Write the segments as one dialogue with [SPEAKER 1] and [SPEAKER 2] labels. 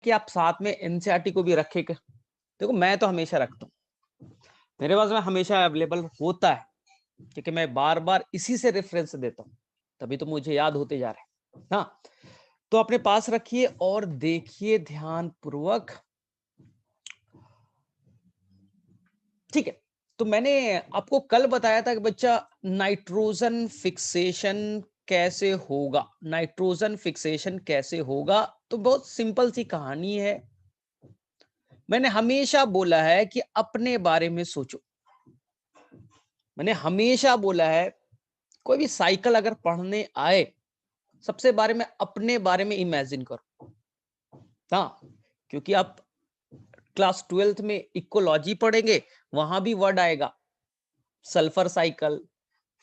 [SPEAKER 1] कि आप साथ में एनसीईआरटी को भी रखे कर। देखो मैं तो हमेशा रखता हूँ, मेरे पास में हमेशा अवेलेबल होता है, क्योंकि मैं बार बार इसी से रेफरेंस देता हूँ, तभी तो मुझे याद होते जा रहे हैं। हाँ, तो अपने पास रखिए और देखिए ध्यान पूर्वक। ठीक है, तो मैंने आपको कल बताया था कि बच्चा नाइट्रोजन फिक्सेशन कैसे होगा, नाइट्रोजन फिक्सेशन कैसे होगा। तो बहुत सिंपल सी कहानी है। मैंने हमेशा बोला है कि अपने बारे में सोचो। मैंने हमेशा बोला है कोई भी साइकिल अगर पढ़ने आए, सबसे बारे में अपने बारे में इमेजिन करो। हाँ, क्योंकि आप क्लास 12th में इकोलॉजी पढ़ेंगे, वहां भी वर्ड आएगा sulphur cycle,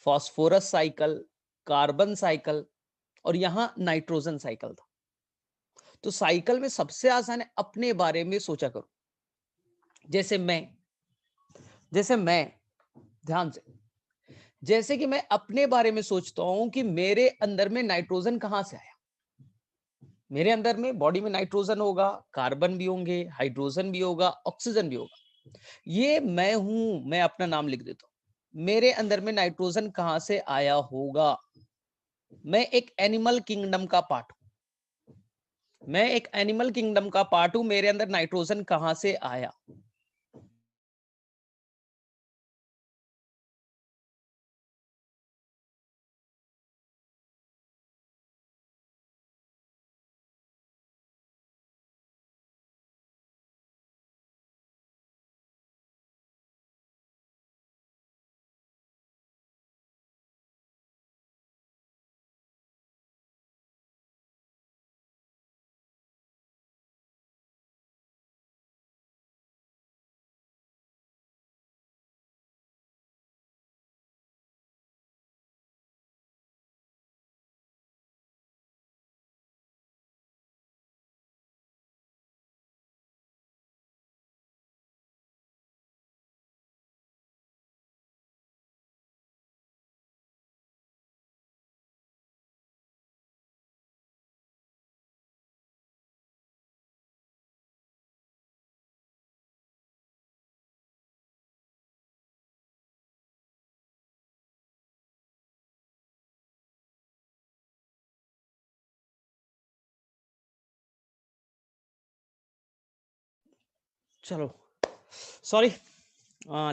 [SPEAKER 1] phosphorus cycle, carbon cycle, और यहां नाइट्रोजन साइकिल था। तो साइकिल में सबसे आसान है अपने बारे में सोचा करो। जैसे मैं ध्यान से, जैसे कि मैं अपने बारे में सोचता हूं कि मेरे अंदर में नाइट्रोजन कहां से आया। मेरे अंदर में बॉडी में नाइट्रोजन होगा, कार्बन भी होंगे, हाइड्रोजन भी होगा, ऑक्सीजन भी होगा। ये मैं हूं, मैं अपना नाम लिख देता हूं। मेरे अंदर में नाइट्रोजन कहां से आया होगा? मैं एक एनिमल किंगडम का पार्ट हूं, मैं एक एनिमल किंगडम का पार्ट हूं। मेरे अंदर नाइट्रोजन कहां से आया? चलो, सॉरी,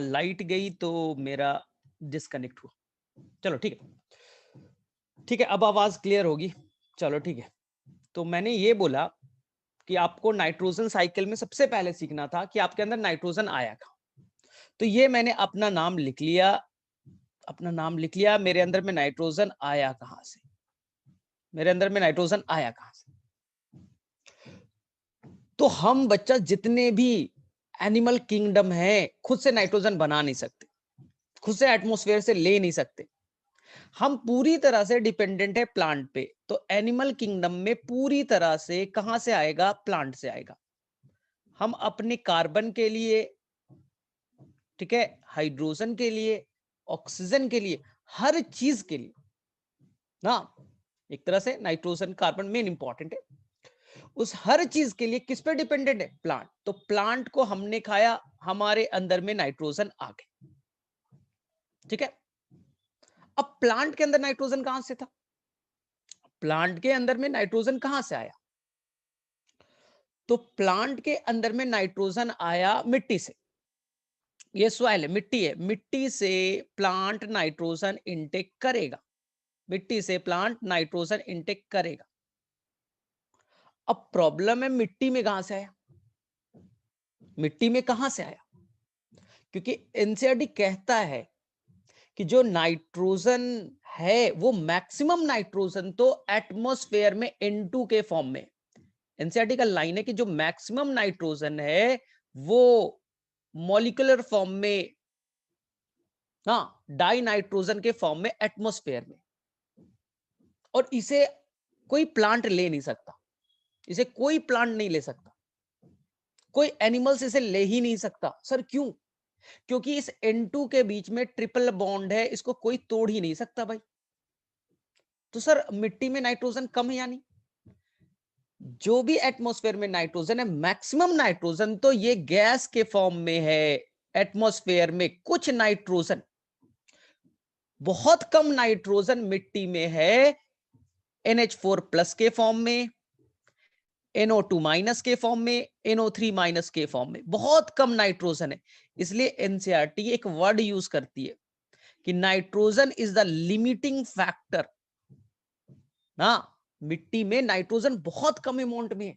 [SPEAKER 1] लाइट गई तो मेरा डिस्कनेक्ट हुआ। चलो ठीक है, ठीक है, अब आवाज क्लियर होगी। चलो ठीक है, तो मैंने ये बोला कि आपको नाइट्रोजन साइकिल में सबसे पहले सीखना था कि आपके अंदर नाइट्रोजन आया कहाँ। तो ये मैंने अपना नाम लिख लिया, अपना नाम लिख लिया। मेरे अंदर में नाइट्रोजन आया कहां से? मेरे अंदर में नाइट्रोजन आया कहां से? तो हम बच्चा जितने भी एनिमल किंगडम है, खुद से नाइट्रोजन बना नहीं सकते, खुद से एटमॉस्फेयर से ले नहीं सकते। हम पूरी तरह से डिपेंडेंट है प्लांट पे। तो एनिमल किंगडम में पूरी तरह से कहां से आएगा? प्लांट से आएगा। हम अपने कार्बन के लिए, ठीक है, हाइड्रोजन के लिए, ऑक्सीजन के लिए, हर चीज के लिए ना, एक तरह से नाइट्रोजन कार्बन मेन इंपॉर्टेंट है। उस हर चीज के लिए किस पे डिपेंडेंट है? प्लांट। तो प्लांट को हमने खाया, हमारे अंदर में नाइट्रोजन आ गए। ठीक है, अब प्लांट के अंदर नाइट्रोजन कहां से था? प्लांट के अंदर में नाइट्रोजन कहां से आया? तो प्लांट के अंदर में नाइट्रोजन आया मिट्टी से। ये सॉइल है, मिट्टी है, मिट्टी से प्लांट नाइट्रोजन इनटेक करेगा, मिट्टी से प्लांट नाइट्रोजन इनटेक करेगा। अब प्रॉब्लम है मिट्टी में कहां से आया? मिट्टी में कहां से आया? क्योंकि एनसीईआरटी कहता है कि जो नाइट्रोजन है वो मैक्सिमम नाइट्रोजन तो एटमॉस्फेयर में N2 के फॉर्म में। एनसीईआरटी का लाइन है कि जो मैक्सिमम नाइट्रोजन है वो मॉलिक्यूलर फॉर्म में, हाँ, डाई नाइट्रोजन के फॉर्म में एटमॉस्फेयर में। और इसे कोई प्लांट ले नहीं सकता, इसे कोई प्लांट नहीं ले सकता, कोई एनिमल्स इसे ले ही नहीं सकता। सर क्यों? क्योंकि इस N2 के बीच में ट्रिपल बॉन्ड है, इसको कोई तोड़ ही नहीं सकता भाई। तो सर मिट्टी में नाइट्रोजन कम है या नहीं? जो भी एटमॉस्फेयर में नाइट्रोजन है, मैक्सिमम नाइट्रोजन तो ये गैस के फॉर्म में है एटमॉस्फेयर में। कुछ नाइट्रोजन, बहुत कम नाइट्रोजन मिट्टी में है NH4 प्लस के फॉर्म में, NO2 माइनस के फॉर्म में, NO3 माइनस के फॉर्म में, बहुत कम नाइट्रोजन है। इसलिए एनसीईआरटी एक वर्ड यूज करती है कि nitrogen is the limiting factor ना। मिट्टी में नाइट्रोजन बहुत कम अमाउंट में है।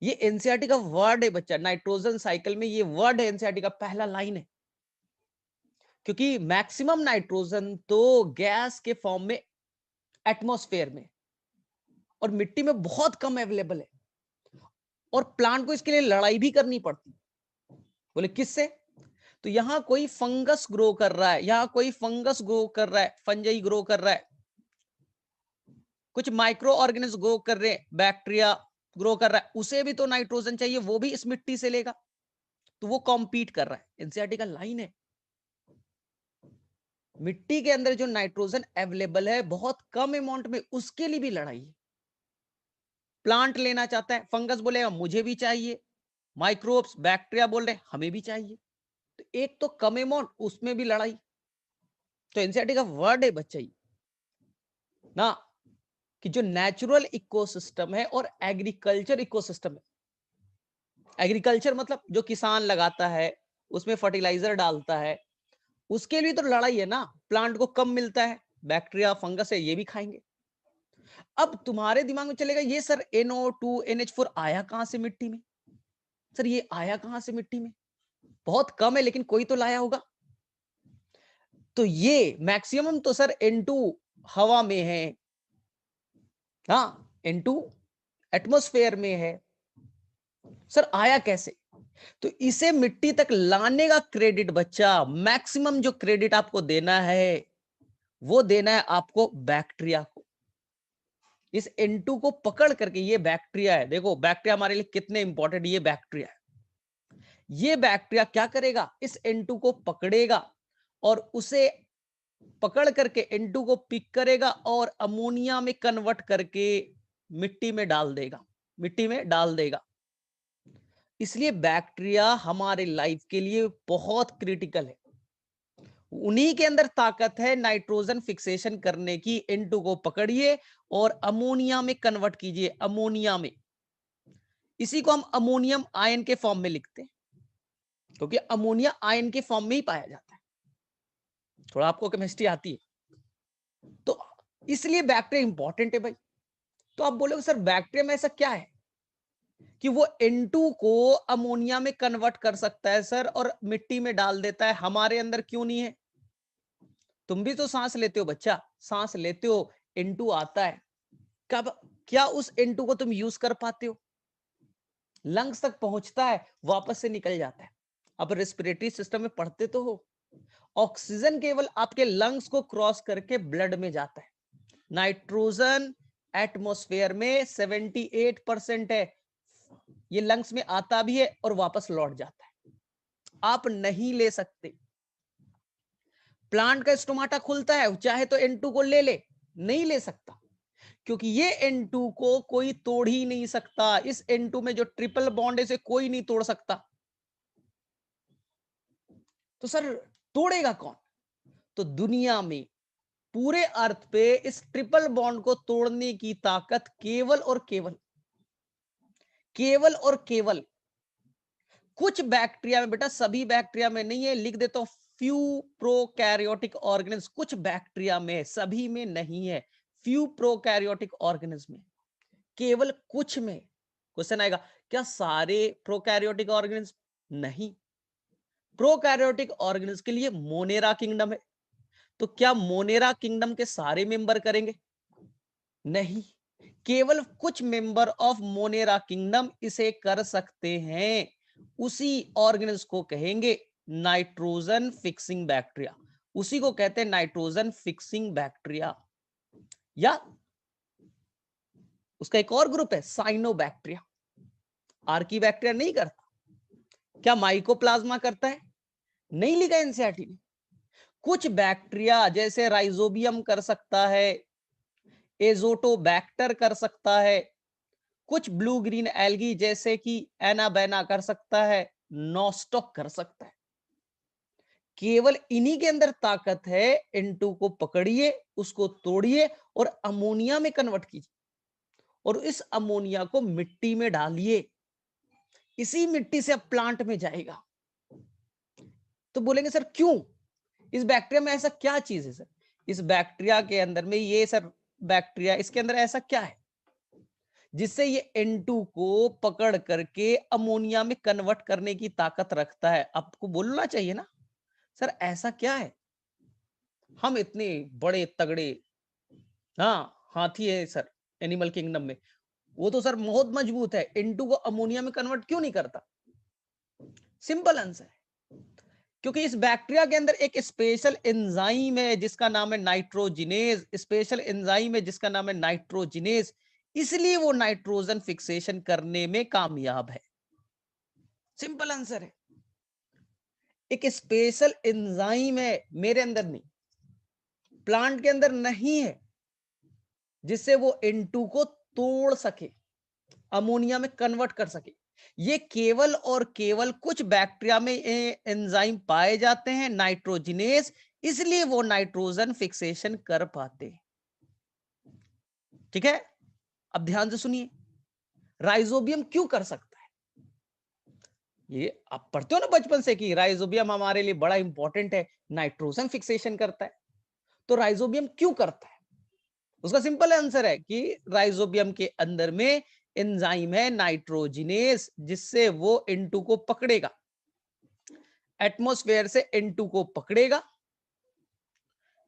[SPEAKER 1] ये एनसीईआरटी का वर्ड है बच्चा, नाइट्रोजन साइकिल में ये वर्ड है, एनसीईआरटी का पहला लाइन है। क्योंकि मैक्सिमम नाइट्रोजन तो गैस के फॉर्म में एटमॉस्फेयर में, और मिट्टी में बहुत कम अवेलेबल है। और प्लांट को इसके लिए लड़ाई भी करनी पड़ती। बोले किससे? तो यहां कोई फंगस ग्रो कर रहा है, यहां कोई फंगस ग्रो कर रहा है, फंजाई ग्रो कर रहा है, कुछ माइक्रो ऑर्गेनिज्म ग्रो कर रहे हैं, बैक्टीरिया ग्रो कर रहा है, उसे भी तो नाइट्रोजन चाहिए, वो भी इस मिट्टी से लेगा, तो वो कॉम्पीट कर रहा है। एनसीईआरटी का लाइन है, मिट्टी के अंदर जो नाइट्रोजन अवेलेबल है बहुत कम अमाउंट में, उसके लिए भी लड़ाई है। प्लांट लेना चाहता है, फंगस बोलेगा मुझे भी चाहिए, माइक्रोब्स बैक्टीरिया बोल रहे हमें भी चाहिए, तो एक तो कम अमाउंट, उसमें भी लड़ाई। तो एनसीईआरटी का वर्ड है बच्चा ही ना, कि जो नेचुरल इकोसिस्टम है और एग्रीकल्चर इकोसिस्टम है। एग्रीकल्चर मतलब जो किसान लगाता है, उसमें फर्टिलाइजर डालता है, उसके लिए तो लड़ाई है ना। प्लांट को कम मिलता है, बैक्टीरिया फंगस है, ये भी खाएंगे। अब तुम्हारे दिमाग में चलेगा ये सर NO2 NH4 आया कहां से मिट्टी में? सर ये आया कहां से मिट्टी में? बहुत कम है लेकिन कोई तो लाया होगा। तो ये मैक्सिमम तो सर N2 हवा में है, हाँ N2 एटमॉस्फेयर में है। सर आया कैसे? तो इसे मिट्टी तक लाने का क्रेडिट बच्चा, मैक्सिमम जो क्रेडिट आपको देना है वो देना है आपको बैक्टीरिया को। इस N2 को पकड़ करके, ये बैक्टीरिया है, देखो बैक्टीरिया हमारे लिए कितने इंपॉर्टेंट, ये बैक्टीरिया है। ये बैक्टीरिया क्या करेगा? इस N2 को पकड़ेगा और उसे पकड़ करके N2 को पिक करेगा और अमोनिया में कन्वर्ट करके मिट्टी में डाल देगा, मिट्टी में डाल देगा। इसलिए बैक्टीरिया हमारे लाइफ के लिए बहुत क्रिटिकल है। उन्हीं के अंदर ताकत है नाइट्रोजन फिक्सेशन करने की। N2 को पकड़िए और अमोनिया में कन्वर्ट कीजिए, अमोनिया में। इसी को हम अमोनियम आयन के फॉर्म में लिखते हैं, क्योंकि अमोनिया आयन के फॉर्म में ही पाया जाता है। थोड़ा आपको केमिस्ट्री आती है तो इसलिए बैक्टीरिया इंपॉर्टेंट है भाई। तो आप बोलोगे सर बैक्टीरिया में ऐसा क्या है कि वो N2 को अमोनिया में कन्वर्ट कर सकता है सर और मिट्टी में डाल देता है, हमारे अंदर क्यों नहीं है? तुम भी तो सांस लेते हो बच्चा, सांस लेते हो, N2 आता है, कब क्या उस N2 को तुम यूज कर पाते हो? लंग्स तक पहुंचता है, वापस से निकल जाता है। अब रेस्पिरेटरी सिस्टम में पढ़ते तो हो, ऑक्सीजन केवल आपके लंग्स को क्रॉस करके ब्लड में जाता है। नाइट्रोजन एटमॉस्फेयर में 78% है, ये लंग्स में आता भी है और वापस लौट जाता है। आप नहीं ले सकते। प्लांट का स्टोमाटा खुलता है, चाहे तो N2 को ले ले, नहीं ले सकता, क्योंकि ये N2 को कोई तोड़ ही नहीं सकता। इस N2 में जो ट्रिपल बॉन्ड है इसे कोई नहीं तोड़ सकता। तो सर तोड़ेगा कौन? तो दुनिया में, पूरे अर्थ पे इस ट्रिपल बॉन्ड को तोड़ने की ताकत केवल और केवल, केवल और केवल कुछ बैक्टीरिया में, बेटा सभी बैक्टीरिया में नहीं है, लिख देता हूं फ्यू प्रोकैरियोटिक ऑर्गेनिज्म, कुछ बैक्टीरिया में, सभी में नहीं है, फ्यू प्रोकैरियोटिक ऑर्गेनिज्म में, केवल कुछ में। क्वेश्चन आएगा क्या सारे प्रोकैरियोटिक ऑर्गेनिज्म? नहीं, प्रोकैरियोटिक ऑर्गेनिज्म के लिए मोनेरा किंगडम है, तो क्या मोनेरा किंगडम के सारे मेंबर करेंगे? नहीं, केवल कुछ मेंबर ऑफ मोनेरा किंगडम इसे कर सकते हैं। उसी ऑर्गेनिज्म को कहेंगे नाइट्रोजन फिक्सिंग बैक्टीरिया, उसी को कहते हैं नाइट्रोजन फिक्सिंग बैक्टीरिया। या उसका एक और ग्रुप है साइनोबैक्टीरिया। आर्की बैक्टीरिया नहीं करता। क्या माइकोप्लाज्मा करता है? नहीं लिखा एनसीईआरटी ने। कुछ बैक्टीरिया जैसे राइजोबियम कर सकता है, एजोटोबैक्टर कर सकता है, कुछ ब्लू ग्रीन एल्गी जैसे कि एना बैना कर सकता है, नॉस्टॉक कर सकता है। केवल इन्हीं के अंदर ताकत है। N2 को पकड़िए, उसको तोड़िए और अमोनिया में कन्वर्ट कीजिए और इस अमोनिया को मिट्टी में डालिए, इसी मिट्टी से अब प्लांट में जाएगा। तो बोलेंगे सर क्यों, इस बैक्टीरिया में ऐसा क्या चीज है सर? इस बैक्टीरिया के अंदर में ये सर बैक्टीरिया, इसके अंदर ऐसा क्या है जिससे ये N2 को पकड़ करके अमोनिया में कन्वर्ट करने की ताकत रखता है? आपको बोलना चाहिए ना सर ऐसा क्या है, हम इतने बड़े तगड़े, हाँ हाथी है सर एनिमल किंगडम में, वो तो सर बहुत मजबूत है, N2 को अमोनिया में कन्वर्ट क्यों नहीं करता? सिंपल आंसर है, क्योंकि इस बैक्टीरिया के अंदर एक स्पेशल एंजाइम है जिसका नाम है नाइट्रोजिनेज, स्पेशल एंजाइम है जिसका नाम है नाइट्रोजिनेज, इसलिए वो नाइट्रोजन फिक्सेशन करने में कामयाब है। सिंपल आंसर है, एक स्पेशल एंजाइम है, मेरे अंदर नहीं, प्लांट के अंदर नहीं है, जिससे वो N2 को तोड़ सके, अमोनिया में कन्वर्ट कर सके। ये केवल और केवल कुछ बैक्टीरिया में एंजाइम पाए जाते हैं नाइट्रोजिनेज, इसलिए वो नाइट्रोजन फिक्सेशन कर पाते। ठीक है, अब ध्यान से सुनिए, राइजोबियम क्यों कर सकता है? ये आप पढ़ते हो ना बचपन से कि राइजोबियम हमारे लिए बड़ा इंपॉर्टेंट है, नाइट्रोजन फिक्सेशन करता है। तो राइजोबियम क्यों करता है? उसका सिंपल आंसर है कि राइजोबियम के अंदर में एंजाइम है नाइट्रोजिनेज, जिससे वो N2 को पकड़ेगा, एटमॉस्फेयर से N2 को पकड़ेगा,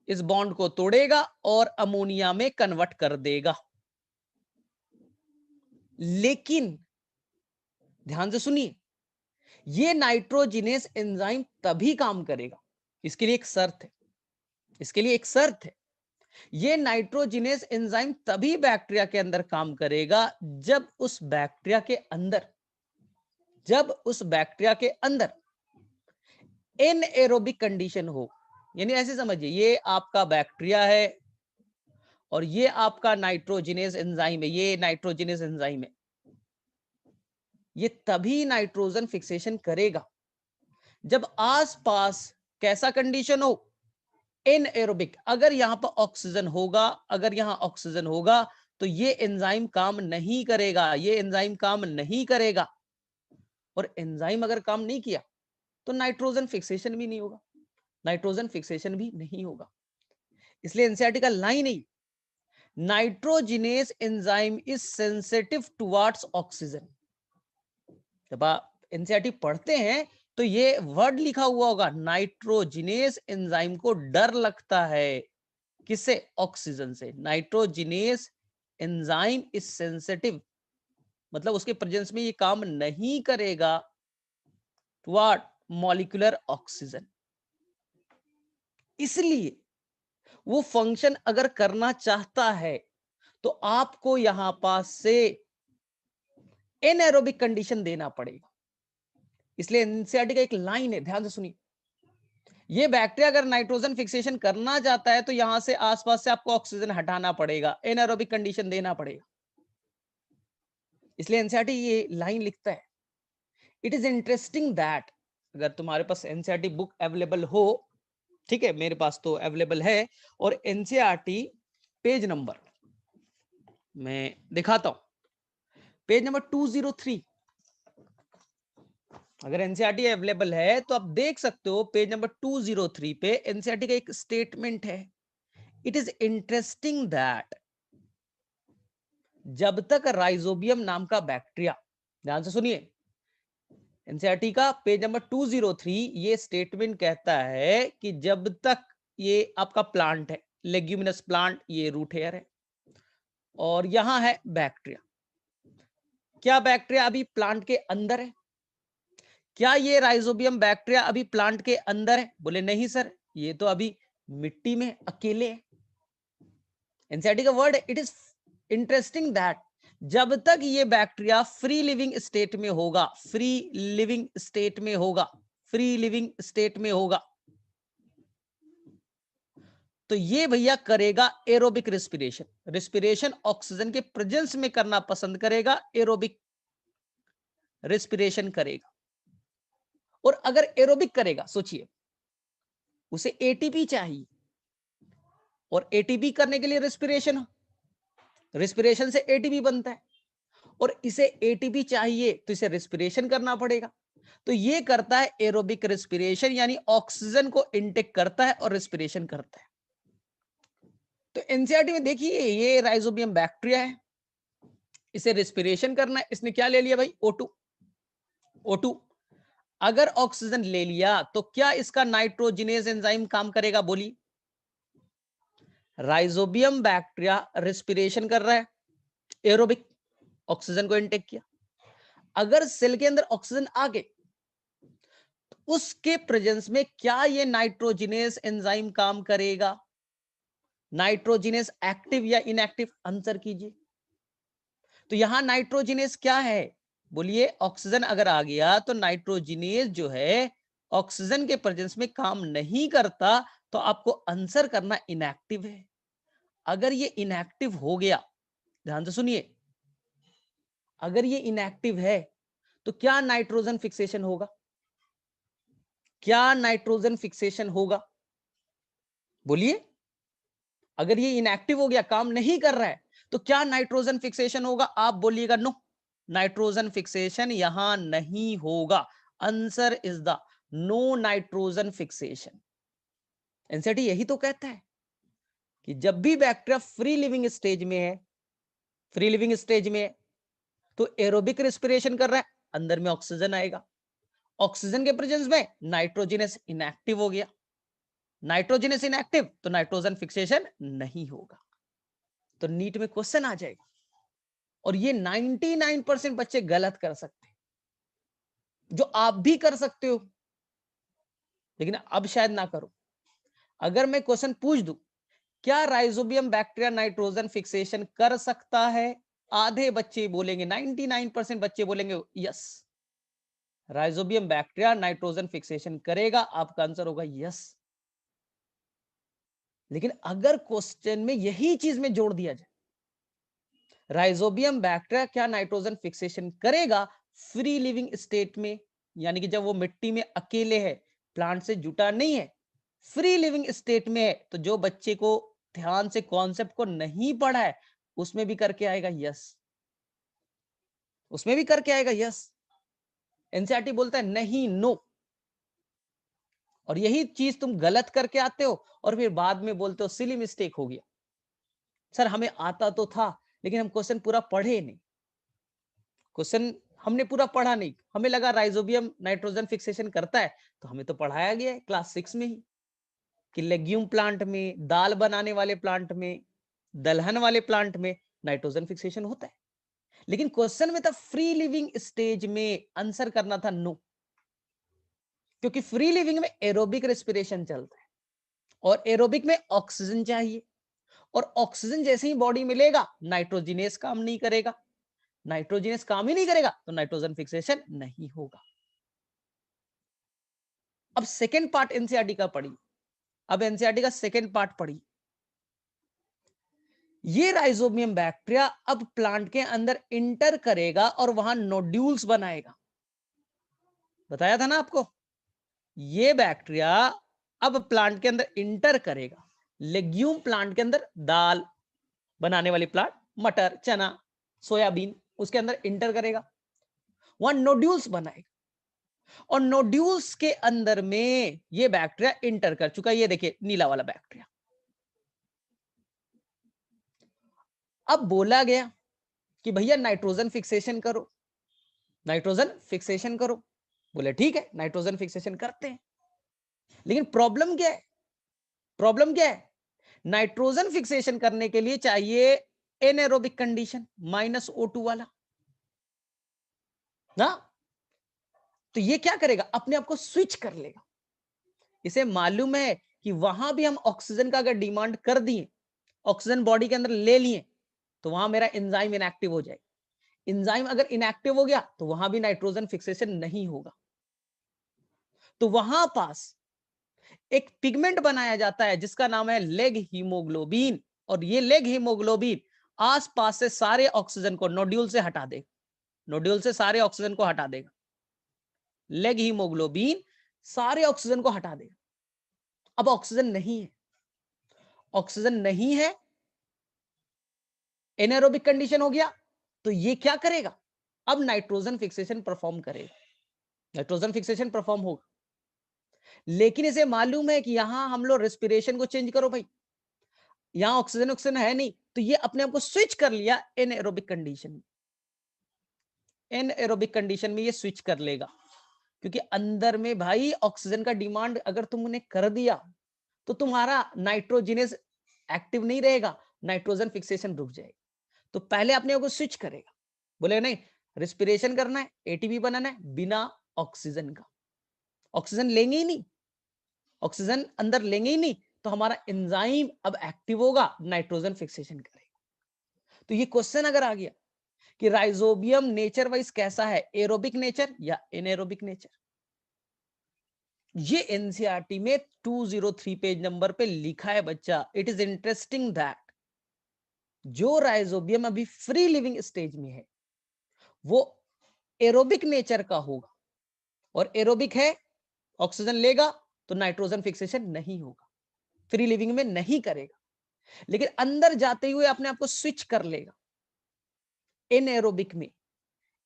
[SPEAKER 1] इस बॉन्ड को तोड़ेगा और अमोनिया में कन्वर्ट कर देगा। लेकिन ध्यान से सुनिए, ये नाइट्रोजिनेज एंजाइम तभी काम करेगा, इसके लिए एक शर्त है, इसके लिए एक शर्त है, ये नाइट्रोजिनेज एंजाइम तभी बैक्टीरिया के अंदर काम करेगा जब उस बैक्टीरिया के अंदर, जब उस बैक्टीरिया के अंदर एनएरोबिक कंडीशन हो। यानी ऐसे समझिए, ये आपका बैक्टीरिया है और ये आपका नाइट्रोजिनेज एंजाइम है, ये नाइट्रोजिनेज एंजाइम है, ये तभी नाइट्रोजन फिक्सेशन करेगा जब आसपास कैसा कंडीशन हो, एनएरोबिक। अगर यहां पर ऑक्सीजन होगा, अगर यहां ऑक्सीजन होगा तो ये एंजाइम काम नहीं करेगा, ये एंजाइम काम नहीं करेगा, और एंजाइम अगर काम नहीं किया तो नाइट्रोजन फिक्सेशन भी नहीं होगा, नाइट्रोजन फिक्सेशन भी नहीं होगा। इसलिए एनसीईआरटी का लाइन है, nitrogenase enzyme is sensitive towards oxygen. जब आप एनसीईआरटी पढ़ते हैं तो ये वर्ड लिखा हुआ होगा, नाइट्रोजिनेज एंजाइम को डर लगता है, किससे? ऑक्सीजन से। नाइट्रोजिनेज एंजाइम इज सेंसिटिव, मतलब उसके प्रेजेंस में ये काम नहीं करेगा टुवर्ड मॉलिक्यूलर ऑक्सीजन। इसलिए वो फंक्शन अगर करना चाहता है तो आपको यहां पास से एनएरोबिक कंडीशन देना पड़ेगा। इसलिए एनसीईआरटी का एक लाइन है, ध्यान से सुनिए, ये बैक्टीरिया अगर नाइट्रोजन फिक्सेशन करना चाहता है तो यहां से आसपास से आपको ऑक्सीजन हटाना पड़ेगा, एनएरोबिक कंडीशन देना पड़ेगा। इसलिए एनसीईआरटी ये लाइन लिखता है, इट इज इंटरेस्टिंग दैट, अगर तुम्हारे पास एनसीईआरटी बुक अवेलेबल हो, ठीक है, मेरे पास तो अवेलेबल है, और एनसीईआरटी पेज नंबर मैं दिखाता हूं, पेज नंबर 203, अगर एनसीईआरटी अवेलेबल है तो आप देख सकते हो, पेज नंबर 203 पे एनसीईआरटी का एक स्टेटमेंट है, इट इज इंटरेस्टिंग दैट, जब तक राइजोबियम नाम का बैक्टीरिया, ध्यान से सुनिए, एनसीईआरटी का पेज नंबर 203, ये स्टेटमेंट कहता है कि जब तक ये आपका प्लांट है, लेग्यूमिनस प्लांट, ये रूट हेयर है और यहां है बैक्टीरिया, क्या बैक्टीरिया अभी प्लांट के अंदर है? क्या ये राइजोबियम बैक्टीरिया अभी प्लांट के अंदर है? बोले नहीं सर, ये तो अभी मिट्टी में अकेले है। एनसीईआरटी का वर्ड है, इट इज इंटरेस्टिंग दैट, जब तक ये बैक्टीरिया फ्री लिविंग स्टेट में होगा, फ्री लिविंग स्टेट में होगा, फ्री लिविंग स्टेट में होगा, तो ये भैया करेगा एरोबिक रेस्पिरेशन। रेस्पिरेशन ऑक्सीजन के प्रेजेंस में करना पसंद करेगा, एरोबिक रेस्पिरेशन करेगा। और अगर एरोबिक करेगा, सोचिए उसे एटीपी चाहिए, और एटीपी करने के लिए रेस्पिरेशन, रेस्पिरेशन से एटीपी बनता है, और इसे एटीपी चाहिए तो इसे रेस्पिरेशन करना पड़ेगा। तो ये करता है एरोबिक रेस्पिरेशन, यानी ऑक्सीजन को इनटेक करता है और रेस्पिरेशन करता है। तो एनसीईआरटी में देखिए ये राइजोबियम बैक्टीरिया है, इसे रेस्पिरेशन करना है, इसने क्या ले लिया भाई, O2। O2 अगर ऑक्सीजन ले लिया तो क्या इसका नाइट्रोजिनेज एंजाइम काम करेगा, बोलिए। राइजोबियम बैक्टीरिया रेस्पिरेशन कर रहा है, एरोबिक, ऑक्सीजन को इनटेक किया। अगर सेल के अंदर ऑक्सीजन आ गए तो उसके प्रेजेंस में क्या ये नाइट्रोजिनेज एंजाइम काम करेगा, नाइट्रोजिनेज एक्टिव या इनएक्टिव, आंसर कीजिए। तो यहां नाइट्रोजिनेज क्या है, बोलिए। ऑक्सीजन अगर आ गया तो नाइट्रोजिनेज जो है ऑक्सीजन के प्रेजेंस में काम नहीं करता, तो आपको आंसर करना इनएक्टिव है। अगर ये इनएक्टिव हो गया, ध्यान से सुनिए, अगर ये इनएक्टिव है तो क्या नाइट्रोजन फिक्सेशन होगा, क्या नाइट्रोजन फिक्सेशन होगा, बोलिए। अगर ये इनएक्टिव हो गया, काम नहीं कर रहा है, तो क्या नाइट्रोजन फिक्सेशन होगा, आप बोलिएगा नो, नाइट्रोजन फिक्सेशन यहां नहीं होगा। Answer is the no nitrogen fixation. NCERT यही तो कहता है कि जब भी बैक्टीरिया फ्री लिविंग स्टेज में है, फ्री लिविंग स्टेज में है, तो एरोबिक रेस्पिरेशन कर रहा है, अंदर में ऑक्सीजन आएगा, ऑक्सीजन के प्रेजेंस में नाइट्रोजनस इनएक्टिव हो गया, नाइट्रोजनस इनएक्टिव तो नाइट्रोजन फिक्सेशन नहीं होगा। तो नीट में क्वेश्चन आ जाएगा, और ये 99% बच्चे गलत कर सकते हैं, जो आप भी कर सकते हो, लेकिन अब शायद ना करो। अगर मैं क्वेश्चन पूछ दूं, क्या राइजोबियम बैक्टीरिया नाइट्रोजन फिक्सेशन कर सकता है, आधे बच्चे बोलेंगे, 99% बच्चे बोलेंगे yes, rhizobium bacteria nitrogen fixation करेगा, आपका आंसर होगा यस। लेकिन अगर क्वेश्चन में यही चीज में जोड़ दिया जाए, राइजोबियम बैक्टीरिया क्या नाइट्रोजन फिक्सेशन करेगा फ्री लिविंग स्टेट में, यानी कि जब वो मिट्टी में अकेले है, प्लांट से जुटा नहीं है, फ्री लिविंग स्टेट में है, तो जो बच्चे को ध्यान से कॉन्सेप्ट को नहीं पढ़ा है उसमें भी करके आएगा यस, उसमें भी करके आएगा यस। एनसीईआरटी बोलता है नहीं, नो। और यही चीज तुम गलत करके आते हो और फिर बाद में बोलते हो सिली मिस्टेक हो गया, सर हमें आता तो था लेकिन हम क्वेश्चन पूरा पढ़े नहीं, क्वेश्चन हमने पूरा पढ़ा नहीं, हमें लगा राइजोबियम नाइट्रोजन फिक्सेशन करता है, तो हमें तो पढ़ाया गया है क्लास 6 में ही कि लेग्यूम प्लांट में, दाल बनाने वाले प्लांट में, दलहन वाले प्लांट में नाइट्रोजन फिक्सेशन होता है। लेकिन क्वेश्चन में था फ्री लिविंग स्टेज में, आंसर करना था नो, क्योंकि फ्री लिविंग में एरोबिक रेस्पिरेशन चलता है और एरोबिक में ऑक्सीजन चाहिए, और ऑक्सीजन जैसे ही बॉडी मिलेगा नाइट्रोजिनेस काम नहीं करेगा, नाइट्रोजिनेस काम ही नहीं करेगा तो नाइट्रोजन फिक्सेशन नहीं होगा। अब सेकेंड पार्ट एनसीईआरटी का पढ़ी, अब एनसीईआरटी का सेकेंड पार्ट पढ़ी। ये राइजोबियम बैक्टीरिया अब प्लांट के अंदर इंटर करेगा और वहां नोड्यूल्स बनाएगा, बताया था ना आपको। ये बैक्टीरिया अब प्लांट के अंदर इंटर करेगा, लेग्यूम प्लांट के अंदर, दाल बनाने वाली प्लांट, मटर, चना, सोयाबीन, उसके अंदर इंटर करेगा, वहां नोड्यूल्स बनाएगा, और नोड्यूल्स के अंदर में ये बैक्टीरिया इंटर कर चुका है। ये देखिए नीला वाला बैक्टीरिया। अब बोला गया कि भैया नाइट्रोजन फिक्सेशन करो, नाइट्रोजन फिक्सेशन करो, बोले ठीक है नाइट्रोजन फिक्सेशन करते हैं। लेकिन प्रॉब्लम क्या है, प्रॉब्लम क्या है, नाइट्रोजन फिक्सेशन करने के लिए चाहिए एनएरोबिक कंडीशन, -O2 वाला ना। तो ये क्या करेगा, अपने आप को स्विच कर लेगा। इसे मालूम है कि वहां भी हम ऑक्सीजन का अगर डिमांड कर दिए, ऑक्सीजन बॉडी के अंदर ले लिए, तो वहां मेरा एंजाइम इनएक्टिव हो जाएगा। एंजाइम अगर इनएक्टिव हो गया तो वहां भी नाइट्रोजन फिक्सेशन नहीं होगा। तो वहां पास एक पिगमेंट बनाया जाता है जिसका नाम है लेग हीमोग्लोबिन, और ये लेग हीमोग्लोबिन आसपास से सारे ऑक्सीजन को नोड्यूल से हटा देगा, नोड्यूल से सारे ऑक्सीजन को हटा देगा। लेग हीमोग्लोबिन सारे ऑक्सीजन को हटा देगा। अब ऑक्सीजन नहीं है, ऑक्सीजन नहीं है, एनारोबिक कंडीशन हो गया, तो ये क्या करेगा, अब नाइट्रोजन फिक्सेशन परफॉर्म करेगा, नाइट्रोजन फिक्सेशन परफॉर्म होगा। लेकिन इसे मालूम है कि यहां हम लोग रेस्पिरेशन को चेंज करो भाई, यहां ऑक्सीजन ऑक्सीजन है नहीं, तो ये अपने आप को स्विच कर लिया एनएरोबिक कंडीशन में, एनएरोबिक कंडीशन में ये स्विच कर लेगा, क्योंकि अंदर में भाई ऑक्सीजन का डिमांड अगर तुमने कर दिया तो तुम्हारा नाइट्रोजिनस एक्टिव नहीं रहेगा, नाइट्रोजन फिक्सेशन रुक जाएगा। तो पहले अपने आप को स्विच करेगा, बोले नहीं रेस्पिरेशन करना है, एटीपी बनाना है बिना ऑक्सीजन का, ऑक्सीजन लेंगे ही नहीं, ऑक्सीजन अंदर लेंगे ही नहीं, तो हमारा एंजाइम अब एक्टिव होगा, नाइट्रोजन फिक्सेशन करेगा। तो ये क्वेश्चन अगर आ गया कि राइजोबियम नेचर वाइज कैसा है, एरोबिक नेचर या एनएरोबिक नेचर, ये एनसीईआरटी में 203 पेज नंबर पे लिखा है बच्चा। इट इज इंटरेस्टिंग दैट जो राइजोबियम अभी फ्री लिविंग स्टेज में है वो एरोबिक नेचर का होगा, और एरोबिक है, ऑक्सीजन लेगा तो नाइट्रोजन फिक्सेशन नहीं होगा, फ्री लिविंग में नहीं करेगा, लेकिन अंदर जाते हुए अपने आप को स्विच कर लेगा एनएरोबिक में,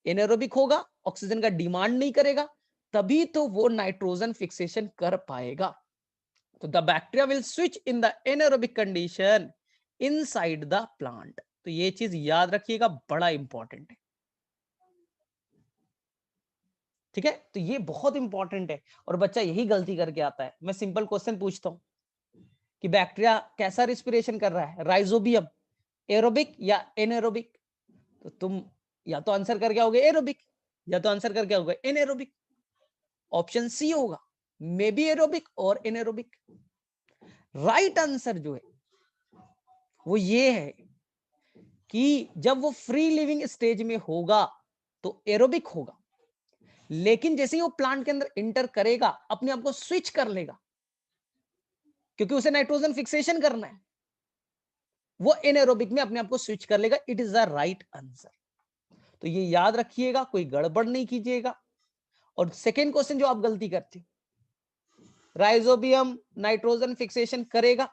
[SPEAKER 1] एनएरोबिक होगा, ऑक्सीजन का डिमांड नहीं करेगा, तभी तो वो नाइट्रोजन फिक्सेशन कर पाएगा। तो the bacteria will switch in the anaerobic condition inside the plant. तो ये चीज याद रखिएगा, बड़ा इंपॉर्टेंट है, ठीक है। तो ये बहुत इंपॉर्टेंट है, और बच्चा यही गलती करके आता है। मैं सिंपल क्वेश्चन पूछता हूं कि बैक्टीरिया कैसा रिस्पिरेशन कर रहा है, राइजोबियम एरोबिक या एनएरोबिक, तो तुम या तो आंसर करके आओगे एरोबिक, या तो आंसर करके आओगे एनएरोबिक। ऑप्शन सी होगा, मे बी एरोबिक और एनएरोबिक। राइट आंसर जो है वो ये है कि जब वो फ्री लिविंग स्टेज में होगा तो एरोबिक होगा, लेकिन जैसे ही वो प्लांट के अंदर इंटर करेगा अपने आप को स्विच कर लेगा, क्योंकि उसे नाइट्रोजन फिक्सेशन करना है, वो एनएरोबिक में अपने आप को स्विच कर लेगा। It is the right answer. तो ये याद रखिएगा, कोई गड़बड़ नहीं कीजिएगा। और सेकेंड क्वेश्चन जो आप गलती करते, राइजोबियम नाइट्रोजन फिक्सेशन करेगा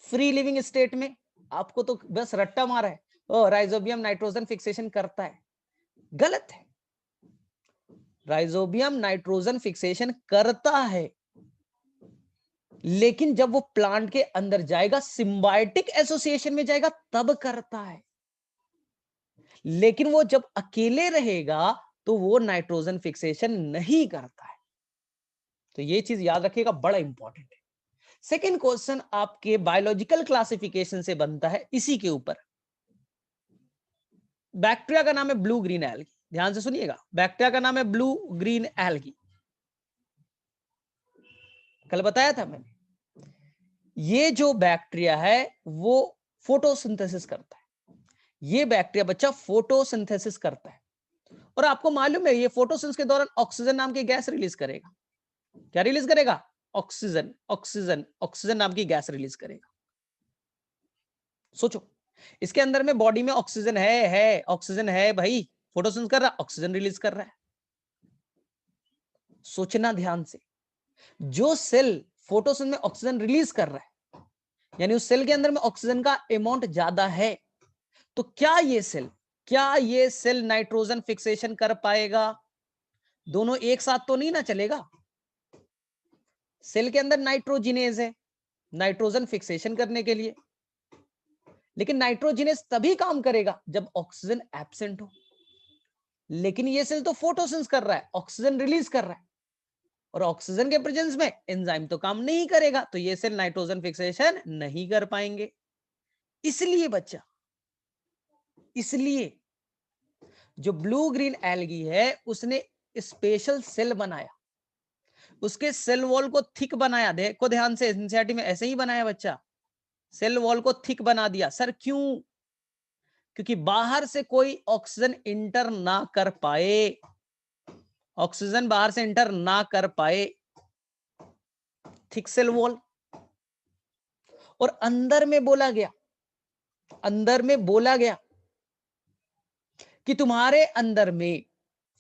[SPEAKER 1] फ्री लिविंग स्टेट में, आपको तो बस रट्टा मारा है, ओ राइजोबियम नाइट्रोजन फिक्सेशन करता है, गलत है। राइजोबियम नाइट्रोजन फिक्सेशन करता है, लेकिन जब वो प्लांट के अंदर जाएगा, सिम्बायोटिक एसोसिएशन में जाएगा, तब करता है। लेकिन वो जब अकेले रहेगा तो वो नाइट्रोजन फिक्सेशन नहीं करता है। तो ये चीज याद रखिएगा, बड़ा इंपॉर्टेंट है। सेकेंड क्वेश्चन आपके बायोलॉजिकल क्लासिफिकेशन से बनता है इसी के ऊपर। बैक्टीरिया का नाम है ब्लू ग्रीन एल्गी, ध्यान से सुनिएगा, बैक्टीरिया का नाम है ब्लू ग्रीन एल्गी, कल बताया था मैंने। ये जो बैक्टीरिया है वो फोटोसिंथेसिस करता है, ये बैक्टीरिया बच्चा फोटोसिंथेसिस करता है, और आपको मालूम है ये फोटोसिंथेसिस के दौरान ऑक्सीजन नाम की गैस रिलीज करेगा। क्या रिलीज करेगा, ऑक्सीजन, ऑक्सीजन, ऑक्सीजन नाम की गैस रिलीज करेगा। सोचो, इसके अंदर में बॉडी में ऑक्सीजन है ऑक्सीजन है भाई, फोटोसिंथेसिस कर रहा, ऑक्सीजन रिलीज कर रहा है। सोचना ध्यान से, जो सेल फोटोसिंथेसिस में ऑक्सीजन रिलीज कर रहा है, यानी उस सेल के अंदर में ऑक्सीजन का अमाउंट ज्यादा है, तो क्या ये सेल नाइट्रोजन फिक्सेशन कर पाएगा? दोनों एक साथ तो नहीं ना चलेगा। सेल के अंदर नाइट्रोजिनेज है नाइट्रोजन फिक्सेशन करने के लिए, लेकिन नाइट्रोजिनेज तभी काम करेगा जब ऑक्सीजन एब्सेंट हो। लेकिन ये सेल तो फोटोसिंथेसिस कर रहा है, ऑक्सीजन रिलीज कर रहा है, और ऑक्सीजन के प्रेजेंस में एंजाइम तो काम नहीं करेगा, तो ये सेल नाइट्रोजन फिक्सेशन नहीं कर पाएंगे। इसलिए बच्चा, इसलिए जो ब्लू ग्रीन एल्गी है उसने स्पेशल सेल बनाया, उसके सेल वॉल को थिक बनाया। देखो ध्यान से, एनसीईआरटी में ऐसे ही बनाया बच्चा, सेल वॉल को थिक बना दिया। सर क्यों? क्योंकि बाहर से कोई ऑक्सीजन इंटर ना कर पाए, ऑक्सीजन बाहर से इंटर ना कर पाए। Thick cell wall. और अंदर में बोला गया कि तुम्हारे अंदर में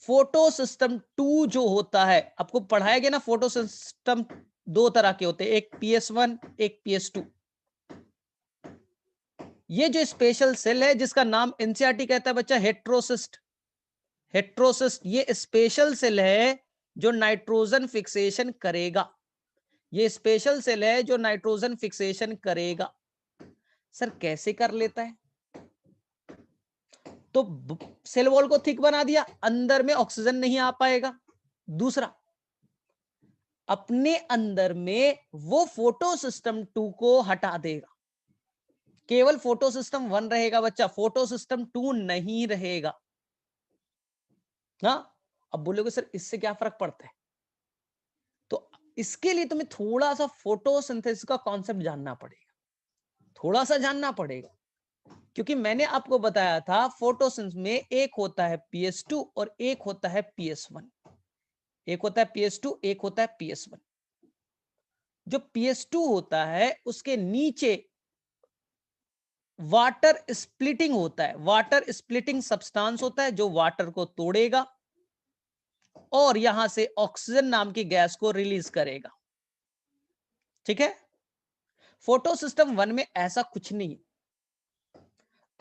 [SPEAKER 1] फोटो सिस्टम 2 जो होता है, आपको पढ़ाया गया ना, फोटो सिस्टम 2 तरह के होते हैं, एक PS1 एक PS2। ये जो स्पेशल सेल है जिसका नाम एनसीईआरटी कहता है बच्चा हेट्रोसिस्ट, ये स्पेशल सेल है जो नाइट्रोजन फिक्सेशन करेगा। ये स्पेशल सेल है जो नाइट्रोजन फिक्सेशन करेगा। सर कैसे कर लेता है? तो सेल वॉल को थिक बना दिया, अंदर में ऑक्सीजन नहीं आ पाएगा। दूसरा, अपने अंदर में वो फोटो सिस्टम 2 को हटा देगा, केवल फोटो सिस्टम 1 रहेगा बच्चा, फोटो सिस्टम 2 नहीं रहेगा। हाँ, अब बोलोगे सर इससे क्या फर्क पड़ता है? तो इसके लिए तुम्हें थोड़ा सा फोटोसिंथेसिस का कॉन्सेप्ट जानना पड़ेगा, थोड़ा सा जानना पड़ेगा, क्योंकि मैंने आपको बताया था फोटोसिंथेसिस में एक होता है PS2 और एक होता है PS1। एक होता है PS2, एक होता है PS1। जो PS2 होता है उसके नीचे वाटर स्प्लिटिंग होता है, वाटर स्प्लिटिंग सब्सटेंस होता है जो वाटर को तोड़ेगा और यहां से ऑक्सीजन नाम की गैस को रिलीज करेगा। ठीक है, फोटो सिस्टम 1 में ऐसा कुछ नहीं है।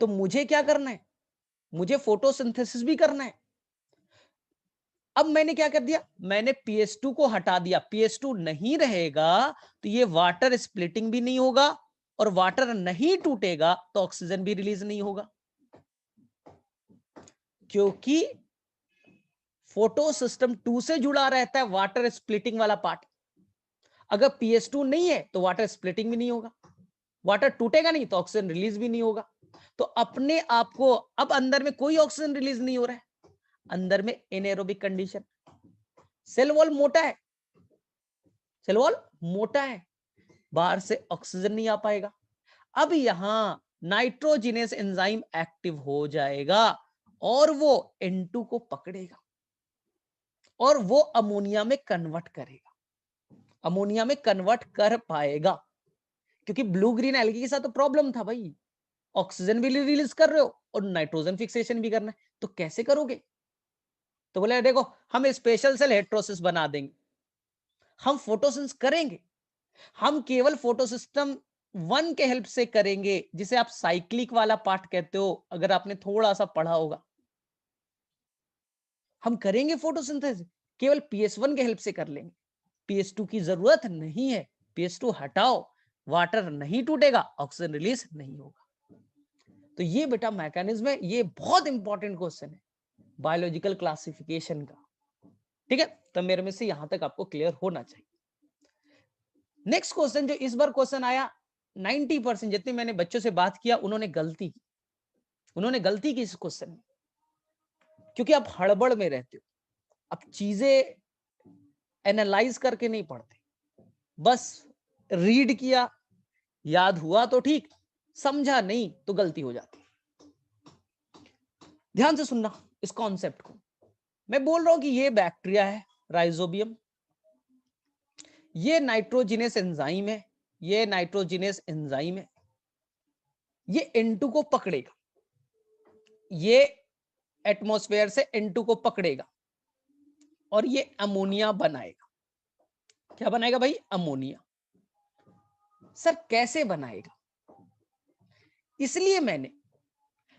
[SPEAKER 1] तो मुझे क्या करना है? मुझे फोटोसिंथेसिस भी करना है। अब मैंने क्या कर दिया? मैंने PS2 को हटा दिया, PS2 नहीं रहेगा तो ये वाटर स्प्लिटिंग भी नहीं होगा और वाटर नहीं टूटेगा तो ऑक्सीजन भी रिलीज नहीं होगा, क्योंकि फोटो सिस्टम 2 से जुड़ा रहता है वाटर स्प्लिटिंग वाला पार्ट। अगर PS2 नहीं है तो वाटर स्प्लिटिंग भी नहीं होगा, वाटर टूटेगा नहीं तो ऑक्सीजन रिलीज भी नहीं होगा। तो अपने आप को अब अंदर में कोई ऑक्सीजन रिलीज नहीं हो रहा है, अंदर में एनेरोबिक कंडीशन। सेल वॉल मोटा है, सेल वॉल मोटा है, बाहर से ऑक्सीजन नहीं आ पाएगा। अब यहां नाइट्रोजिनेस एंजाइम एक्टिव हो जाएगा और वो N2 को पकड़ेगा और वो अमोनिया में कन्वर्ट करेगा, अमोनिया में कन्वर्ट कर पाएगा। क्योंकि ब्लू ग्रीन एल्गी के साथ तो प्रॉब्लम था भाई, ऑक्सीजन भी रिलीज कर रहे हो और नाइट्रोजन फिक्सेशन भी करना है, तो कैसे करोगे? तो बोले देखो हम स्पेशल सेल हेट्रोसिस बना देंगे, हम फोटोसिंथेसिस करेंगे, हम केवल फोटोसिस्टम 1 के हेल्प से करेंगे, जिसे आप साइक्लिक वाला पार्ट कहते हो, अगर आपने थोड़ा सा पढ़ा होगा। हम करेंगे फोटोसिंथेसिस केवल PS1 के हेल्प से कर लेंगे, PS2 की जरूरत नहीं है। PS2 हटाओ, वाटर नहीं टूटेगा, ऑक्सीजन रिलीज नहीं होगा। तो ये बेटा मैकेनिज्म है, ये बहुत इंपॉर्टेंट क्वेश्चन है बायोलॉजिकल क्लासिफिकेशन का। ठीक है, तो मेरे में से यहां तक आपको क्लियर होना चाहिए। नेक्स्ट क्वेश्चन जो इस बार क्वेश्चन आया, 90% जितने मैंने बच्चों से बात किया उन्होंने गलती की, इस क्वेश्चन में, क्योंकि आप हड़बड़ में रहते हो, आप चीजें एनालाइज करके नहीं पढ़ते, बस रीड किया, याद हुआ तो ठीक, समझा नहीं तो गलती हो जाती। ध्यान से सुनना इस कॉन्सेप्ट को। मैं बोल रहा हूं कि ये बैक्टीरिया है राइजोबियम, ये नाइट्रोजिनेस एंजाइम है, ये नाइट्रोजिनेस एंजाइम है, ये N2 को पकड़ेगा, ये एटमॉस्फेयर से N2 को पकड़ेगा और ये अमोनिया बनाएगा। क्या बनाएगा भाई? अमोनिया। सर कैसे बनाएगा? इसलिए मैंने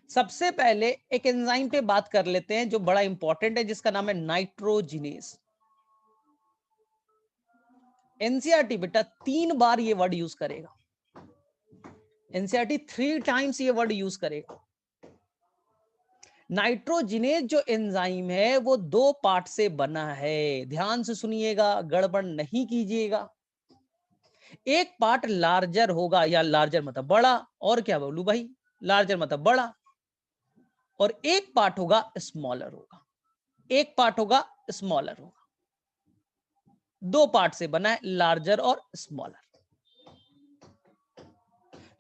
[SPEAKER 1] सबसे पहले एक एंजाइम पे बात कर लेते हैं जो बड़ा इंपॉर्टेंट है, जिसका नाम है नाइट्रोजिनेस। एनसीईआरटी बेटा 3 बार ये वर्ड यूज करेगा, एनसीईआरटी 3 टाइम्स ये वर्ड यूज करेगा। नाइट्रोजिनेज जो एंजाइम है वो 2 पार्ट से बना है, ध्यान से सुनिएगा, गड़बड़ नहीं कीजिएगा। एक पार्ट लार्जर होगा, या लार्जर मतलब बड़ा, और क्या बोलूं भाई, लार्जर मतलब बड़ा, और एक पार्ट होगा स्मॉलर होगा, एक पार्ट होगा स्मॉलर होगा। 2 पार्ट से बना है, लार्जर और स्मॉलर।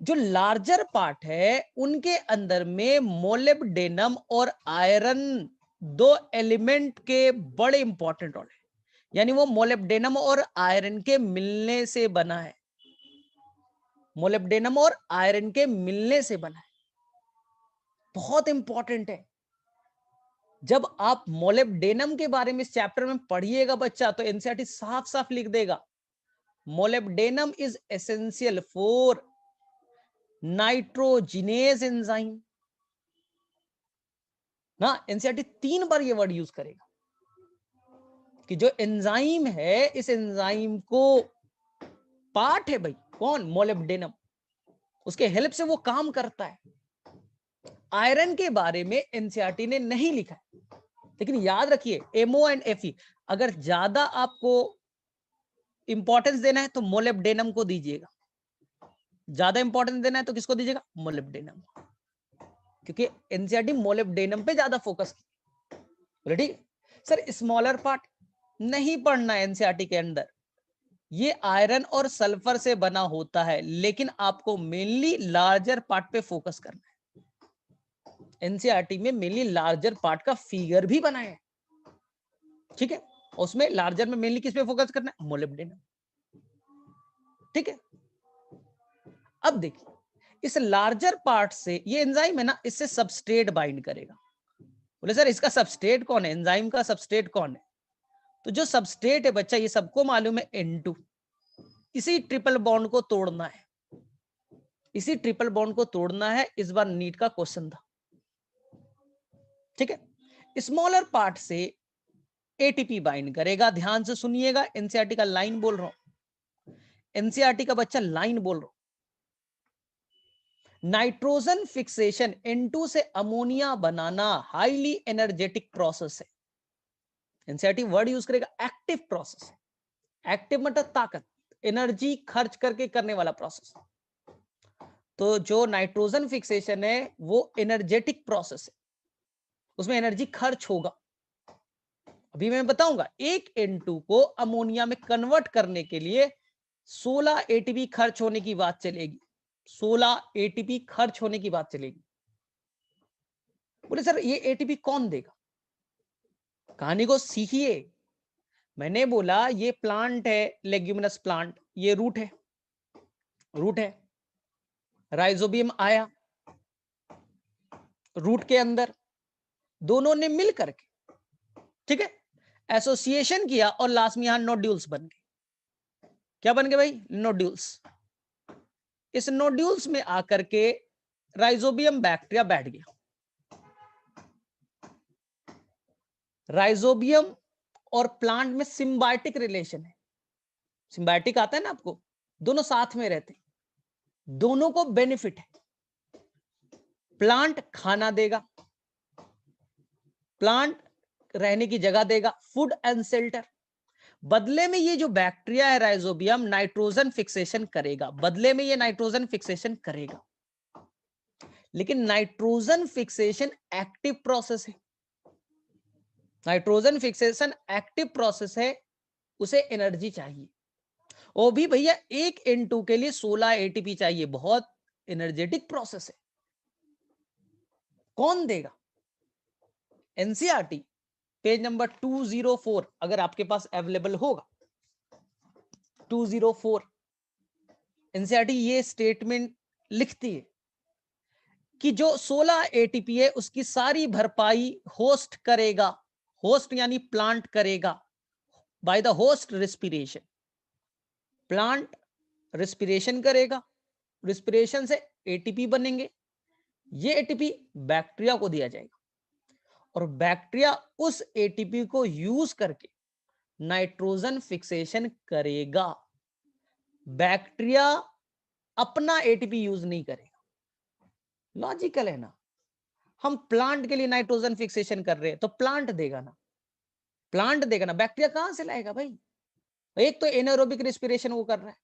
[SPEAKER 1] जो लार्जर पार्ट है उनके अंदर में मोलिब्डेनम और आयरन 2 एलिमेंट के बड़े इंपॉर्टेंट रोल है। यानी वो मोलिब्डेनम और आयरन के मिलने से बना है, मोलिब्डेनम और आयरन के मिलने से बना है। बहुत इंपॉर्टेंट है। जब आप मोलिब्डेनम के बारे में इस चैप्टर में पढ़िएगा बच्चा, तो एनसीईआरटी साफ साफ लिख देगा, molybdenum is essential for nitrogenase enzyme ना। एनसीईआरटी 3 बार ये वर्ड यूज करेगा कि जो एंजाइम है, इस एंजाइम को पार्ट है भाई कौन, मोलिब्डेनम, उसके हेल्प से वो काम करता है। आयरन के बारे में एनसीईआरटी ने नहीं लिखा है, लेकिन याद रखिए एमओ एंड एफई, अगर ज्यादा आपको इंपॉर्टेंस देना है तो मोलिब्डेनम को दीजिएगा, ज्यादा इंपॉर्टेंस देना है तो किसको दीजिएगा, मोलिब्डेनम, क्योंकि एनसीईआरटी मोलिब्डेनम पे ज्यादा फोकस की। बोले ठीक सर, स्मॉलर पार्ट नहीं पढ़ना है एनसीईआरटी के अंदर, ये आयरन और सल्फर से बना होता है, लेकिन आपको मेनली लार्जर पार्ट पे फोकस करना है। एनसीईआरटी में मेनली लार्जर पार्ट का फिगर भी बनाया है, ठीक है, उसमें लार्जर में मेनली किस पे फोकस करना है, मोलिब्डेनम, ठीक है। अब देखिए इस लार्जर पार्ट से ये एंजाइम है ना, इससे सबस्ट्रेट बाइंड करेगा। बोले सर इसका सबस्ट्रेट कौन है, एंजाइम का सबस्ट्रेट कौन है, तो जो सबस्ट्रेट है बच्चा ये सबको मालूम है N2, इसी ट्रिपल बॉन्ड को तोड़ना है, इसी ट्रिपल बॉन्ड को तोड़ना है, इस बार नीट का क्वेश्चन था, ठीक है। स्मॉलर पार्ट से एटीपी बाइंड करेगा, ध्यान से सुनिएगा, एनसीईआरटी का लाइन बोल रहा हूं, एनसीईआरटी का बच्चा लाइन बोल रहा हूं। नाइट्रोजन फिक्सेशन N2 से अमोनिया बनाना हाईली एनर्जेटिक प्रोसेस है, एनसीईआरटी वर्ड यूज करेगा एक्टिव प्रोसेस है, एक्टिव मतलब ताकत, एनर्जी खर्च करके करने वाला प्रोसेस। तो जो नाइट्रोजन फिक्सेशन है वो एनर्जेटिक प्रोसेस है, उसमें एनर्जी खर्च होगा। अभी मैं बताऊंगा, एक N2 को अमोनिया में कन्वर्ट करने के लिए 16 एटीपी खर्च होने की बात चलेगी, 16 एटीपी खर्च होने की बात चलेगी। बोले सर ये एटीपी कौन देगा, कहानी को सीखिए। मैंने बोला ये प्लांट है, लेग्यूमिनस प्लांट, ये रूट है, रूट है, राइजोबियम आया रूट के अंदर, दोनों ने मिल करके, ठीक है, एसोसिएशन किया और लास्ट में यहां नोड्यूल्स बन गए। क्या बन गए भाई, नोड्यूल्स। इस नोड्यूल्स में आकर के राइजोबियम बैक्टीरिया बैठ गया। राइजोबियम और प्लांट में सिम्बायोटिक रिलेशन है, सिम्बायोटिक आता है ना आपको, दोनों साथ में रहते, दोनों को बेनिफिट है। प्लांट खाना देगा, प्लांट रहने की जगह देगा, फूड एंड शेल्टर। बदले में ये जो बैक्टीरिया है राइजोबियम नाइट्रोजन फिक्सेशन करेगा, बदले में ये नाइट्रोजन फिक्सेशन करेगा, लेकिन नाइट्रोजन फिक्सेशन एक्टिव प्रोसेस है, नाइट्रोजन फिक्सेशन एक्टिव प्रोसेस है, उसे एनर्जी चाहिए। वो भी भैया एक N2 के लिए 16 एटीपी चाहिए, बहुत एनर्जेटिक प्रोसेस है। कौन देगा, एनसीईआरटी पेज नंबर 204 अगर आपके पास अवेलेबल होगा, 204 एनसीईआरटी ये स्टेटमेंट लिखती है कि जो 16 एटीपी है उसकी सारी भरपाई होस्ट करेगा, होस्ट यानी प्लांट करेगा, by the host respiration. Plant respiration करेगा, रेस्पिरेशन से एटीपी बनेंगे, ये एटीपी बैक्टीरिया को दिया जाएगा और बैक्टीरिया उस एटीपी को यूज करके नाइट्रोजन फिक्सेशन करेगा। बैक्टीरिया अपना एटीपी यूज नहीं करेगा, लॉजिकल है ना। हम प्लांट के लिए नाइट्रोजन फिक्सेशन कर रहे हैं तो प्लांट देगा ना, प्लांट देगा ना, बैक्टीरिया कहां से लाएगा भाई। एक तो एनारोबिक रेस्पिरेशन वो कर रहा है,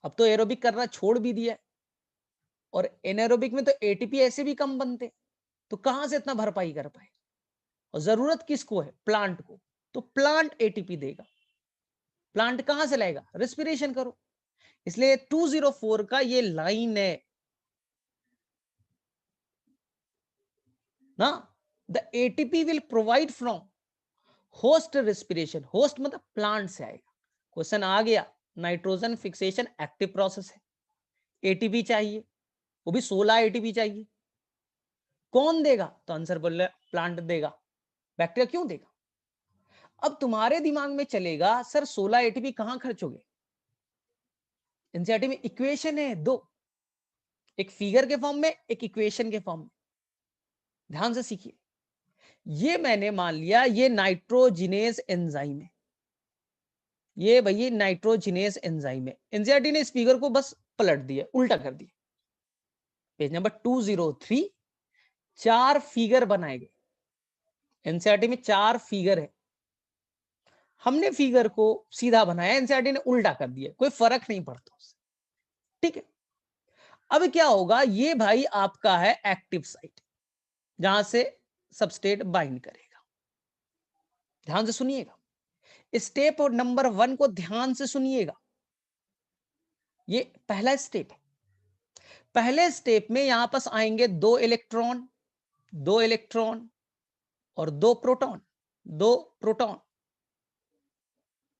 [SPEAKER 1] अब तो एरोबिक कर रहा है, छोड़ भी दिया है, और एनारोबिक में तो एटीपी ऐसे भी कम बनते, तो कहां से इतना भरपाई कर पाए, और जरूरत किसको है, प्लांट को, तो प्लांट एटीपी देगा। प्लांट कहां से लाएगा, रेस्पिरेशन करो। इसलिए 204 का ये लाइन है ना, the ATP will provide from host respiration, host मतलब प्लांट से आएगा। क्वेश्चन आ गया, नाइट्रोजन फिक्सेशन एक्टिव प्रोसेस है, एटीपी चाहिए, वो भी 16 एटीपी चाहिए, कौन देगा? तो आंसर बोल रहे प्लांट देगा। बैक्टीरिया क्यों देगा? अब तुम्हारे दिमाग में चलेगा सर 16 एटीपी कहां खर्च हो गए? एनसीईआरटी में इक्वेशन है दो, एक फिगर के फॉर्म में, एक इक्वेशन के फॉर्म में। ध्यान से सीखिए। ये मैंने मान लिया ये नाइट्रोजिनेस एंजाइम है, ये भैया नाइट्रोजिनेस एंजाइम है। एनसीईआरटी ने इस फिगर को बस पलट दिया, उल्टा कर दिया। पेज नंबर 203 4 फिगर बनाए गए। एनसीईआरटी में 4 फिगर है, हमने फिगर को सीधा बनाया, एनसीईआरटी ने उल्टा कर दिया, कोई फर्क नहीं पड़ता उससे। ठीक है, अब क्या होगा, ये भाई आपका है एक्टिव साइट जहां से सबस्ट्रेट बाइंड करेगा। ध्यान से सुनिएगा, स्टेप और नंबर 1 को ध्यान से सुनिएगा। ये पहला स्टेप है। पहले स्टेप में यहां पास आएंगे 2 इलेक्ट्रॉन, 2 इलेक्ट्रॉन और 2 proton, 2 proton.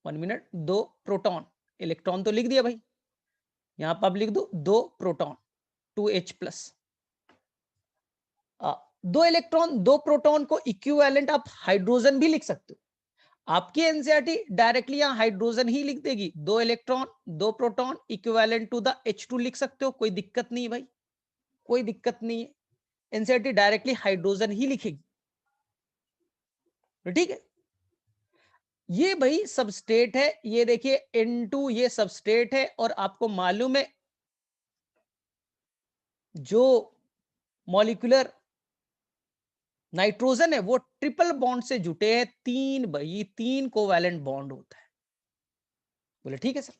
[SPEAKER 1] 1 minute, 2 proton, electron तो लिख दिया भाई, यहां पर आप लिख दो 2 प्रोटॉन 2H+। 2 इलेक्ट्रॉन 2 प्रोटॉन को इक्विवेलेंट आप हाइड्रोजन भी लिख सकते हो। आपकी एनसीईआरटी डायरेक्टली यहां हाइड्रोजन ही लिख देगी, 2 electron 2 proton equivalent to the H2 लिख सकते हो, कोई दिक्कत नहीं है भाई, कोई दिक्कत नहीं है। एनसीईआरटी डायरेक्टली हाइड्रोजन ही लिखेगी। ठीक है, ये भाई सबस्ट्रेट है, ये देखिए N2 ये सबस्ट्रेट है, और आपको मालूम है जो मॉलिक्यूलर नाइट्रोजन है वो ट्रिपल बॉन्ड से जुटे हैं, 3 भाई 3 कोवैलेंट बॉन्ड होता है। बोले ठीक है सर,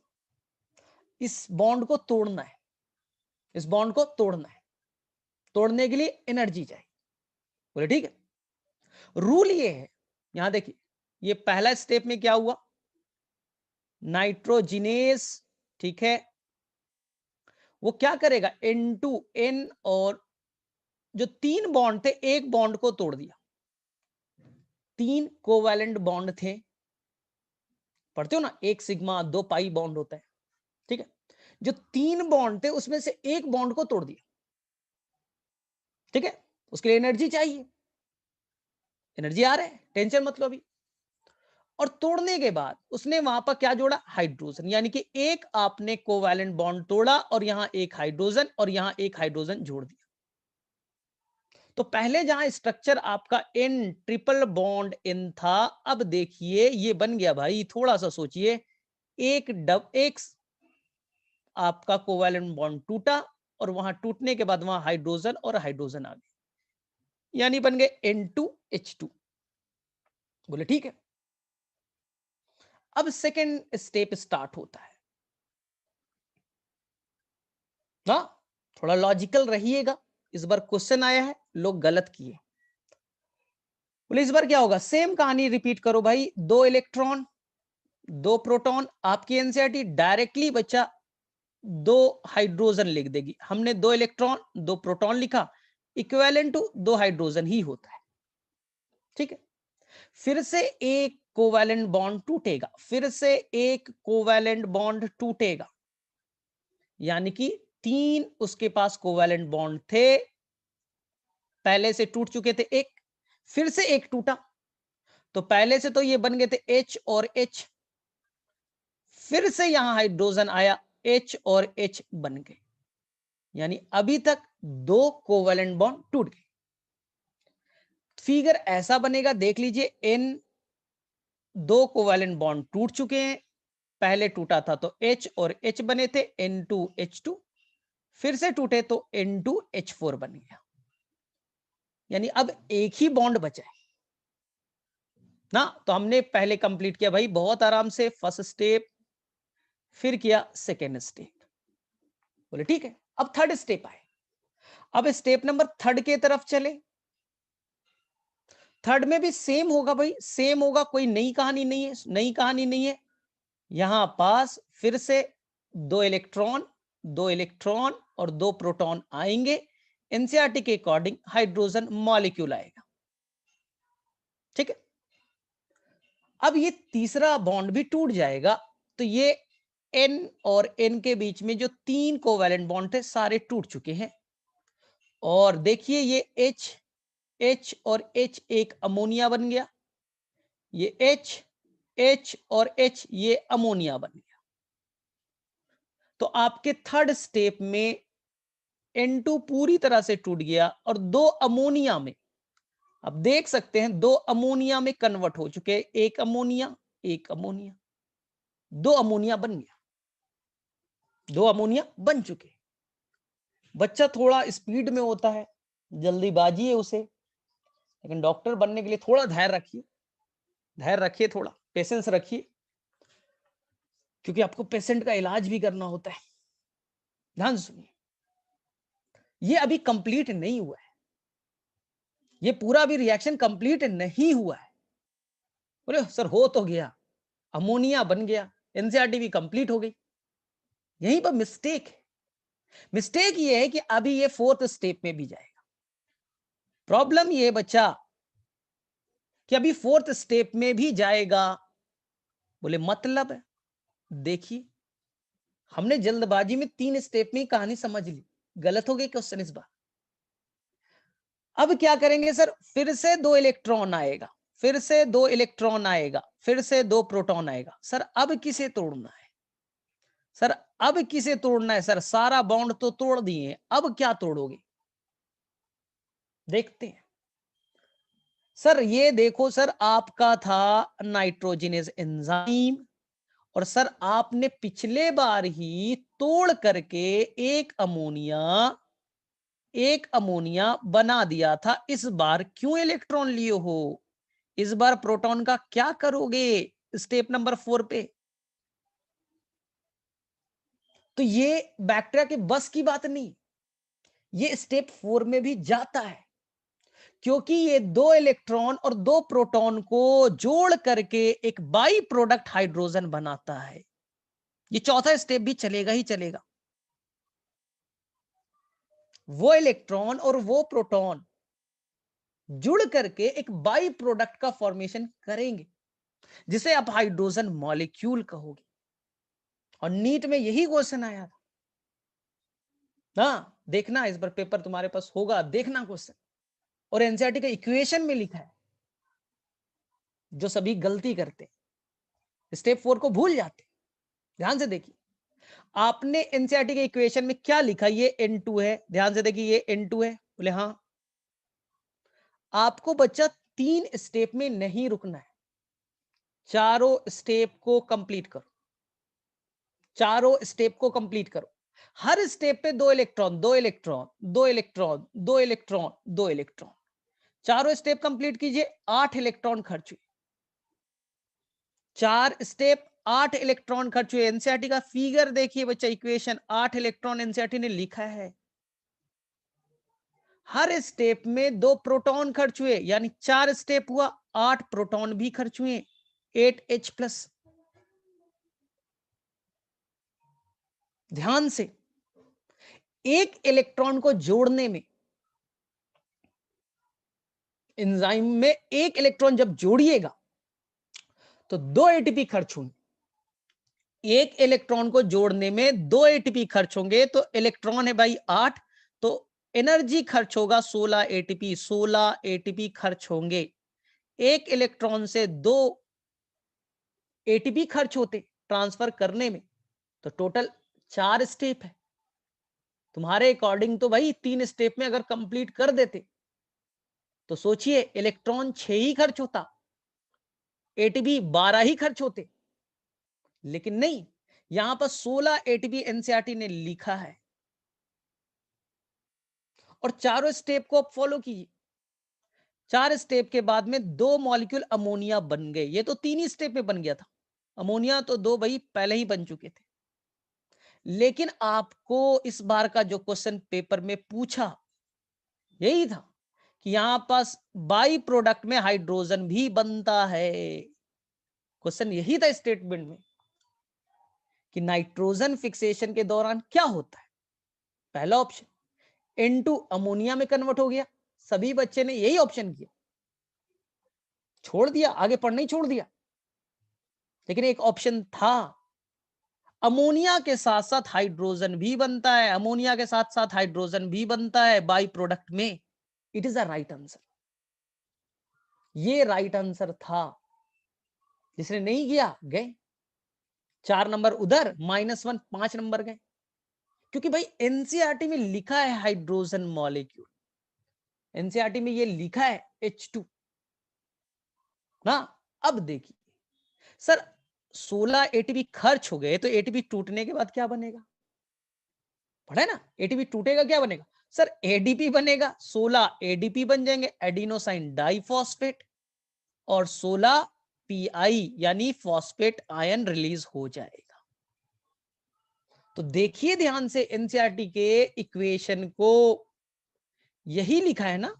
[SPEAKER 1] इस बॉन्ड को तोड़ना है, इस बॉन्ड को तोड़ना है, तोड़ने के लिए एनर्जी चाहिए। बोले ठीक है, रूल ये है, यहां देखिए ये पहला स्टेप में क्या हुआ, नाइट्रोजिनेस, ठीक है, वो क्या करेगा, N2 N और जो 3 बॉन्ड थे एक बॉन्ड को तोड़ दिया। 3 कोवैलेंट बॉन्ड थे, पढ़ते हो ना, 1 सिग्मा 2 पाई बॉन्ड होता है। ठीक है, जो 3 बॉन्ड थे उसमें से एक बॉन्ड को तोड़ दिया। ठीक है, उसके लिए एनर्जी चाहिए, एनर्जी आ रहा है, टेंशन मत लो अभी। और तोड़ने के बाद उसने वहां पर क्या जोड़ा, हाइड्रोजन, यानी कि एक आपने कोवैलेंट बॉन्ड तोड़ा और यहां एक हाइड्रोजन और यहां एक हाइड्रोजन जोड़ दिया। तो पहले जहां स्ट्रक्चर आपका N ट्रिपल बॉन्ड N था, अब देखिए ये बन गया भाई, थोड़ा सा सोचिए, एक आपका कोवैलेंट बॉन्ड टूटा और वहां टूटने के बाद वहां हाइड्रोजन और हाइड्रोजन आ गए, यानी बन गए N2H2। बोले ठीक है, अब सेकेंड स्टेप स्टार्ट होता है ना, थोड़ा लॉजिकल रहिएगा। इस बार क्वेश्चन आया है, लोग गलत किए। बोले इस बार क्या होगा, सेम कहानी रिपीट करो भाई, 2 इलेक्ट्रॉन 2 प्रोटॉन, आपकी एनसीईआरटी डायरेक्टली बच्चा 2 हाइड्रोजन लिख देगी, हमने 2 इलेक्ट्रॉन 2 प्रोटॉन लिखा, इक्विवेलेंट टू 2 हाइड्रोजन ही होता है। ठीक है, फिर से एक कोवैलेंट बॉन्ड टूटेगा, फिर से एक कोवैलेंट बॉन्ड टूटेगा, यानी कि 3 उसके पास कोवैलेंट बॉन्ड थे, पहले से टूट चुके थे एक, फिर से एक टूटा, तो पहले से तो ये बन गए थे H और H, फिर से यहां हाइड्रोजन आया, H और H बन गए, यानी अभी तक 2 कोवैलेंट बॉन्ड टूट गए। फिगर ऐसा बनेगा, देख लीजिए, N 2 कोवैलेंट बॉन्ड टूट चुके हैं, पहले टूटा था तो H और H बने थे N2H2, फिर से टूटे तो N2H4 बन गया, यानी अब एक ही बॉन्ड बचा है ना। तो हमने पहले कंप्लीट किया भाई बहुत आराम से, फर्स्ट स्टेप, फिर किया सेकेंड स्टेप। बोले ठीक है, अब थर्ड स्टेप आए, अब स्टेप नंबर 3 के तरफ चले। थर्ड में भी सेम होगा भाई, सेम होगा, कोई नई कहानी नहीं है, नई कहानी नहीं है। यहां पास फिर से 2 इलेक्ट्रॉन 2 इलेक्ट्रॉन और 2 प्रोटॉन आएंगे, एनसीईआरटी के अकॉर्डिंग हाइड्रोजन मॉलिक्यूल आएगा। ठीक है, अब ये तीसरा बॉन्ड भी टूट जाएगा, तो ये N और N के बीच में जो 3 कोवैलेंट बॉन्ड थे सारे टूट चुके हैं। और देखिए ये H और H एक अमोनिया बन गया, ये H और H ये अमोनिया बन गया। तो आपके थर्ड स्टेप में N2 पूरी तरह से टूट गया और 2 अमोनिया में, अब देख सकते हैं 2 अमोनिया में कन्वर्ट हो चुके हैं, एक अमोनिया 2 अमोनिया बन गया, 2 अमोनिया बन चुके। बच्चा थोड़ा स्पीड में होता है, जल्दीबाजी है उसे, लेकिन डॉक्टर बनने के लिए थोड़ा धैर्य रखिए, थोड़ा पेशेंस रखिए, क्योंकि आपको पेशेंट का इलाज भी करना होता है। ध्यान सुनिए, ये अभी कंप्लीट नहीं हुआ है, ये पूरा भी रिएक्शन कंप्लीट नहीं हुआ है। बोले सर हो तो गया, अमोनिया बन गया, एनसीईआरटी भी कंप्लीट हो गई। यहीं पर मिस्टेक है। मिस्टेक ये है कि अभी ये फोर्थ स्टेप में भी जाएगा। प्रॉब्लम ये बच्चा कि अभी फोर्थ स्टेप में भी जाएगा। बोले मतलब है, देखिए हमने जल्दबाजी में 3 स्टेप में कहानी समझ ली, गलत हो गई क्वेश्चन इस बार। अब क्या करेंगे सर, फिर से 2 इलेक्ट्रॉन आएगा, फिर से 2 इलेक्ट्रॉन आएगा, फिर से 2 प्रोटॉन आएगा। सर अब किसे तोड़ना है, सर अब किसे तोड़ना है, सर सारा बॉन्ड तो तोड़ दिए, अब क्या तोड़ोगे, देखते हैं। सर ये देखो सर, आपका था नाइट्रोजनस एंजाइम, और सर आपने पिछले बार ही तोड़ करके एक अमोनिया बना दिया था। इस बार क्यों इलेक्ट्रॉन लिए हो, इस बार प्रोटॉन का क्या करोगे स्टेप नंबर 4 पे। तो ये बैक्टीरिया के बस की बात नहीं, ये स्टेप 4 में भी जाता है, क्योंकि ये 2 इलेक्ट्रॉन और 2 प्रोटॉन को जोड़ करके एक बाई प्रोडक्ट हाइड्रोजन बनाता है। ये चौथा स्टेप भी चलेगा ही चलेगा। वो इलेक्ट्रॉन और वो प्रोटॉन जुड़ करके एक बाई प्रोडक्ट का फॉर्मेशन करेंगे, जिसे आप हाइड्रोजन मॉलिक्यूल कहोगे। और नीट में यही क्वेश्चन आया था। हाँ देखना, इस बार पेपर तुम्हारे पास होगा, देखना क्वेश्चन, और एनसीईआरटी का इक्वेशन में लिखा है। जो सभी गलती करते, स्टेप 4 को भूल जाते, ध्यान से देखिए। आपने एनसीईआरटी के इक्वेशन में क्या लिखा, ये N2 है, ध्यान से देखिए ये N2 है। बोले हाँ, आपको बच्चा 3 स्टेप में नहीं रुकना है, चारों स्टेप को कंप्लीट करो, चारों स्टेप को कंप्लीट करो। हर स्टेप पे 2 electron 2 electron 2 electron 2 electron 2 electron, चारों स्टेप कंप्लीट कीजिए। 8 इलेक्ट्रॉन खर्च हुए, 4 स्टेप 8 इलेक्ट्रॉन खर्च हुए। एनसीईआरटी का फिगर देखिए बच्चा, इक्वेशन 8 इलेक्ट्रॉन एनसीईआरटी ने लिखा है। हर स्टेप में 2 प्रोटॉन खर्च हुए, यानी 4 स्टेप हुआ, 8 प्रोटॉन भी खर्च हुए, 8H+। ध्यान से, एक इलेक्ट्रॉन को जोड़ने में, एंजाइम में एक इलेक्ट्रॉन जब जोड़िएगा तो 2 एटीपी खर्च होंगे। एक इलेक्ट्रॉन को जोड़ने में 2 एटीपी खर्च होंगे, तो इलेक्ट्रॉन है भाई 8, तो एनर्जी खर्च होगा 16 एटीपी, 16 एटीपी खर्च होंगे। एक इलेक्ट्रॉन से 2 एटीपी खर्च होते ट्रांसफर करने में, तो टोटल 4 स्टेप है। तुम्हारे अकॉर्डिंग तो भाई 3 स्टेप में अगर कंप्लीट कर देते तो सोचिए इलेक्ट्रॉन 6 ही खर्च होता, एटीपी 12 ही खर्च होते, लेकिन नहीं, यहां पर 16 एटीपी एनसीईआरटी ने लिखा है। और चारों स्टेप को आप फॉलो कीजिए। 4 स्टेप के बाद में 2 मॉलिक्यूल अमोनिया बन गए, ये तो 3 ही स्टेप में बन गया था, अमोनिया तो 2 भाई पहले ही बन चुके थे। लेकिन आपको इस बार का जो क्वेश्चन पेपर में पूछा यही था कि यहां पास बाई प्रोडक्ट में हाइड्रोजन भी बनता है। क्वेश्चन यही था स्टेटमेंट में कि नाइट्रोजन फिक्सेशन के दौरान क्या होता है। पहला ऑप्शन N2 अमोनिया में कन्वर्ट हो गया, सभी बच्चे ने यही ऑप्शन किया, छोड़ दिया, आगे पढ़ना ही छोड़ दिया। लेकिन एक ऑप्शन था, अमोनिया के साथ साथ हाइड्रोजन भी बनता है, अमोनिया के साथ साथ हाइड्रोजन भी बनता है बाई प्रोडक्ट में। It is a right answer. ये राइट आंसर था। जिसने नहीं किया गए 4 नंबर उधर, -1 5 नंबर गए। क्योंकि भाई एनसीईआरटी में लिखा है हाइड्रोजन मॉलिक्यूल, एनसीईआरटी में ये लिखा है H2 ना। अब देखिए सर, 16 एटीपी खर्च हो गए तो एटीपी टूटने के बाद क्या बनेगा, पढ़ा है ना, एटीपी टूटेगा क्या बनेगा सर, एडीपी बनेगा। 16 एडीपी बन जाएंगे, एडिनोसाइन डाइफॉस्फेट, और 16 पीआई यानी फॉस्फेट आयन रिलीज हो जाएगा। तो देखिए ध्यान से एनसीईआरटी के इक्वेशन को, यही लिखा है ना।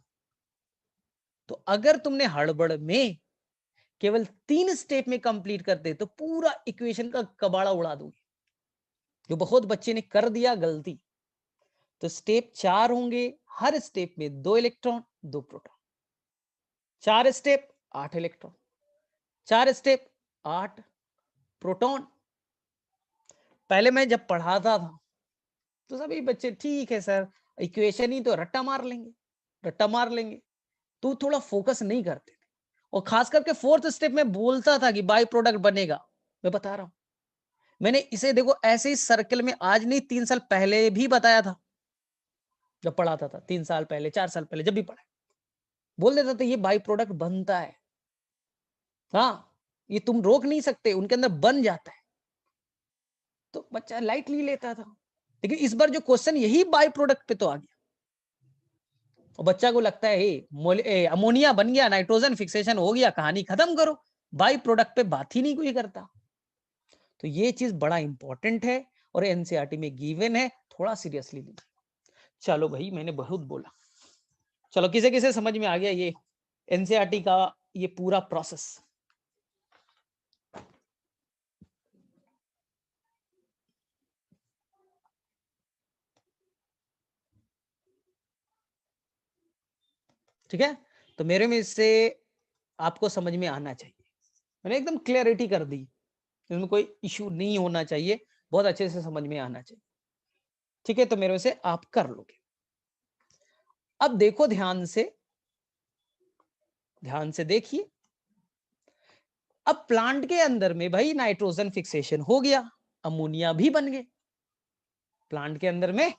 [SPEAKER 1] तो अगर तुमने हड़बड़ में केवल 3 स्टेप में कंप्लीट करते तो पूरा इक्वेशन का कबाड़ा उड़ा दोगे, जो बहुत बच्चे ने कर दिया गलती। तो स्टेप 4 होंगे, हर स्टेप में 2 electron 2 proton, 4 step 8 electron, 4 step 8 proton. पहले मैं जब पढ़ाता था तो सभी बच्चे ठीक है सर, इक्वेशन ही तो रट्टा मार लेंगे, रट्टा मार लेंगे, तो थोड़ा फोकस नहीं करते थे। और खास करके 4th स्टेप में बोलता था कि बाई प्रोडक्ट बनेगा। मैं बता रहा हूं, मैंने इसे देखो ऐसे ही सर्कल में आज नहीं 3 साल पहले भी बताया था, जब पढ़ाता था 3 साल पहले 4 साल पहले जब भी पढ़ा, बोल देता था ये बाई प्रोडक्ट बनता है। हाँ, ये तुम रोक नहीं सकते, उनके अंदर बन जाता है। तो बच्चा लाइटली लेता था, लेकिन इस बार जो क्वेश्चन यही बाई प्रोडक्ट पे तो आ गया, और बच्चा को लगता है अमोनिया बन गया, नाइट्रोजन फिक्सेशन हो गया, कहानी खत्म करो, बाई प्रोडक्ट पे बात ही नहीं कोई करता। तो ये चीज बड़ा इंपॉर्टेंट है और एनसीईआरटी में गिवन है, थोड़ा सीरियसली लीजिए। चलो भाई मैंने बहुत बोला, चलो किसे किसे समझ में आ गया ये एनसीईआरटी का ये पूरा प्रोसेस। ठीक है, तो मेरे में से आपको समझ में आना चाहिए, मैंने एकदम क्लियरिटी कर दी, इसमें कोई इश्यू नहीं होना चाहिए, बहुत अच्छे से समझ में आना चाहिए। ठीक है, तो मेरे से आप कर लोगे। अब देखो ध्यान से देखिए, अब प्लांट के अंदर में भाई नाइट्रोजन फिक्सेशन हो गया, अमोनिया भी बन गए, प्लांट के अंदर में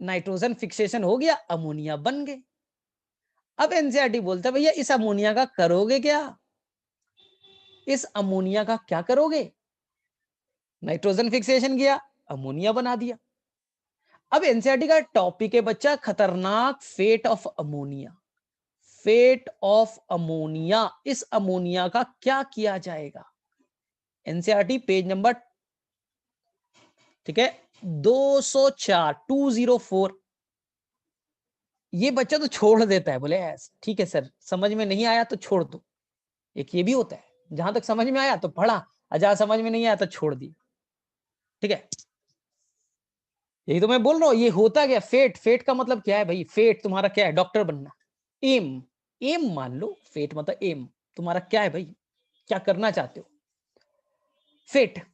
[SPEAKER 1] नाइट्रोजन फिक्सेशन हो गया, अमोनिया बन गए। अब एनसीईआरटी बोलता है भैया इस अमोनिया का करोगे क्या, इस अमोनिया का क्या करोगे, नाइट्रोजन फिक्सेशन किया, अमोनिया बना दिया। अब एनसीईआरटी का टॉपिक है बच्चा खतरनाक fate of ammonia, fate of ammonia, इस अमोनिया का क्या किया जाएगा। एनसीईआरटी पेज नंबर, ठीक है 204 204। ये बच्चा तो छोड़ देता है, बोले ठीक है सर समझ में नहीं आया तो छोड़ दो, एक ये भी होता है, जहां तक समझ में आया तो पढ़ा, और जहां समझ में नहीं आया तो छोड़ दिया। ठीक है, यही तो मैं बोल रहा हूं, ये होता क्या, फेट, फेट का मतलब क्या है भाई, फेट तुम्हारा क्या है, डॉक्टर बनना, एम, एम मान लो, फेट मतलब एम तुम्हारा क्या है भाई, क्या करना चाहते हो, फेट।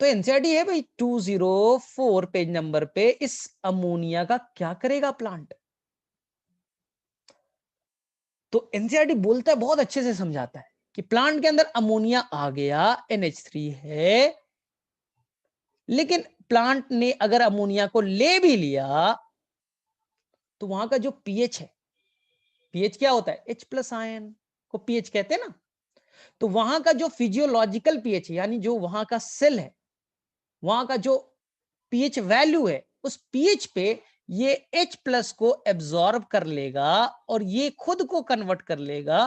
[SPEAKER 1] तो एनसीईआरटी है भाई 204 पेज नंबर पे, इस अमोनिया का क्या करेगा प्लांट। तो एनसीईआरटी बोलता है, बहुत अच्छे से समझाता है कि प्लांट के अंदर अमोनिया आ गया, NH3 है, लेकिन प्लांट ने अगर अमोनिया को ले भी लिया तो वहां का जो पीएच है, पीएच क्या होता है, H+ आयन को पीएच कहते हैं ना, तो वहां का जो फिजियोलॉजिकल पीएच है, यानी जो वहां का सेल है, वहां का जो पीएच वैल्यू है, उस पीएच पे ये H+ को एब्जॉर्ब कर लेगा और ये खुद को कन्वर्ट कर लेगा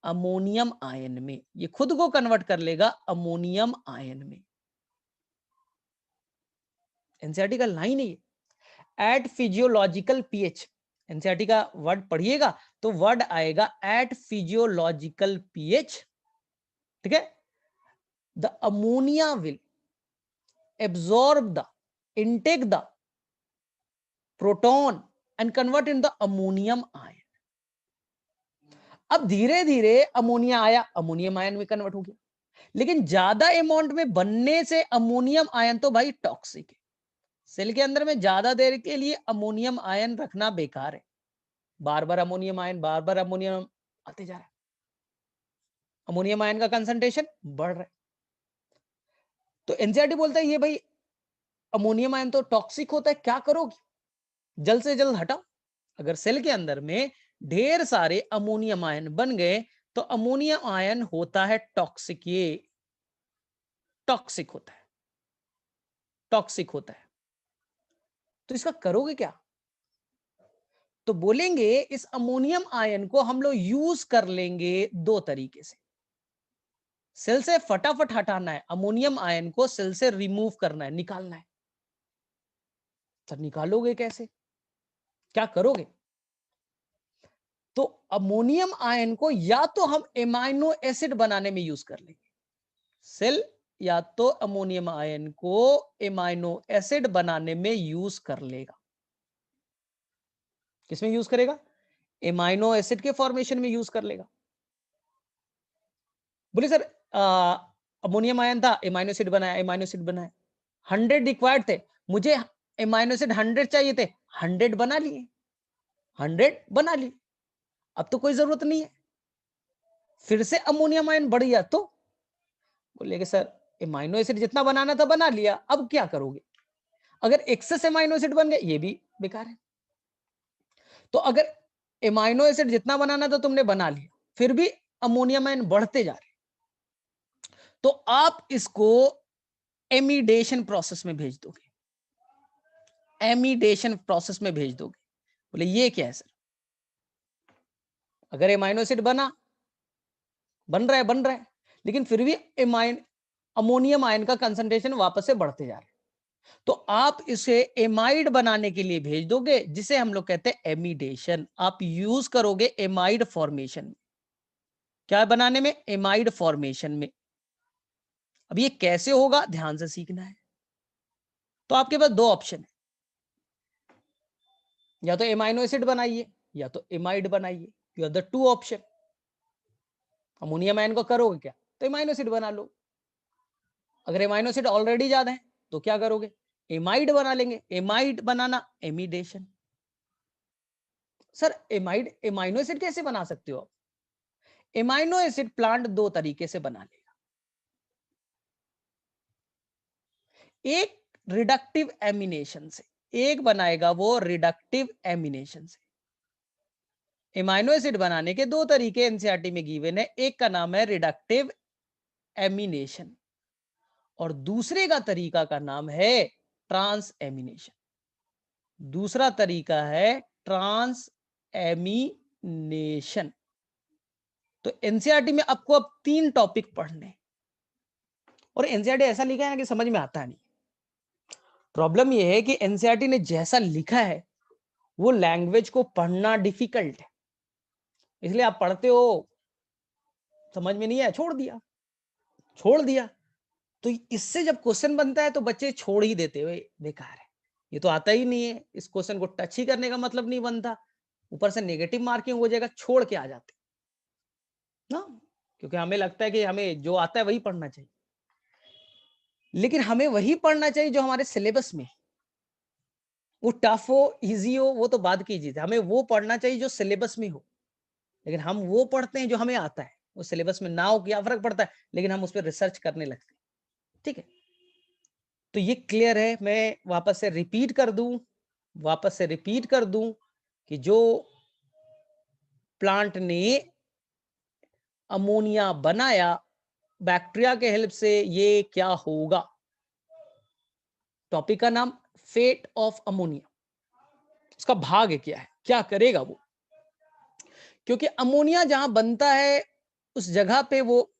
[SPEAKER 1] अमोनियम आयन में, ये खुद को कन्वर्ट कर लेगा अमोनियम आयन में। एनसीईआरटी का लाइन है एट फिजियोलॉजिकल पीएच, एनसीईआरटी का वर्ड पढ़िएगा तो वर्ड आएगा एट फिजियोलॉजिकल पीएच। ठीक है, the ammonia will absorb the intake the proton and convert in the ammonium ion। अब धीरे धीरे अमोनिया आया, अमोनियम आयन में कन्वर्ट हो गया, लेकिन ज्यादा अमाउंट में बनने से अमोनियम आयन तो भाई टॉक्सिक है। सेल के अंदर में ज्यादा देर के लिए अमोनियम आयन रखना बेकार है। बार बार अमोनियम आयन, बार बार अमोनियम आते जा रहा है, अमोनियम आयन का कंसंट्रेशन बढ़ रहा है। तो एनसीईआरटी बोलता है ये भाई अमोनियम आयन तो टॉक्सिक होता है, क्या करोगे? जल्द से जल्द हटाओ। अगर सेल के अंदर में ढेर सारे अमोनियम आयन बन गए तो अमोनियम आयन होता है टॉक्सिक। ये टॉक्सिक होता है, टॉक्सिक होता है। तो इसका करोगे क्या? तो बोलेंगे इस अमोनियम आयन को हम लोग यूज कर लेंगे दो तरीके से। सेल से फटाफट हटाना है, अमोनियम आयन को सेल से रिमूव करना है, निकालना है। तो निकालोगे कैसे, क्या करोगे? तो अमोनियम आयन को या तो हम एमाइनो एसिड बनाने में यूज कर लेंगे। सेल या तो अमोनियम आयन को एमाइनो एसिड बनाने में यूज कर लेगा। किसमें यूज करेगा? एमाइनो एसिड के फॉर्मेशन में यूज कर लेगा। बोले सर अमोनियम आयन था, एमाइनो एसिड बनाया, एमाइनो एसिड बनाया, 100 रिक्वायर्ड थे, मुझे एमाइनो एसिड 100 चाहिए थे, 100 बना लिए, 100 बना लिए, अब तो कोई जरूरत नहीं है। फिर से अमोनियम आयन बढ़ गया तो बोलेगे सर एमाइनो एसिड जितना बनाना था बना लिया, अब क्या करोगे? अगर एक्सेस एमाइनो एसिड बन गए ये भी बेकार है। तो अगर एमाइनो एसिड जितना बनाना था तुमने बना लिया, फिर भी अमोनियम आयन बढ़ते जा रहे, तो आप इसको एमिडेशन प्रोसेस में भेज दोगे, एमिडेशन प्रोसेस में भेज दोगे। बोले ये क्या है सर? अगर एमाइनो एसिड बन रहा है लेकिन फिर भी अमोनियम आयन का कंसंट्रेशन वापस से बढ़ते जा रहा है, तो आप इसे एमाइड बनाने के लिए भेज दोगे, जिसे हम लोग कहते हैं एमिडेशन। आप यूज करोगे एमाइड फॉर्मेशन में। क्या बनाने में? एमाइड फॉर्मेशन में। अब ये कैसे होगा ध्यान से सीखना है। तो आपके पास दो ऑप्शन है, या तो एमाइनो एसिड बनाइए या तो एमाइड बनाइए। You are the two option. Ammonium ion को करोगे क्या? तो एमाइनो एसिड बना लो। अगर एमाइनो एसिड ऑलरेडी ज्यादा है तो क्या करोगे? एमाइड बना लेंगे। एमाइड बनाना एमिडेशन। सर एमाइनो एसिड कैसे बना सकते हो आप? एमाइनो एसिड प्लांट दो तरीके से बना लेगा। एक रिडक्टिव एमिनेशन से, एक बनाएगा वो रिडक्टिव एमिनेशन से। एमाइनो एसिड बनाने के दो तरीके एनसीईआरटी में गिवन है, एक का नाम है रिडक्टिव एमिनेशन और दूसरे का तरीका का नाम है ट्रांस एमिनेशन। दूसरा तरीका है ट्रांस एमिनेशन। तो एनसीईआरटी में आपको अब 3 टॉपिक पढ़ने, और एनसीईआरटी ऐसा लिखा है ना कि समझ में आता नहीं। प्रॉब्लम यह है कि एनसीईआरटी ने जैसा लिखा है वो लैंग्वेज को पढ़ना डिफिकल्ट है, इसलिए आप पढ़ते हो समझ में नहीं आया, छोड़ दिया। तो इससे जब क्वेश्चन बनता है तो बच्चे छोड़ ही देते हुए बेकार है, ये तो आता ही नहीं है, इस क्वेश्चन को टच ही करने का मतलब नहीं बनता, ऊपर से नेगेटिव मार्किंग हो जाएगा, छोड़ के आ जाते ना। क्योंकि हमें लगता है कि हमें जो आता है वही पढ़ना चाहिए, लेकिन हमें वही पढ़ना चाहिए जो हमारे सिलेबस में। वो टफ हो इजी हो वो तो बाद की चीज है, हमें वो पढ़ना चाहिए जो सिलेबस में हो। लेकिन हम वो पढ़ते हैं जो हमें आता है, वो सिलेबस में ना हो क्या फर्क पड़ता है, लेकिन हम उस पर रिसर्च करने लगते हैं। ठीक है, तो ये क्लियर है। मैं वापस से रिपीट कर दूं कि जो प्लांट ने अमोनिया बनाया बैक्टीरिया के हेल्प से, ये क्या होगा? टॉपिक का नाम फेट ऑफ अमोनिया। उसका भाग क्या है, क्या करेगा वो? क्योंकि अमोनिया जहां बनता है उस जगह पे वो,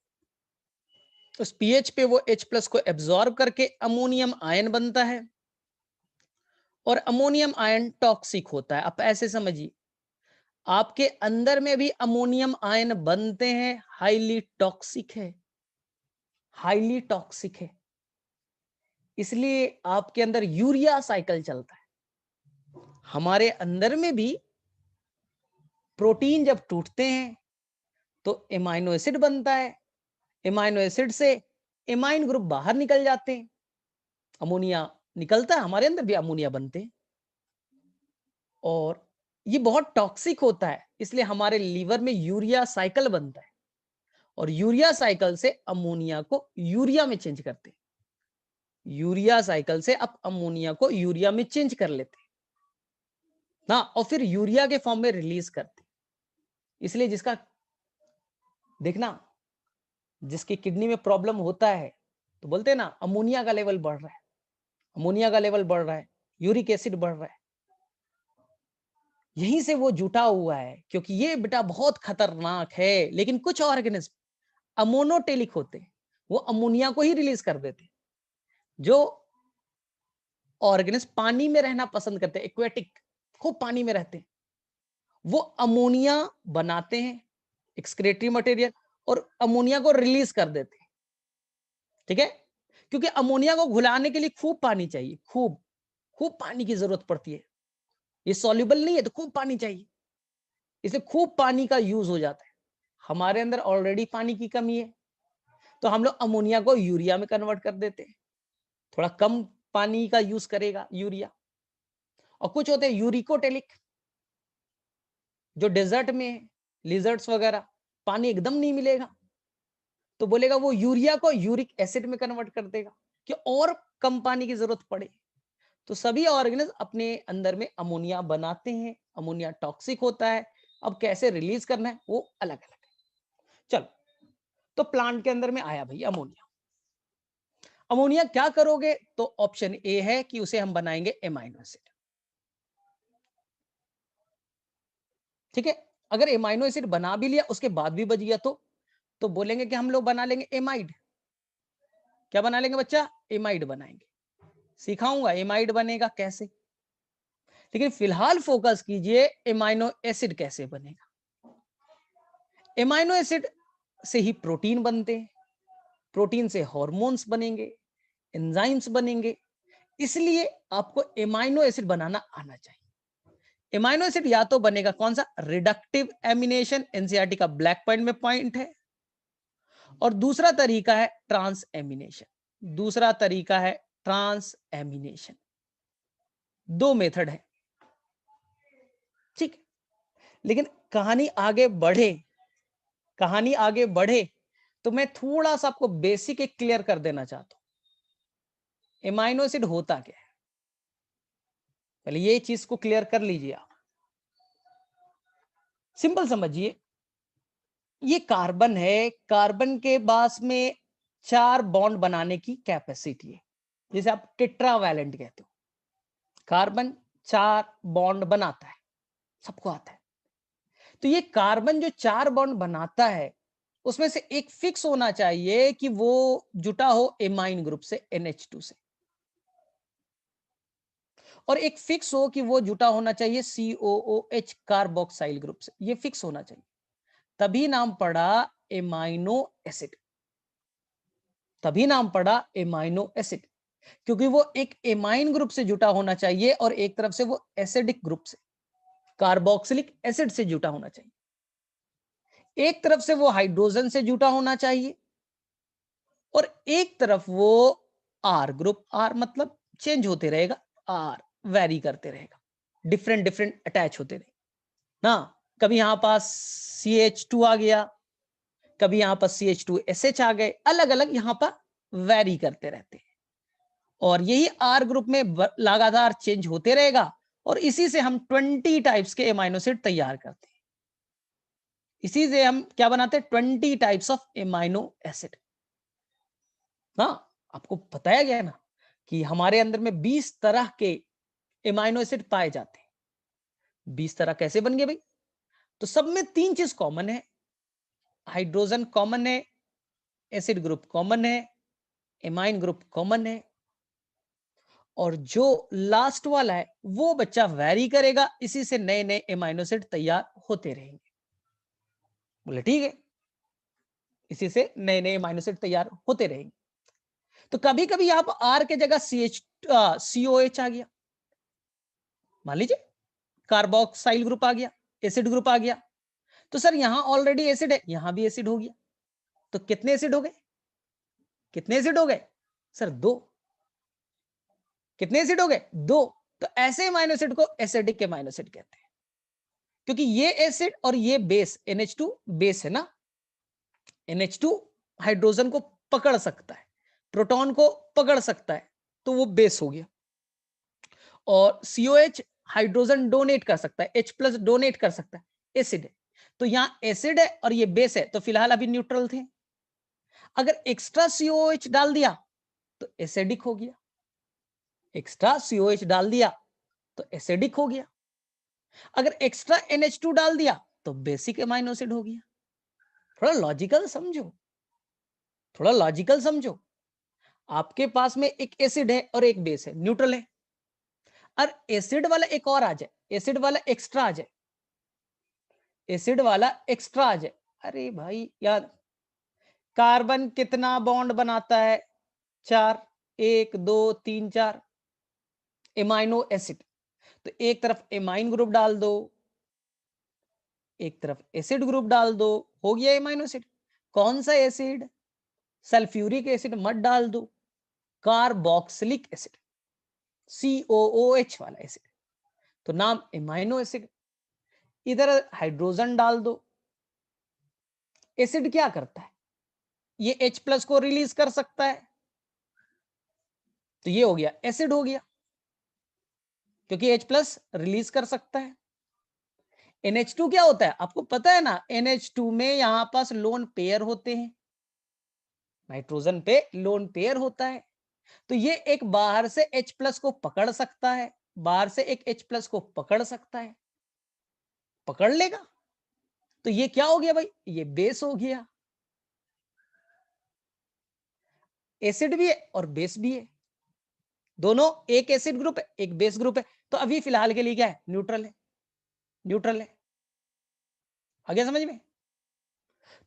[SPEAKER 1] उस पीएच पे वो H+ को एब्जॉर्ब करके अमोनियम आयन बनता है, और अमोनियम आयन टॉक्सिक होता है। आप ऐसे समझिए, आपके अंदर में भी अमोनियम आयन बनते हैं, हाईली टॉक्सिक है, हाईली टॉक्सिक है। इसलिए आपके अंदर यूरिया साइकिल चलता है। हमारे अंदर में भी प्रोटीन जब टूटते हैं तो एमाइनो एसिड बनता है, एमाइनो एसिड से एमाइन ग्रुप बाहर निकल जाते हैं, अमोनिया निकलता है, हमारे अंदर भी अमोनिया बनते हैं, और ये बहुत टॉक्सिक होता है, इसलिए हमारे लीवर में यूरिया साइकिल बनता है, और यूरिया साइकिल से अमोनिया को यूरिया में चेंज करते हैं, यूरिया साइकिल से आप अमोनिया को यूरिया में चेंज कर लेते हैं ना, और फिर यूरिया के फॉर्म में रिलीज करते हैं। इसलिए जिसका देखना, जिसकी किडनी में प्रॉब्लम होता है तो बोलते हैं ना अमोनिया का लेवल बढ़ रहा है, अमोनिया का लेवल बढ़ रहा है, यूरिक एसिड बढ़ रहा है, यहीं से वो जुटा हुआ है, क्योंकि ये बेटा बहुत खतरनाक है। लेकिन कुछ ऑर्गेनिज्म अमोनोटेलिक होते हैं, वो अमोनिया को ही रिलीज कर देते हैं। जो ऑर्गेनिज्म पानी में रहना पसंद करते हैं, एक्वेटिक, खूब पानी में रहते हैं, वो अमोनिया बनाते हैं, एक्सक्रीटरी मटेरियल, और अमोनिया को रिलीज कर देते हैं। ठीक है, क्योंकि अमोनिया को घुलाने के लिए खूब पानी चाहिए, खूब खूब पानी की जरूरत पड़ती है, ये सॉल्युबल नहीं है तो खूब पानी चाहिए, इसलिए खूब पानी का यूज हो जाता है। हमारे अंदर ऑलरेडी पानी की कमी है, तो हम लोग अमोनिया को यूरिया में कन्वर्ट कर देते हैं, थोड़ा कम पानी का यूज करेगा यूरिया। और कुछ होते हैं यूरिकोटेलिक, जो डेजर्ट में है, लिजर्ट्स वगैरह, पानी एकदम नहीं मिलेगा तो बोलेगा वो यूरिया को यूरिक एसिड में कन्वर्ट कर देगा कि और कम पानी की जरूरत पड़े। तो सभी ऑर्गेनिज्म अपने अंदर में अमोनिया बनाते हैं, अमोनिया टॉक्सिक होता है, अब कैसे रिलीज करना है वो अलग अलग है। चलो, तो प्लांट के अंदर में आया भाई अमोनिया, अमोनिया क्या करोगे, तो ऑप्शन ए है कि उसे हम बनाएंगे एमाइनो एसिड। ठीक है, अगर एमाइनो एसिड बना भी लिया उसके बाद भी बच गया तो बोलेंगे कि हम लोग बना लेंगे एमाइड। क्या बना लेंगे बच्चा, एमाइड बनाएंगे, सिखाऊंगा एमाइड बनेगा कैसे, लेकिन फिलहाल फोकस कीजिए एमाइनो एसिड कैसे बनेगा। एमाइनो एसिड से ही प्रोटीन बनते हैं, प्रोटीन से हार्मोन्स बनेंगे, एंजाइम्स बनेंगे, इसलिए आपको एमाइनो एसिड बनाना आना चाहिए। एमाइनो एसिड या तो बनेगा कौन सा, रिडक्टिव एमिनेशन, एनसीईआरटी का ब्लैक पॉइंट में पॉइंट है, और दूसरा तरीका है ट्रांस एमिनेशन, दूसरा तरीका है ट्रांस एमिनेशन, दो मेथड है। ठीक, लेकिन कहानी आगे बढ़े, कहानी आगे बढ़े तो मैं थोड़ा सा आपको बेसिक एक क्लियर कर देना चाहता हूं, एमाइनो एसिड होता क्या है, पहले ये चीज को क्लियर कर लीजिए आप। सिंपल समझिए, ये कार्बन है, कार्बन के पास में 4 बॉन्ड बनाने की कैपेसिटी है, जिसे आप टेट्रावैलेंट कहते हो। कार्बन 4 बॉन्ड बनाता है, सबको आता है। तो ये कार्बन जो 4 बॉन्ड बनाता है उसमें से एक फिक्स होना चाहिए कि वो जुटा हो एमाइन ग्रुप से, NH2 से, और एक फिक्स हो कि वो जुटा होना चाहिए COOH कार्बोक्साइल ग्रुप से, ये फिक्स होना चाहिए, तभी नाम पड़ा एमाइनो एसिड, तभी नाम पड़ा एमाइनो एसिड, क्योंकि वो एक एमाइन ग्रुप से जुटा होना चाहिए और एक तरफ से वो एसिडिक ग्रुप से, कार्बोक्सिलिक एसिड से जुटा होना चाहिए, एक तरफ से वो हाइड्रोजन से जुटा होना चाहिए और एक तरफ वो आर ग्रुप, आर मतलब चेंज होते रहेगा, आर वेरी करते रहेगा, डिफरेंट डिफरेंट अटैच होते रहेगा ना, कभी यहां पास CH2 आ गया, कभी यहां पर CH2SH आ गए, अलग अलग यहां पर वेरी करते रहते हैं, और यही आर ग्रुप में लगातार चेंज होते रहेगा, और इसी से हम 20 टाइप्स के एमाइनो एसिड तैयार करते हैं, इसी से हम क्या बनाते हैं, 20 टाइप्स ऑफ एमाइनो एसिड। हाँ, आपको बताया गया ना कि हमारे अंदर में 20 तरह के एमाइनो एसिड पाए जाते हैं। 20 तरह कैसे बन गए भाई, तो सब में 3 चीज कॉमन है, हाइड्रोजन कॉमन है, एसिड ग्रुप कॉमन है, एमाइन ग्रुप कॉमन है, और जो लास्ट वाला है वो बच्चा वैरी करेगा, इसी से नए नए एमाइनो एसिड तैयार होते रहेंगे। बोले ठीक है, इसी से नए नए एमाइनो एसिड तैयार होते रहेंगे। तो कभी कभी आप आर के जगह COH आ गया, मान लीजिए कार्बोक्साइल ग्रुप आ गया, एसिड ग्रुप आ गया, तो सर यहां ऑलरेडी एसिड है, यहां भी एसिड हो गया, तो कितने एसिड हो गए? कितने एसिड हो गए सर? 2। कितने एसिड हो गए? 2। तो ऐसे अमीनो एसिड को एसिडिक अमीनो एसिड कहते हैं, क्योंकि ये एसिड और ये बेस NH2 बेस है ना, NH2 हाइड्रोजन को पकड़ सकता है, प्रोटॉन को पकड़ सकता है, तो वो बेस हो गया। और COH हाइड्रोजन डोनेट कर सकता है, H+ डोनेट कर सकता है, एसिड है। तो यहां एसिड है और ये बेस है, तो फिलहाल अभी न्यूट्रल थे। अगर एक्स्ट्रा COH डाल दिया तो एसिडिक हो गया, एक्स्ट्रा COH डाल दिया तो एसिडिक हो गया। अगर एक्स्ट्रा NH2 डाल दिया तो बेसिक अमाइनो एसिड हो गया। थोड़ा लॉजिकल समझो, थोड़ा लॉजिकल समझो। आपके पास में एक एसिड है और एक बेस है, न्यूट्रल है, और एसिड वाला एक और आ जाए, एसिड वाला एक्स्ट्रा आ जाए, एसिड वाला एक्स्ट्रा आ जाए। अरे भाई यार, कार्बन कितना बॉन्ड बनाता है? 4, 1 2 3 4 एमाइनो एसिड। तो एक तरफ एमाइन ग्रुप डाल दो, एक तरफ एसिड ग्रुप डाल दो, हो गया एमाइनो एसिड। कौन सा एसिड? सल्फ्यूरिक एसिड मत डाल दो, कार्बोक्सिलिक एसिड, COOH वाला एसिड, तो नाम एमाइनो एसिड। इधर हाइड्रोजन डाल दो। एसिड क्या करता है? ये H+ को रिलीज कर सकता है, तो ये हो गया एसिड हो गया, क्योंकि H+ रिलीज कर सकता है। NH2 क्या होता है आपको पता है ना? NH2 में यहां पास लोन पेयर होते हैं, नाइट्रोजन पे लोन पेयर होता है, तो ये एक बाहर से H+ को पकड़ सकता है, बाहर से एक H+ को पकड़ सकता है, पकड़ लेगा, तो ये क्या हो गया भाई? ये बेस हो गया। एसिड भी है और बेस भी है, दोनों, एक एसिड ग्रुप है एक बेस ग्रुप है, तो अभी फिलहाल के लिए क्या है? न्यूट्रल है, न्यूट्रल है। आ गया समझ में?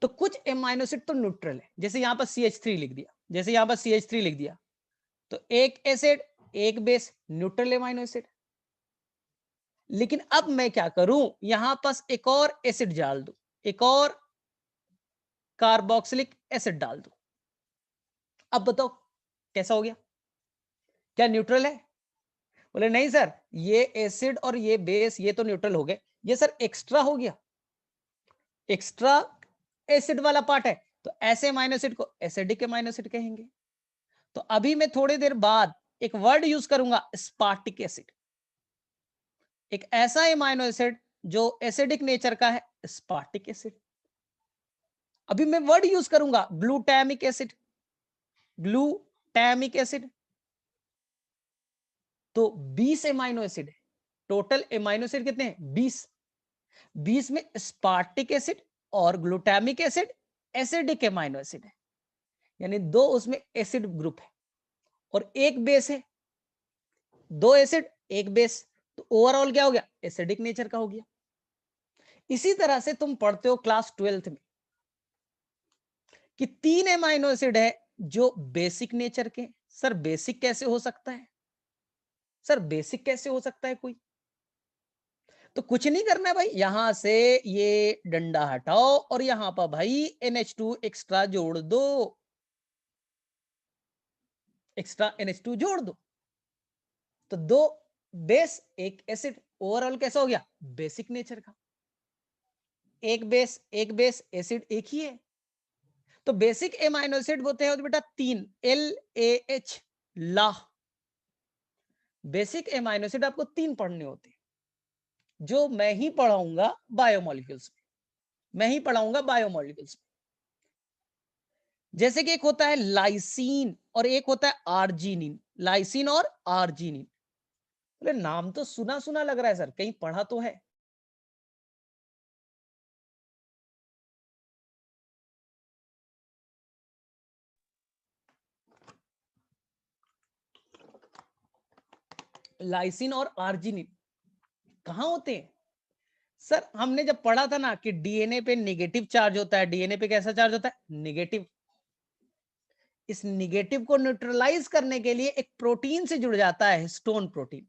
[SPEAKER 1] तो कुछ एमाइनो एसिड तो न्यूट्रल है, जैसे यहां पर CH3 लिख दिया, जैसे यहां पर CH3 लिख दिया, तो एक एसिड एक बेस, न्यूट्रल एमाइनो एसिड। लेकिन अब मैं क्या करूं, यहां पास एक और एसिड डाल दूं, एक और कार्बोक्सिलिक एसिड डाल दूं। अब बताओ कैसा हो गया? क्या न्यूट्रल है? बोले नहीं सर, ये एसिड और ये बेस ये तो न्यूट्रल हो गए, ये सर एक्स्ट्रा हो गया, एक्स्ट्रा एसिड वाला पार्ट है, तो ऐसे अमाइनो एसिड को एसिडिक अमाइनो एसिड कहेंगे। तो अभी मैं थोड़ी देर बाद एक वर्ड यूज करूंगा, स्पार्टिक एसिड, एक ऐसा अमाइनो एसिड जो एसिडिक नेचर का है, स्पार्टिक एसिड। अभी मैं वर्ड यूज करूंगा ग्लूटामिक एसिड, ग्लूटामिक एसिड। तो 20 एमाइनो एसिड है, टोटल एमाइनो एसिड कितने हैं? 20। 20 में स्पार्टिक एसिड और glutamic acid acidic amino acid है, यानी 2 उसमें एसिड ग्रुप है और एक बेस है, 2 एसिड एक बेस, तो ओवरऑल क्या हो गया? एसिडिक नेचर का हो गया। इसी तरह से तुम पढ़ते हो क्लास 12th में कि 3 एमाइनो एसिड है जो बेसिक नेचर के। सर बेसिक कैसे हो सकता है? सर बेसिक कैसे हो सकता है कोई? तो कुछ नहीं करना है भाई, यहां से ये डंडा हटाओ और यहां पर भाई NH2 एक्स्ट्रा जोड़ दो, एक्स्ट्रा NH2 जोड़ दो, तो 2 बेस एक एसिड, ओवरऑल कैसा हो गया? बेसिक नेचर का। एक बेस एसिड एक ही है। तो बेसिक एमाइनो एसिड होते हैं बेटा 3, LAH, ला। बेसिक एमाइनो एसिड आपको 3 पढ़ने होते हैं, जो मैं ही पढ़ाऊंगा बायोमोलिक्यूल्स में, मैं ही पढ़ाऊंगा बायोमोलिक्यूल्स में। जैसे कि एक होता है लाइसीन और एक होता है आर्जिनिन, लाइसीन और आर्जिनिन। बोले नाम तो सुना सुना लग रहा है सर, कहीं पढ़ा तो है? लाइसिन और आर्जिनिन कहां होते हैं? सर हमने जब पढ़ा था ना कि डीएनए पे नेगेटिव चार्ज होता है, डीएनए पे कैसा चार्ज होता है? नेगेटिव। इस नेगेटिव को न्यूट्रलाइज करने के लिए एक प्रोटीन से जुड़ जाता है, हिस्टोन प्रोटीन।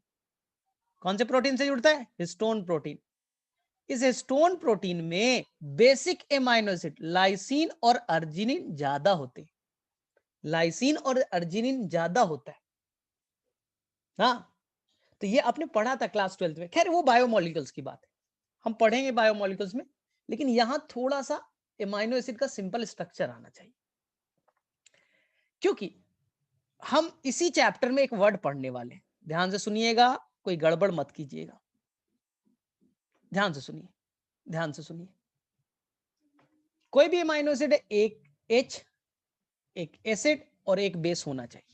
[SPEAKER 1] कौन से प्रोटीन से जुड़ता है? Histone protein. इस हिस्टोन प्रोटीन में बेसिक एमाइनो एसिड लाइसिन और अर्जिनिन ज्यादा होते हैं, लाइसिन और अर्जिनिन ज्यादा होता है। हाँ, तो ये आपने पढ़ा था क्लास 12 में, खैर वो बायोमोलिक्यूल्स की बात है, हम पढ़ेंगे बायोमोलिक्यूल्स में, लेकिन यहां थोड़ा सा एमाइनो एसिड का सिंपल स्ट्रक्चर आना चाहिए, क्योंकि हम इसी चैप्टर में एक वर्ड पढ़ने वाले हैं। ध्यान से सुनिएगा, कोई गड़बड़ मत कीजिएगा, ध्यान से सुनिए, ध्यान से सुनिए। कोई भी एमाइनो एसिड है, एक H, एक एसिड और एक बेस होना चाहिए।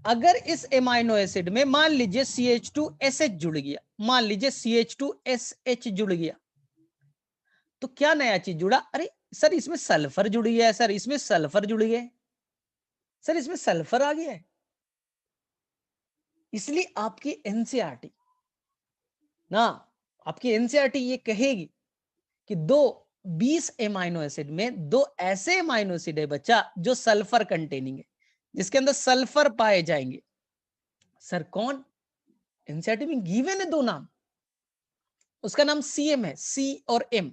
[SPEAKER 1] अगर इस एमाइनो एसिड में मान लीजिए CH2SH जुड़ गया, मान लीजिए CH2SH जुड़ गया, तो क्या नया चीज जुड़ा? अरे सर इसमें सल्फर जुड़ गया है, सर इसमें सल्फर जुड़ गया है, सर इसमें सल्फर आ गया है। इसलिए आपकी एनसीईआरटी ना, आपकी एनसीईआरटी ये कहेगी कि 20 एमाइनो एसिड में 2 ऐसे एमाइनो एसिड है बच्चा जो सल्फर कंटेनिंग है, जिसके अंदर सल्फर पाए जाएंगे। सर कौन? एनसीईआरटी में गिवन है 2 नाम, उसका नाम CM है, C और M।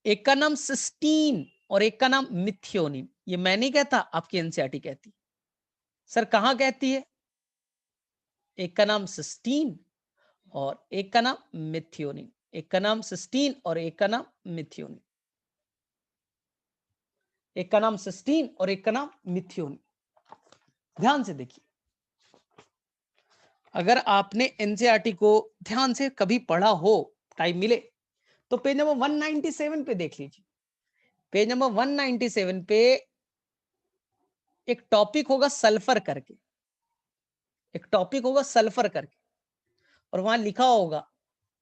[SPEAKER 1] एक का नाम सिस्टीन और एक का नाम मिथियोनिन। ये मैं नहीं कहता, आपकी एनसीईआरटी कहती। सर कहां कहती है? एक का नाम सिस्टीन और एक का नाम मिथियोनिन, एक का नाम सिस्टीन और एक का नाम मिथियोनिन, एक का नाम सिस्टीन और एक का नाम मिथियोनिन। ध्यान से देखिए, अगर आपने एनसीईआरटी को ध्यान से कभी पढ़ा हो, टाइम मिले तो पेज नंबर 197 पे देख लीजिए। पेज नंबर 197 पे एक टॉपिक होगा सल्फर करके, एक टॉपिक होगा सल्फर करके, और वहां लिखा होगा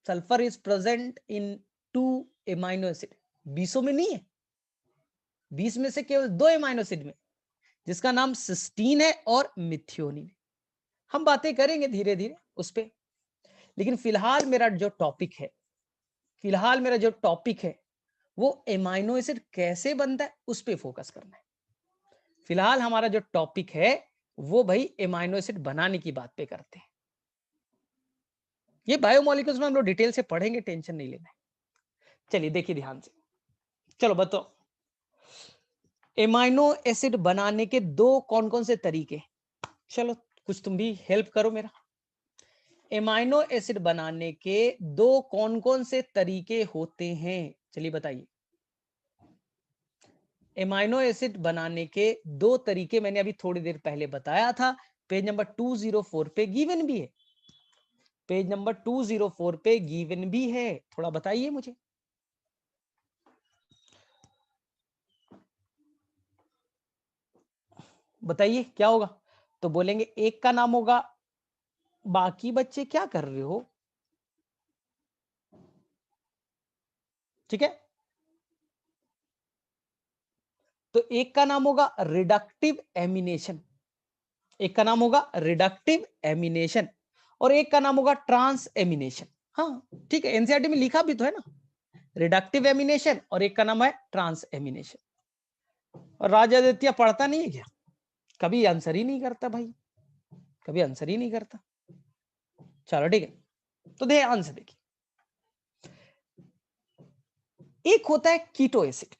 [SPEAKER 1] sulphur is present in 2 amino acid. 20 में नहीं है, 20 में से केवल 2 एमाइनो एसिड में, जिसका नाम सिस्टीन है और मिथियोनिन है। हम बातें करेंगे धीरे धीरे उस पे, लेकिन फिलहाल मेरा जो टॉपिक है, फिलहाल मेरा जो टॉपिक है वो एमाइनो एसिड कैसे बनता है उस पे फोकस करना है। फिलहाल हमारा जो टॉपिक है वो भाई एमाइनो एसिड बनाने की बात पे करते हैं। ये बायोमोलिक्यूल्स में हम लोग डिटेल से पढ़ेंगे, टेंशन नहीं लेना है। चलिए देखिए ध्यान से, चलो बताओ एमाइनो एसिड बनाने के 2 कौन कौन से तरीके। चलो कुछ तुम भी हेल्प करो मेरा। एमाइनो एसिड बनाने के 2 कौन कौन से तरीके होते हैं, चलिए बताइए। एमाइनो एसिड बनाने के 2 तरीके मैंने अभी थोड़ी देर पहले बताया था, पेज नंबर 204 पे गिवन भी है, पेज नंबर 204 पे गिवन भी है, थोड़ा बताइए मुझे। बताइए क्या होगा? तो बोलेंगे एक का नाम होगा, बाकी बच्चे क्या कर रहे हो? ठीक है, तो एक का नाम होगा रिडक्टिव एमिनेशन, एक का नाम होगा रिडक्टिव एमिनेशन, और एक का नाम होगा ट्रांस एमिनेशन। हाँ ठीक है, एनसीईआरटी में लिखा भी तो है ना, रिडक्टिव एमिनेशन और एक का नाम है ट्रांस एमिनेशन। और राजादित्य पढ़ता नहीं है क्या? कभी आंसर ही नहीं करता भाई, कभी आंसर ही नहीं करता। चलो ठीक है, तो ध्यान से देखिए, एक होता है कीटो एसिड।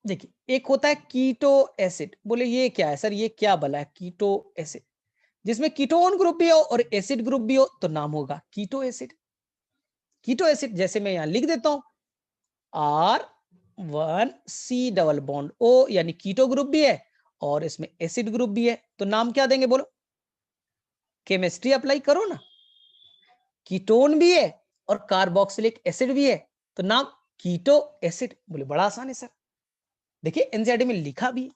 [SPEAKER 1] देखिए एक होता है कीटो एसिड, बोले ये क्या है सर, ये क्या भला है कीटो एसिड? जिसमें कीटोन ग्रुप भी हो और एसिड ग्रुप भी हो तो नाम होगा कीटो एसिड। कीटो एसिड जैसे मैं यहां लिख देता हूं R1C डबल बॉन्ड O, यानी कीटो ग्रुप भी है और इसमें एसिड ग्रुप भी है, तो नाम क्या देंगे बोलो? केमिस्ट्री अप्लाई करो ना, कीटोन भी है और कार्बोक्सिलिक एसिड भी है, तो नाम कीटो एसिड। बोले बड़ा आसान है सर, देखिए एनसीईआरटी में लिखा भी।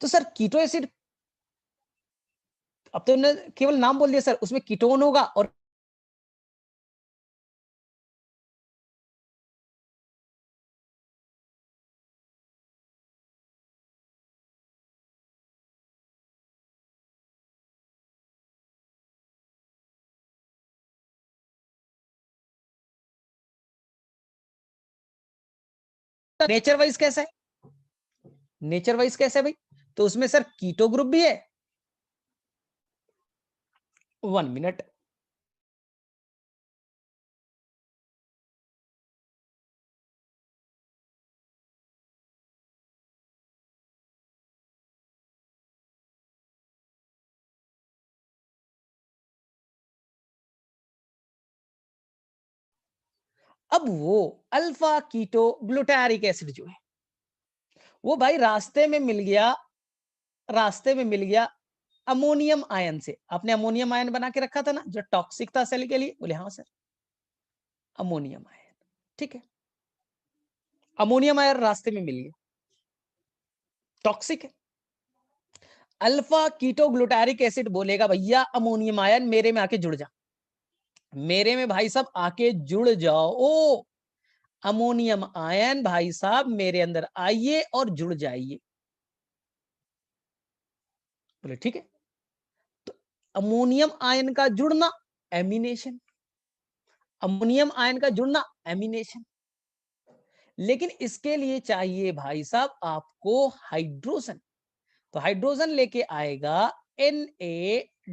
[SPEAKER 1] तो सर कीटो एसिड, अब तो केवल नाम बोल दिया सर, उसमें कीटोन होगा और नेचर वाइज कैसा है, नेचर वाइज कैसा है भाई? तो उसमें सर कीटो ग्रुप भी है, 1 मिनट, अब वो अल्फा कीटो ग्लूटारिक एसिड जो है वो भाई रास्ते में मिल गया अमोनियम आयन से। आपने अमोनियम आयन बना के रखा था ना जो टॉक्सिक था सेल के लिए। बोले हाँ सर, अमोनियम आयन, ठीक है। अमोनियम आयन रास्ते में मिल गया, टॉक्सिक है। अल्फा कीटो ग्लूटारिक एसिड बोलेगा भैया अमोनियम आयन मेरे में आके जुड़ जा, मेरे में भाई साहब आके जुड़ जाओ। ओ अमोनियम आयन भाई साहब मेरे अंदर आइए और जुड़ जाइए। बोले ठीक है। तो अमोनियम आयन का जुड़ना एमिनेशन, अमोनियम आयन का जुड़ना एमिनेशन। लेकिन इसके लिए चाहिए भाई साहब आपको हाइड्रोजन। तो हाइड्रोजन लेके आएगा NADPH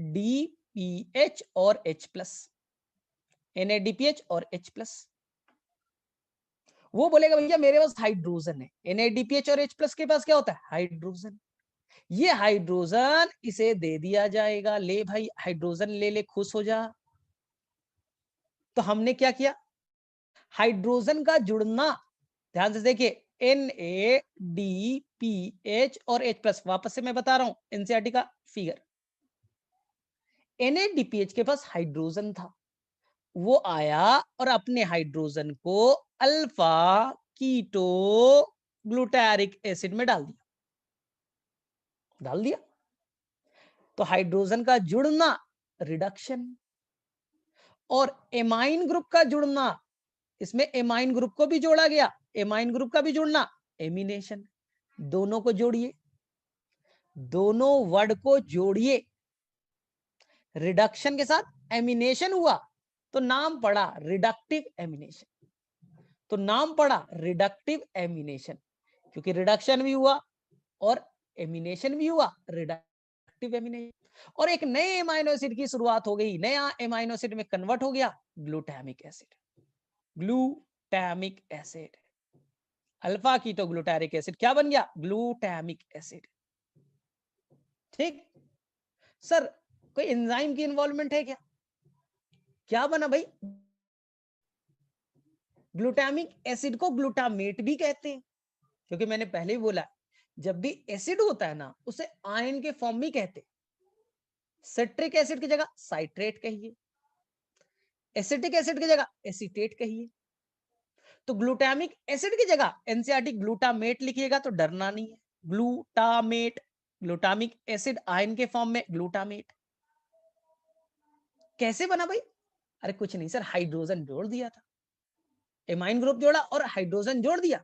[SPEAKER 1] और H+, NADPH और H+। वो बोलेगा भैया मेरे पास हाइड्रोजन है। NADPH और H+ के पास क्या होता है? हाइड्रोजन। ये हाइड्रोजन इसे दे दिया जाएगा, ले भाई हाइड्रोजन ले ले, खुश हो जा। तो हमने क्या किया? हाइड्रोजन का जुड़ना, ध्यान से देखिए, NADPH और H+। वापस से मैं बता रहा हूं एनसीईआरटी का फिगर। NADPH के पास हाइड्रोजन था, वो आया और अपने हाइड्रोजन को अल्फा कीटो ग्लूटारिक एसिड में डाल दिया। तो हाइड्रोजन का जुड़ना रिडक्शन, और एमाइन ग्रुप का जुड़ना, इसमें एमाइन ग्रुप को भी जोड़ा गया, एमाइन ग्रुप का भी जुड़ना एमिनेशन। दोनों को जोड़िए, दोनों वर्ड को जोड़िए, रिडक्शन के साथ एमिनेशन हुआ तो नाम पड़ा रिडक्टिव एमिनेशन। तो नाम पड़ा रिडक्टिव एमिनेशन, क्योंकि रिडक्शन भी हुआ और एमिनेशन भी हुआ, रिडक्टिव एमिनेशन। और एक नए एमाइनो एसिड की शुरुआत हो गई, नया एमाइनो एसिड में कन्वर्ट हो गया glutamic acid. Glutamic acid, alpha keto glutaric acid क्या बन गया? Glutamic acid. ठीक सर, कोई एंजाइम की इन्वॉल्वमेंट है क्या? क्या बना भाई? ग्लूटामिक एसिड को ग्लूटामेट भी कहते हैं, क्योंकि मैंने पहले ही बोला जब भी एसिड होता है ना उसे आयन के फॉर्म में कहते हैं। सिट्रिक एसिड की जगह साइट्रेट कहिए, एसिटिक एसिड की जगह एसीटेट कहिए। तो ग्लूटामिक एसिड की जगह एनसीईआरटी ग्लूटामेट लिखिएगा तो डरना नहीं है। ग्लूटामेट, ग्लूटामिक एसिड आयन के फॉर्म में ग्लूटामेट। कैसे बना भाई? अरे कुछ नहीं सर, हाइड्रोजन जोड़ दिया था, एमाइन ग्रुप जोड़ा और हाइड्रोजन जोड़ दिया,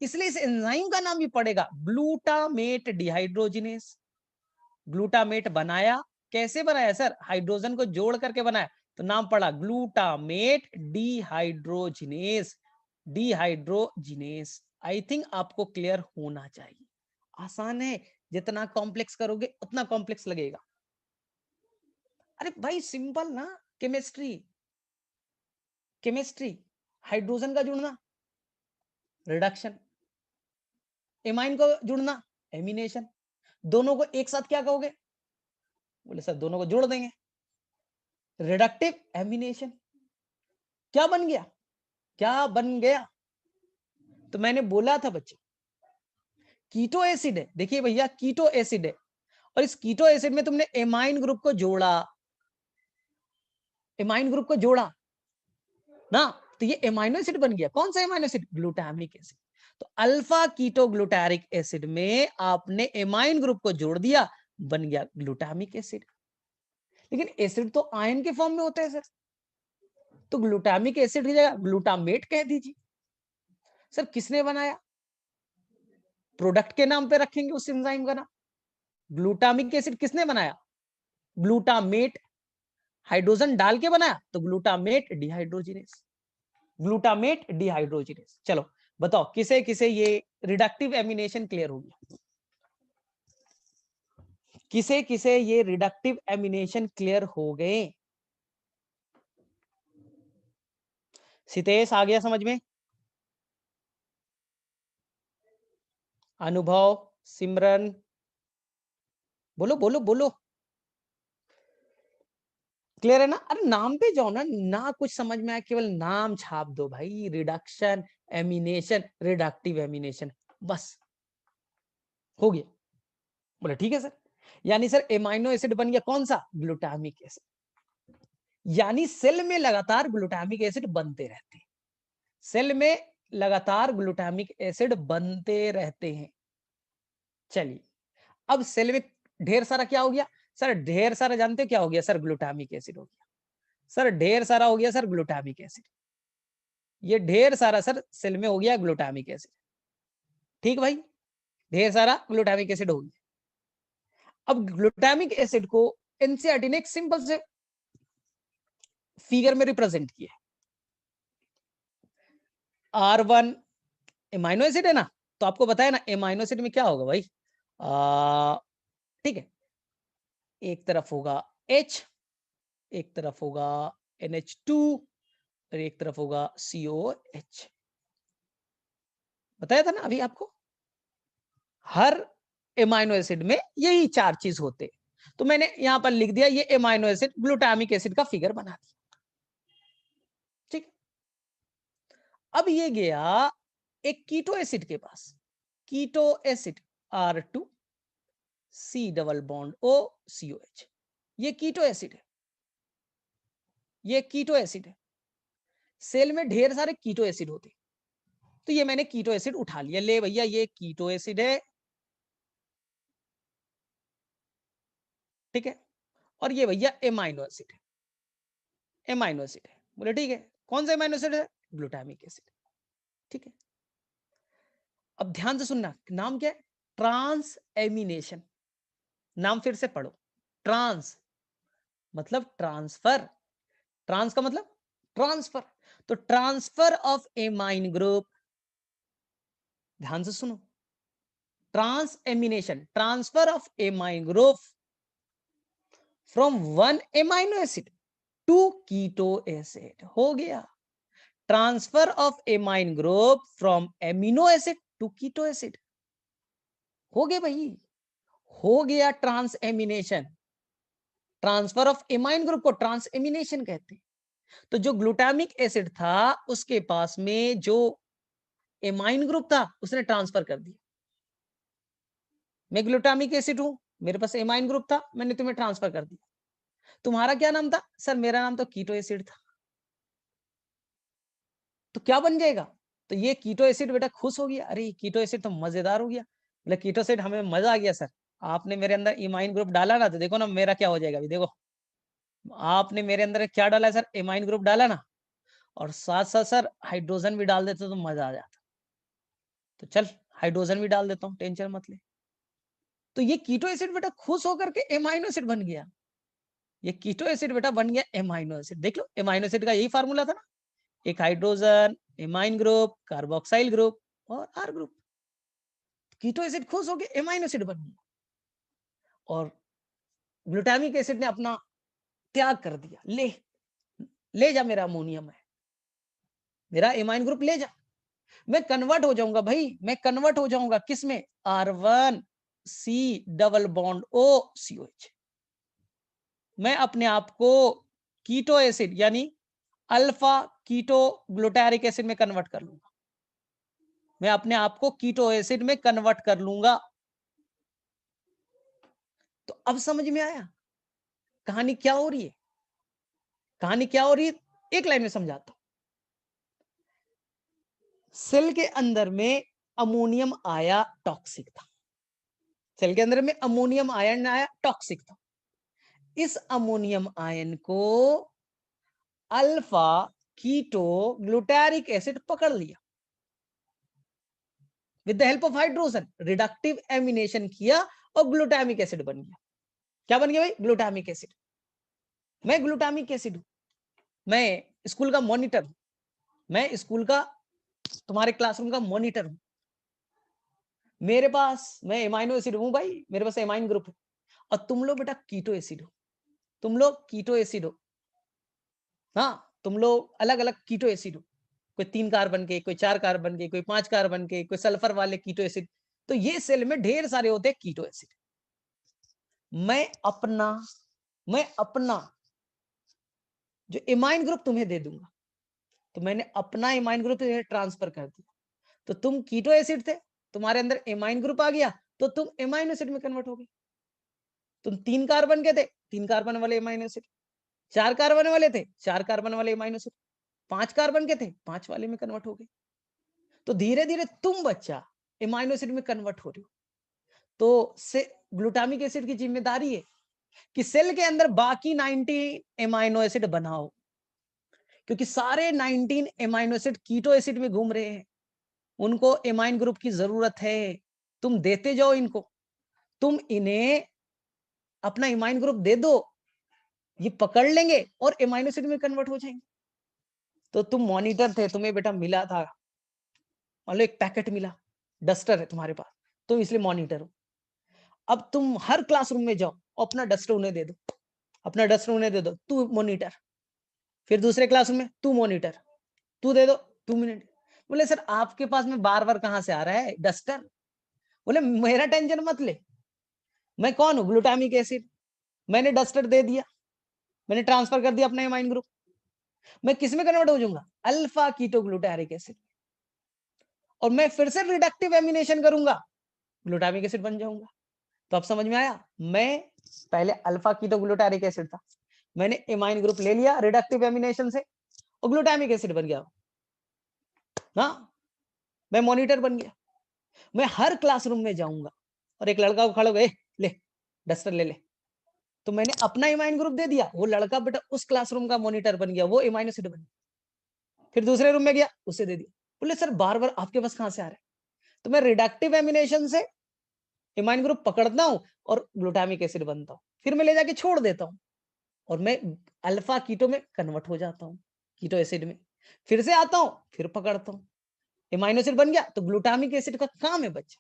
[SPEAKER 1] इसलिए इस एंजाइम का नाम भी पड़ेगा ग्लूटामेट डिहाइड्रोजिनेस। ग्लूटामेट बनाया, कैसे बनाया सर? हाइड्रोजन को जोड़ करके बनाया, तो नाम पड़ा glutamate dehydrogenase. Dehydrogenase I think आपको क्लियर होना चाहिए। आसान है, जितना कॉम्प्लेक्स करोगे उतना कॉम्प्लेक्स लगेगा। अरे भाई सिंपल ना, केमिस्ट्री, केमिस्ट्री। हाइड्रोजन का जुड़ना रिडक्शन, एमाइन को जुड़ना एमिनेशन। दोनों को एक साथ क्या कहोगे? बोले सर दोनों को जोड़ देंगे, रिडक्टिव एमिनेशन। क्या बन गया? क्या बन गया? तो मैंने बोला था बच्चे, कीटो एसिड है, देखिए भैया कीटो एसिड है, और इस कीटो एसिड में तुमने एमाइन ग्रुप को जोड़ा, एमाइन ग्रुप को जोड़ा ना, तो ये एमाइनो एसिड बन गया। कौन सा एमाइनो एसिड? Glutamic acid. तो अल्फा कीटो ग्लूटारिक एसिड में आपने एमाइन ग्रुप को जोड़ दिया, बन गया ग्लूटामिक एसिड। लेकिन एसिड तो आयन के फॉर्म में होता है सर, तो ग्लूटामिक एसिड की जगह ग्लूटामेट कह दीजिए। सर किसने बनाया? प्रोडक्ट के नाम पे रखेंगे उस एंजाइम का नाम। ग्लूटामिक एसिड किसने बनाया? ग्लूटामेट, हाइड्रोजन डाल के बनाया तो ग्लूटामेट डिहाइड्रोजिनेस, ग्लूटामेट डिहाइड्रोजिनेस। चलो बताओ किसे किसे ये रिडक्टिव एमिनेशन क्लियर हो गया? किसे किसे ये रिडक्टिव एमिनेशन क्लियर हो गए? सितेश आ गया समझ में? अनुभव, सिमरन, बोलो बोलो बोलो। क्लियर है ना? अरे नाम पे जाओ ना, ना कुछ समझ में आया केवल नाम छाप दो भाई, रिडक्शन, एमिनेशन, रिडक्टिव एमिनेशन, बस हो गया। बोले ठीक है सर, यानी सर एमाइनो एसिड बन गया कौन सा? Glutamic acid. यानी सेल में लगातार ग्लूटामिक एसिड बनते रहते हैं, सेल में लगातार ग्लूटामिक एसिड बनते रहते हैं। चलिए, अब सेल में ढेर सारा क्या हो गया? सर ढेर सारा जानते क्या हो गया? सर ग्लूटामिक एसिड हो गया। सर ढेर सारा हो गया सर ग्लूटामिक एसिड, ये ढेर सारा सर सेल में हो गया ग्लूटामिक एसिड। ठीक भाई, ढेर सारा ग्लूटामिक एसिड हो गया। अब ग्लूटामिक एसिड को एनसीईआरटी ने एक सिंपल से फिगर में रिप्रेजेंट किया। R1 एमाइनो एसिड है ना, तो आपको बताया ना एमाइनो एसिड में क्या होगा भाई? ठीक है, एक तरफ होगा H, एक तरफ होगा NH2 और एक तरफ होगा COH। बताया था ना अभी आपको, हर एमाइनो एसिड में यही चार चीज होते। तो मैंने यहां पर लिख दिया, ये एमाइनो एसिड ग्लूटामिक एसिड का फिगर बना दिया। ठीक, अब ये गया एक कीटो एसिड के पास, keto acid R2 C double bond O COH, ये कीटो एसिड है, ये कीटो एसिड है। सेल में ढेर सारे कीटो एसिड होते, तो ये मैंने कीटो एसिड उठा लिया, ले भैया ये कीटो एसिड है, ठीक है, और ये भैया एमाइनो एसिड है, एमाइनो एसिड है। बोले ठीक है, कौन सा एमाइनो एसिड है? Glutamic acid. ठीक है, अब ध्यान से सुनना, नाम क्या है? Transamination. नाम फिर से पढ़ो, ट्रांस मतलब ट्रांसफर, ट्रांस का मतलब ट्रांसफर, तो ट्रांसफर ऑफ एमाइन ग्रुप, ध्यान से सुनो, transamination, transfer of amine group from one amino acid to keto acid, हो गया transfer of amine group from amino acid to keto acid, हो गया भाई, हो गया transamination. Transfer of amine group को ट्रांस एमिनेशन कहते हैं। तो जो ग्लूटामिक एसिड था उसके पास में जो एमाइन ग्रुप था उसने ट्रांसफर कर दिया। मैं ग्लूटामिक एसिड हूं, मेरे पास एमाइन ग्रुप था, मैंने तुम्हें ट्रांसफर कर दिया। तुम्हारा क्या नाम था? सर मेरा नाम तो कीटो एसिड था। तो क्या बन जाएगा? तो ये कीटो एसिड बेटा खुश हो गया, अरे कीटो एसिड तो मजेदार हो गया, बोले कीटो एसिड हमें मजा आ गया सर, आपने मेरे अंदर इमाइन ग्रुप डाला ना, तो देखो ना मेरा क्या हो जाएगा अभी देखो, आपने मेरे अंदर क्या डाला है सर? इमाइन ग्रुप डाला ना, और साथ साथ सर हाइड्रोजन भी डाल देते तो मजा आ जाता। तो चल हाइड्रोजन भी डाल देता हूँ, टेंशन मत ले। तो ये कीटो एसिड बेटा खुश होकर के एमाइनो एसिड बन गया, ये कीटो एसिड बेटा बन गया एमाइनो एसिड। देख लो एमाइनो एसिड का यही फार्मूला था ना, एक hydrogen, amine group, carboxyl group और आर ग्रुप। कीटो एसिड खुश होकर एमाइनो एसिड बन गया, और ग्लूटामिक एसिड ने अपना त्याग कर दिया, ले ले जा मेरा अमोनियम है, मेरा एमाइन ग्रुप ले जा, मैं कन्वर्ट हो जाऊंगा भाई, मैं कन्वर्ट हो जाऊंगा किस में? R1 C double bond O COH। मैं अपने आप को कीटो एसिड यानी अल्फा कीटो ग्लूटारिक एसिड में कन्वर्ट कर लूंगा, मैं अपने आप को कीटो एसिड में कन्वर्ट कर लूंगा। तो अब समझ में आया कहानी क्या हो रही है? कहानी क्या हो रही है, एक लाइन में समझाता हूं। सेल के अंदर में अमोनियम आया, टॉक्सिक था, सेल के अंदर में अमोनियम आयन आया, टॉक्सिक था। इस अमोनियम आयन को अल्फा कीटो ग्लूटारिक एसिड पकड़ लिया, with the help of hydrogen reductive ammunition किया और ग्लूटामिक एसिड बन गया। क्या बन गया भाई? Glutamic acid. मैं ग्लूटामिक एसिड हूं, मैं स्कूल का मॉनिटर हूं, मैं स्कूल का तुम्हारे क्लासरूम का मॉनिटर हूं, मेरे पास मैं एमाइनो एसिड हूं भाई, मेरे पास एमाइन ग्रुप है, और तुम लोग बेटा कीटो एसिड हो, तुम लोग कीटो एसिड हो, हाँ तुम लोग अलग अलग कीटो एसिड हो, कोई 3 कार्बन के, कोई 4 कार्बन के, कोई 5 कार्बन के, कोई सल्फर वाले कीटो एसिड। तो ये सेल में ढेर सारे होते हैं कीटो एसिड। मैं अपना जो एमाइन ग्रुप तुम्हें दे दूंगा। तो मैंने अपना एमाइन ग्रुप ट्रांसफर कर दिया, तो तुम कीटो एसिड थे, तुम्हारे अंदर एमाइन ग्रुप आ गया, तो तुम एमाइन एसिड में कन्वर्ट हो गए। तुम 3 कार्बन के थे, 3 कार्बन वाले एमाइन एसिड, 4 कार्बन वाले थे, 4 कार्बन वाले एमाइन एसिड, 5 कार्बन के थे, 5 वाले में कन्वर्ट हो गए। तो धीरे धीरे तुम बच्चा एमाइनो एसिड में कन्वर्ट हो रहे हो। तो से ग्लूटामिक एसिड की जिम्मेदारी है कि सेल के अंदर बाकी 19 एमाइनो एसिड बनाओ, क्योंकि सारे 19 एमाइनो एसिड कीटो एसिड में घूम रहे हैं, उनको एमाइन ग्रुप की जरूरत है। तुम देते जाओ इनको, तुम इन्हें अपना एमाइन ग्रुप दे दो, ये पकड़ लेंगे और एमाइनो एसिड में कन्वर्ट हो जाएंगे। तो तुम मॉनिटर थे, तुम्हें बेटा मिला था, मान लो एक पैकेट मिला, डस्टर है तुम्हारे पास, तुम इसलिए मॉनिटर हो। अब तुम हर क्लासरूम में जाओ, अपना डस्टर उन्हें दे दो, अपना डस्टर उन्हें दे दो, तू मॉनिटर। फिर दूसरे क्लासरूम में तू मॉनिटर, तू दे दो, 2 मिनट। बोले सर आपके पास में बार बार कहां से आ रहा है डस्टर? बोले मेरा टेंशन मत ले, मैं कौन हूं? Glutamic acid. मैंने डस्टर दे दिया, मैंने ट्रांसफर कर दिया अपना एमाइन ग्रुप, मैं किस में कन्वर्ट हो जाऊंगा? Alpha ketoglutaric acid. और मैं फिर से रिडक्टिव एमिनेशन करूंगा, ग्लूटामिक एसिड बन जाऊंगा। तो अब समझ में आया, मैं पहले अल्फा कीटोग्लूटारिक एसिड था, मैंने एमाइन ग्रुप ले लिया रिडक्टिव एमिनेशन से और ग्लूटामिक एसिड बन गया। हाँ, मैं मॉनिटर बन गया। मैं हर क्लासरूम में जाऊंगा और एक लड़का को खड़ा हो गए, ले डस्टर ले ले, तो मैंने अपना एमाइन ग्रुप दे दिया, वो लड़का बेटा उस क्लासरूम का मॉनिटर बन गया, वो एमाइन एसिड बन गया। फिर दूसरे रूम में गया, उसे दे दिया। बोले सर बार बार आपके पास कहां से आ रहा है? तो मैं रिडक्टिव एमिनेशन से एमाइन ग्रुप पकड़ता हूं और ग्लूटामिक एसिड बनता हूं, फिर मैं ले जाके छोड़ देता हूं और मैं अल्फा कीटो में कन्वर्ट हो जाता हूं, कीटो एसिड में। फिर से आता हूं, फिर पकड़ता हूं, एमाइनो एसिड बन गया। तो ग्लूटामिक एसिड का काम है बच्चा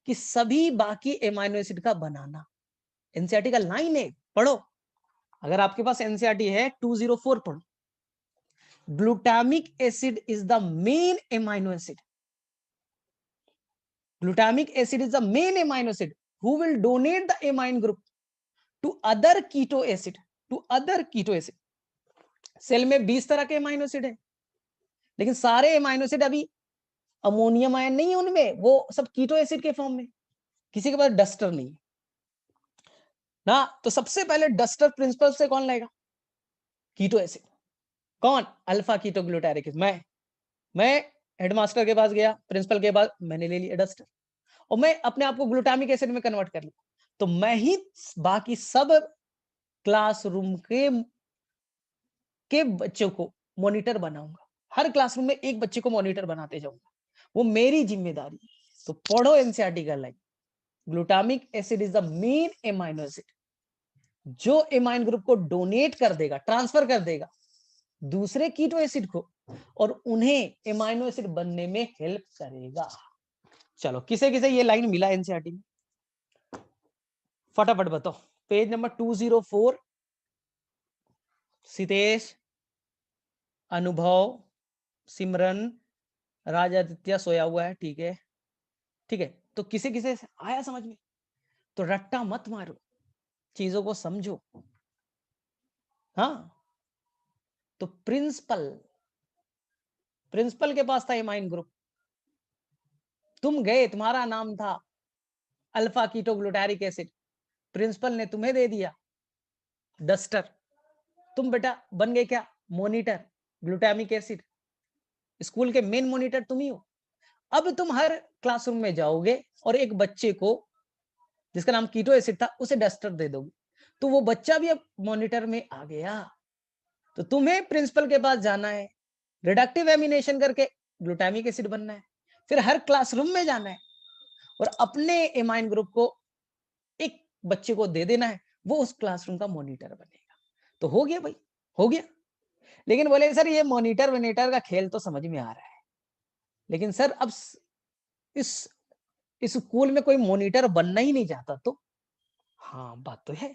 [SPEAKER 1] कि सभी बाकी एमाइनो एसिड का बनाना। एनसीईआरटी का लाइन है, पढ़ो, अगर आपके पास एनसीईआरटी है 204 पढ़ो। Glutamic acid is the main amino acid, glutamic acid is the main amino acid who will donate the amine group to other keto acid, to other keto acid। Cell में 20 तरह के amino acid है, लेकिन सारे amino acid अभी ammonium ion नहीं है उनमें, वो सब कीटो एसिड के फॉर्म में। किसी के पास डस्टर नहीं ना, तो सबसे पहले डस्टर प्रिंसिपल से कौन लाएगा? Keto acid. कौन? Alpha keto glutaric. मैं हेडमास्टर के पास गया, प्रिंसिपल के पास, मैंने ले लिया डस्टर और मैं अपने आप को ग्लूटामिक एसिड में कन्वर्ट कर लिया। तो मैं ही बाकी सब क्लासरूम के बच्चों को मॉनिटर बनाऊंगा, हर क्लासरूम में एक बच्चे को मॉनिटर बनाते जाऊंगा, वो मेरी जिम्मेदारी। तो पढ़ो एनसीईआरटी का line, glutamic acid is the main amino acid जो एमाइन ग्रुप को डोनेट कर देगा, ट्रांसफर कर देगा दूसरे कीटो एसिड को और उन्हें एमाइनो एसिड बनने में हेल्प करेगा। चलो किसे किसे ये लाइन मिला एनसीईआरटी में, फटाफट बताओ। पेज नंबर 204, सितेश, अनुभव, सिमरन, राजादित्य सोया हुआ है, ठीक है ठीक है। तो किसे किसे आया समझ में? तो रट्टा मत मारो, चीजों को समझो। हाँ, तो प्रिंसिपल के पास था एमाइन ग्रुप, तुम गए, तुम्हारा नाम था अल्फा कीटोग्लूटारिक एसिड, प्रिंसिपल ने तुम्हें दे दिया डस्टर, तुम बेटा बन गए क्या? Monitor, glutamic acid. स्कूल के मेन मॉनिटर तुम ही हो। अब तुम हर क्लासरूम में जाओगे और एक बच्चे को जिसका नाम कीटो एसिड था उसे डस्टर दे दोगे, तो वो बच्चा भी अब मॉनिटर में आ गया। तो तुम्हें प्रिंसिपल के पास जाना है, रिडक्टिव एमिनेशन करके ग्लूटामिक एसिड बनना है, फिर हर क्लासरूम में जाना है और अपने एमाइन ग्रुप को एक बच्चे को दे देना है, वो उस क्लासरूम का मॉनिटर बनेगा। तो हो गया भाई, हो गया। लेकिन बोले सर ये मॉनिटर वॉनिटर का खेल तो समझ में आ रहा है, लेकिन सर अब इस स्कूल में कोई मॉनिटर बनना ही नहीं चाहता तो? हाँ बात तो है।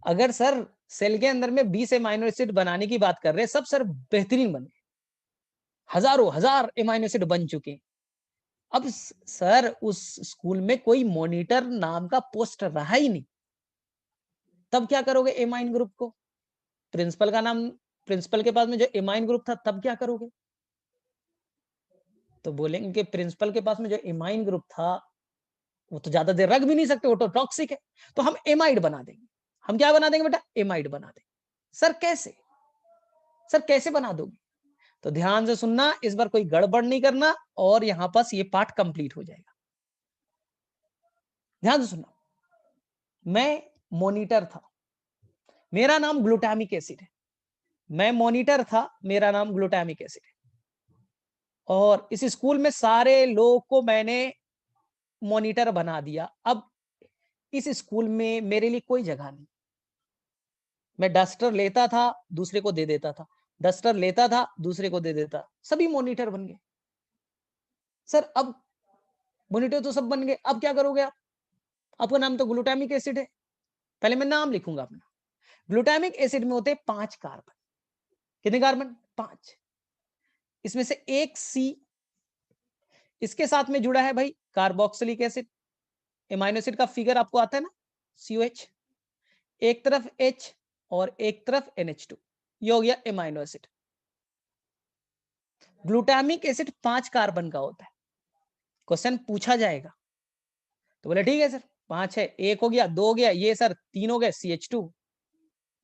[SPEAKER 1] अगर सर सेल के अंदर में 20 एमाइनो एसिड बनाने की बात कर रहे हैं, सब सर बेहतरीन बने, हजारों हजार एमाइनो एसिड बन चुके हैं, अब सर उस स्कूल में कोई मॉनिटर नाम का पोस्ट रहा ही नहीं, तब क्या करोगे एमाइन ग्रुप को? प्रिंसिपल का नाम, प्रिंसिपल के पास में जो एमाइन ग्रुप था तब क्या करोगे? तो बोलेंगे कि प्रिंसिपल के पास में जो एमाइन ग्रुप था वो तो ज्यादा देर रख भी नहीं सकते, वो तो टॉक्सिक है, तो हम एमाइड बना देंगे। हम क्या बना देंगे बेटा? एमाइड बना देंगे। सर कैसे? सर कैसे बना दोगे? तो ध्यान से सुनना, इस बार कोई गड़बड़ नहीं करना और यहां पास ये पार्ट कंप्लीट हो जाएगा। ध्यान से सुनना, मैं मॉनिटर था, मेरा नाम ग्लूटामिक एसिड है। मैं मॉनिटर था, मेरा नाम ग्लूटामिक एसिड है, और इस स्कूल में सारे लोग को मैंने मॉनिटर बना दिया। अब इस स्कूल में मेरे लिए कोई जगह नहीं। मैं डस्टर लेता था, दूसरे को दे देता था, डस्टर लेता था, दूसरे को दे देता, सभी मॉनिटर बन गए। सर अब मॉनिटर तो सब बन गए, अब क्या करोगे आप? आपका नाम तो ग्लूटामिक एसिड है। पहले मैं नाम लिखूंगा अपना। ग्लूटामिक एसिड में होते हैं 5 कार्बन। कितने कार्बन? 5। इसमें से एक सी, इसके साथ में जुड़ा है भाई कार्बोक्सिलिक एसिड। एमाइनो एसिड का फिगर आपको आता है ना, COH, एक तरफ H और एक तरफ NH2, ये हो गया amino acid. Glutamic acid 5 carbon का होता है। क्वेश्चन पूछा जाएगा तो बोले ठीक है सर 5 है, 1 हो गया, 2 हो गया, ये सर 3 हो गए CH2,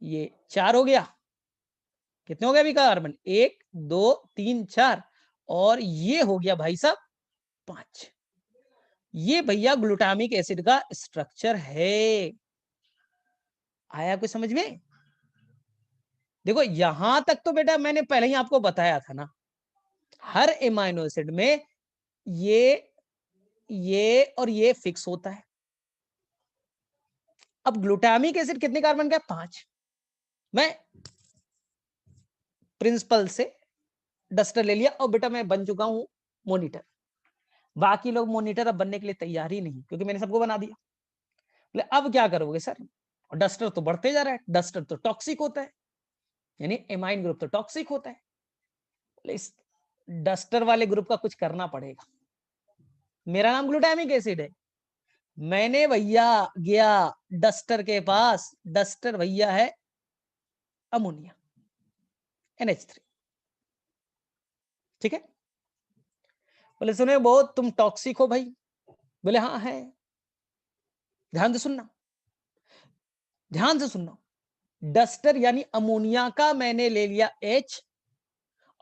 [SPEAKER 1] ये 4 हो गया। कितने हो गए अभी कार्बन? 1 2 3 4, और ये हो गया भाई साहब 5। ये भैया ग्लूटामिक एसिड का स्ट्रक्चर है। आया कुछ समझ में? देखो यहां तक तो बेटा मैंने पहले ही आपको बताया था ना, हर एमाइनो एसिड में ये और ये फिक्स होता है। अब ग्लूटामिक एसिड कितने कार्बन का है? 5। मैं प्रिंसिपल से डस्टर ले लिया और बेटा मैं बन चुका हूं मॉनिटर। बाकी लोग मॉनिटर अब बनने के लिए तैयार ही नहीं, क्योंकि मैंने सबको बना दिया। बोले अब क्या करोगे सर? डस्टर तो बढ़ते जा रहा है, डस्टर तो टॉक्सिक होता है, यानी एमाइन ग्रुप तो टॉक्सिक होता है। इस डस्टर वाले ग्रुप का कुछ करना पड़ेगा। मेरा नाम ग्लूटामिक एसिड है, मैंने भैया गया डस्टर के पास, डस्टर भैया है अमोनिया NH3। ठीक है? बोले सुने बहुत तुम टॉक्सिक हो भाई। बोले हाँ है। ध्यान से सुनना, ध्यान से सुनना, डस्टर यानी अमोनिया का मैंने ले लिया H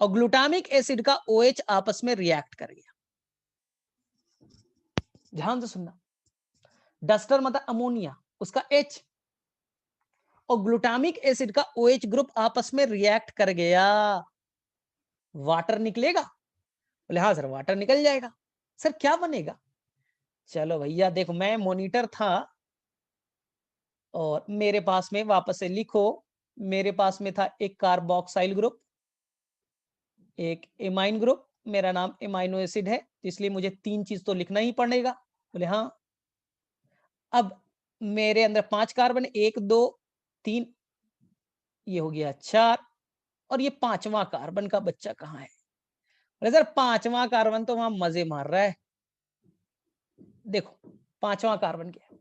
[SPEAKER 1] और ग्लूटामिक एसिड का OH आपस में रिएक्ट कर गया। ध्यान से सुनना, डस्टर मतलब अमोनिया, उसका H और ग्लूटामिक एसिड का OH ग्रुप आपस में रिएक्ट कर गया, वाटर निकलेगा? बोले हाँ सर वाटर निकल जाएगा। सर क्या बनेगा? चलो भैया देखो मैं मॉनिटर था और मेरे पास में वापस से लिखो, मेरे पास में था एक कार्बोक्साइल ग्रुप, एक एमाइन ग्रुप, मेरा नाम एमाइनो एसिड है, इसलिए मुझे 3 चीज तो लिखना ही पड़ेगा। बोले हाँ। अब मेरे अंदर 5 कार्बन, 1 2 3, ये हो गया 4, और ये 5वां कार्बन का बच्चा कहाँ है? अरे सर 5वां कार्बन तो वहां मजे मार रहा है। देखो 5वां कार्बन क्या है?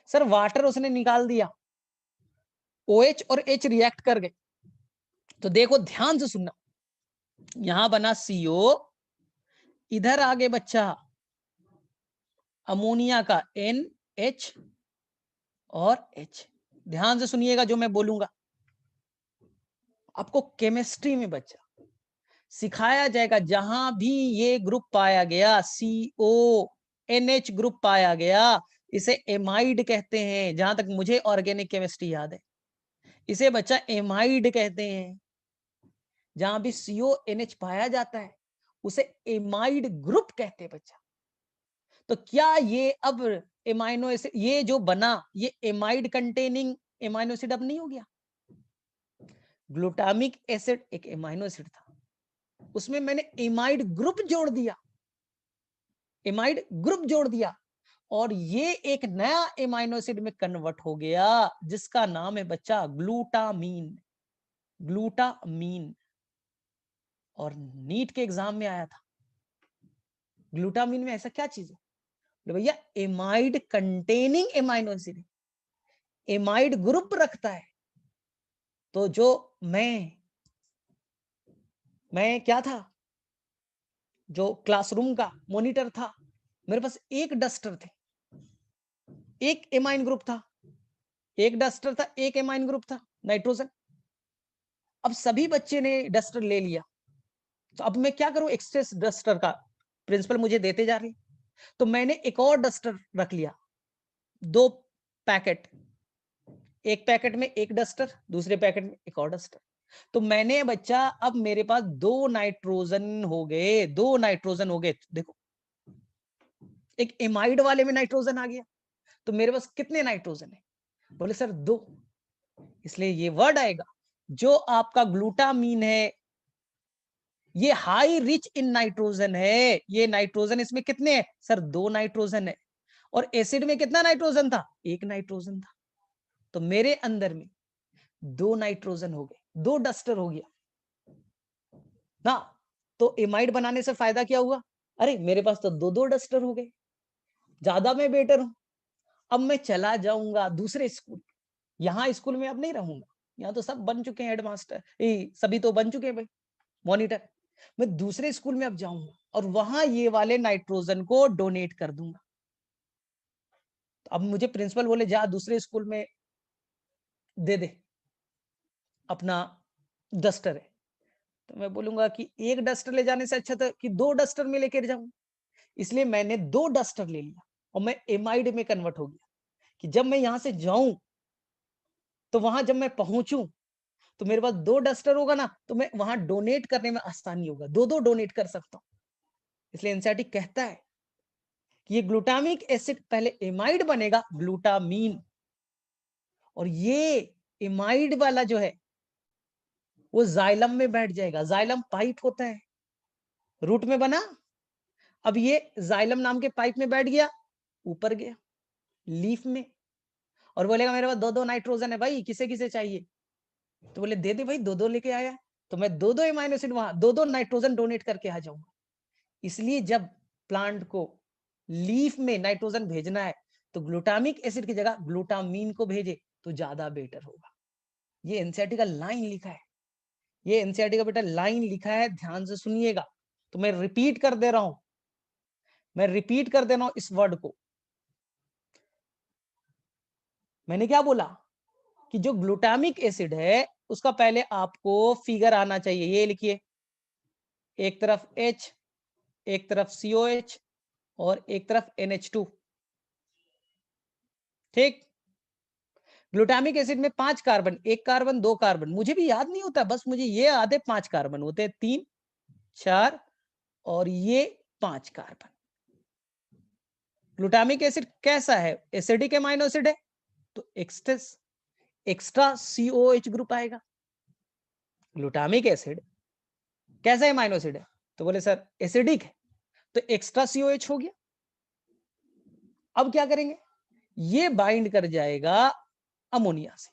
[SPEAKER 1] सर वाटर उसने निकाल दिया, OH और H रिएक्ट कर गए। तो देखो ध्यान से सुनना, यहां बना CO, इधर आगे बच्चा अमोनिया का NH और H। ध्यान से सुनिएगा जो मैं बोलूंगा, आपको केमिस्ट्री में बच्चा सिखाया जाएगा, जहां भी ये ग्रुप पाया गया CONH ग्रुप पाया गया, इसे एमाइड कहते हैं। जहां तक मुझे ऑर्गेनिक केमिस्ट्री याद है, इसे बच्चा एमाइड कहते हैं। जहां भी CONH पाया जाता है उसे एमाइड ग्रुप कहते हैं बच्चा। तो क्या ये अब एमाइनो एसिड ये जो बना, ये एमाइड कंटेनिंग एमाइनो एसिड अब नहीं हो गया? ग्लूटामिक एसिड एक एमाइनो एसिड था, उसमें मैंने एमाइड ग्रुप जोड़ दिया, एमाइड ग्रुप जोड़ दिया, और ये एक नया एमाइनो एसिड में कन्वर्ट हो गया, जिसका नाम है बच्चा ग्लूटामीन। ग्लूटामीन। और नीट के एग्जाम में आया था, ग्लूटामीन में ऐसा क्या चीज है? भैया amide containing amino acid, amide group रखता है, तो जो मैं क्या था, जो क्लासरूम का मॉनिटर था, मेरे पास एक डस्टर थे, एक एमाइन ग्रुप था, एक डस्टर था, एक एमाइन ग्रुप था नाइट्रोजन। अब सभी बच्चे ने डस्टर ले लिया, तो अब मैं क्या करूं, एक्सेस डस्टर का प्रिंसिपल मुझे देते जा रही, तो मैंने एक और डस्टर रख लिया, 2 पैकेट, एक पैकेट में एक डस्टर, दूसरे पैकेट में एक और डस्टर। तो मैंने बच्चा, अब मेरे पास 2 नाइट्रोजन हो गए, 2 नाइट्रोजन हो गए। देखो एक एमाइड वाले में नाइट्रोजन आ गया, तो मेरे पास कितने नाइट्रोजन है? बोले सर 2। इसलिए ये वर्ड आएगा, जो आपका ग्लूटामीन है ये हाई रिच इन नाइट्रोजन है। ये नाइट्रोजन इसमें कितने हैं सर? 2 नाइट्रोजन है। और एसिड में कितना नाइट्रोजन था? 1 नाइट्रोजन था। तो मेरे अंदर में 2 नाइट्रोजन हो गए, 2 डस्टर हो गया ना। तो एमाइड बनाने से फायदा क्या हुआ? अरे मेरे पास तो 2 डस्टर हो गए, ज्यादा मैं बेटर हूं। अब मैं चला जाऊंगा दूसरे स्कूल, यहाँ स्कूल में अब नहीं रहूंगा, यहाँ तो सब बन चुके हैं हेडमास्टर, सभी तो बन चुके हैं भाई मॉनिटर। मैं दूसरे स्कूल में अब जाऊंगा और वहां ये वाले नाइट्रोजन को डोनेट कर दूंगा। तो अब मुझे प्रिंसिपल बोले जा दूसरे स्कूल में दे दे अपना डस्टर है, तो मैं बोलूंगा कि एक डस्टर ले जाने से अच्छा था कि 2 डस्टर में लेकर जाऊं। इसलिए मैंने 2 डस्टर ले लिया और मैं एमाइड में कन्वर्ट हो गया, कि जब मैं यहां से जाऊं तो वहां जब मैं पहुंचूं तो मेरे पास 2 डस्टर होगा ना, तो मैं वहां डोनेट करने में आसानी होगा, 2 डोनेट कर सकता हूं। इसलिए एनसीईआरटी कहता है कि ये ग्लूटामिक एसिड पहले एमाइड बनेगा ग्लूटामीन, और ये एमाइड वाला जो है वो जाइलम में बैठ जाएगा। जाइलम पाइप होता है, रूट में बना, अब ये जाइलम नाम के पाइप में बैठ गया, ऊपर गया लीफ में, और बोलेगा मेरे पास 2 नाइट्रोजन है भाई, किसे किसे चाहिए? तो बोले दे दे भाई, 2 लेके आया। तो मैं 2 एमाइनो एसिड वहां 2 नाइट्रोजन डोनेट करके आ जाऊंगा। इसलिए जब प्लांट को लीफ में नाइट्रोजन भेजना है तो ग्लूटामिक एसिड की जगह ग्लूटामीन को भेजे तो ज्यादा बेटर होगा। ये एनसीईआरटी का लाइन लिखा है, ये एनसीईआरटी का बेटा लाइन लिखा है, ध्यान से सुनिएगा। तो मैं रिपीट कर दे रहा हूं, मैं रिपीट कर दे रहा हूं इस वर्ड को। मैंने क्या बोला कि जो ग्लूटामिक एसिड है उसका पहले आपको फिगर आना चाहिए। ये लिखिए, एक तरफ H, एक तरफ COH और एक तरफ NH2। ठीक, ग्लूटामिक एसिड में 5 कार्बन, 1 कार्बन 2 कार्बन, मुझे भी याद नहीं होता, बस मुझे ये याद है 5 कार्बन होते हैं, 3 4 और ये 5 कार्बन। ग्लूटामिक एसिड कैसा है? एसिडिक एमाइनो एसिड है, तो एक्स्ट्रा COH ग्रुप आएगा। ग्लूटामिक एसिड कैसा एमाइनो एसिड है? तो बोले सर एसिडिक है, तो एक्स्ट्रा COH हो गया। अब क्या करेंगे, ये बाइंड कर जाएगा अमोनिया से।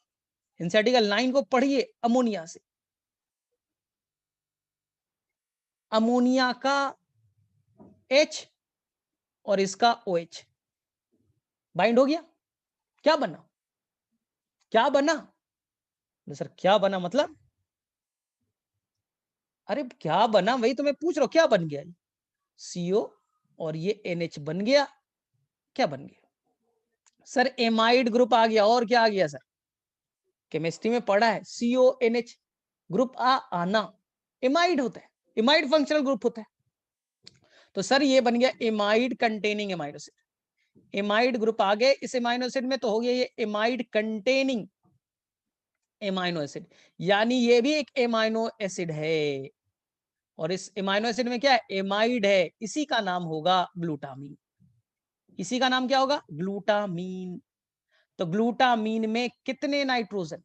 [SPEAKER 1] एनसीईआरटी का लाइन को पढ़िए, अमोनिया से, अमोनिया का H और इसका OH बाइंड हो गया। क्या बना? क्या बना? सर क्या बना मतलब? अरे क्या बना वही तो मैं पूछ रहा हूं, क्या बन गया? CO और ये NH बन गया। क्या बन गया सर? एमाइड ग्रुप आ गया। और क्या आ गया सर? केमिस्ट्री में पढ़ा है, CONH ग्रुप आना एमाइड होता है, एमाइड फंक्शनल ग्रुप होता है। तो सर ये बन गया amide containing amino acid. Amide group आ गए इस एमाइनो एसिड में, तो हो गया ये एमाइड कंटेनिंग एमाइनो एसिड, यानी ये भी एक एमाइनो एसिड है। और इस एमाइनो एसिड में क्या है? एमाइड है, इसी का नाम होगा ग्लूटामीन। इसी का नाम क्या होगा? ग्लूटामीन। तो ग्लूटामीन में कितने नाइट्रोजन?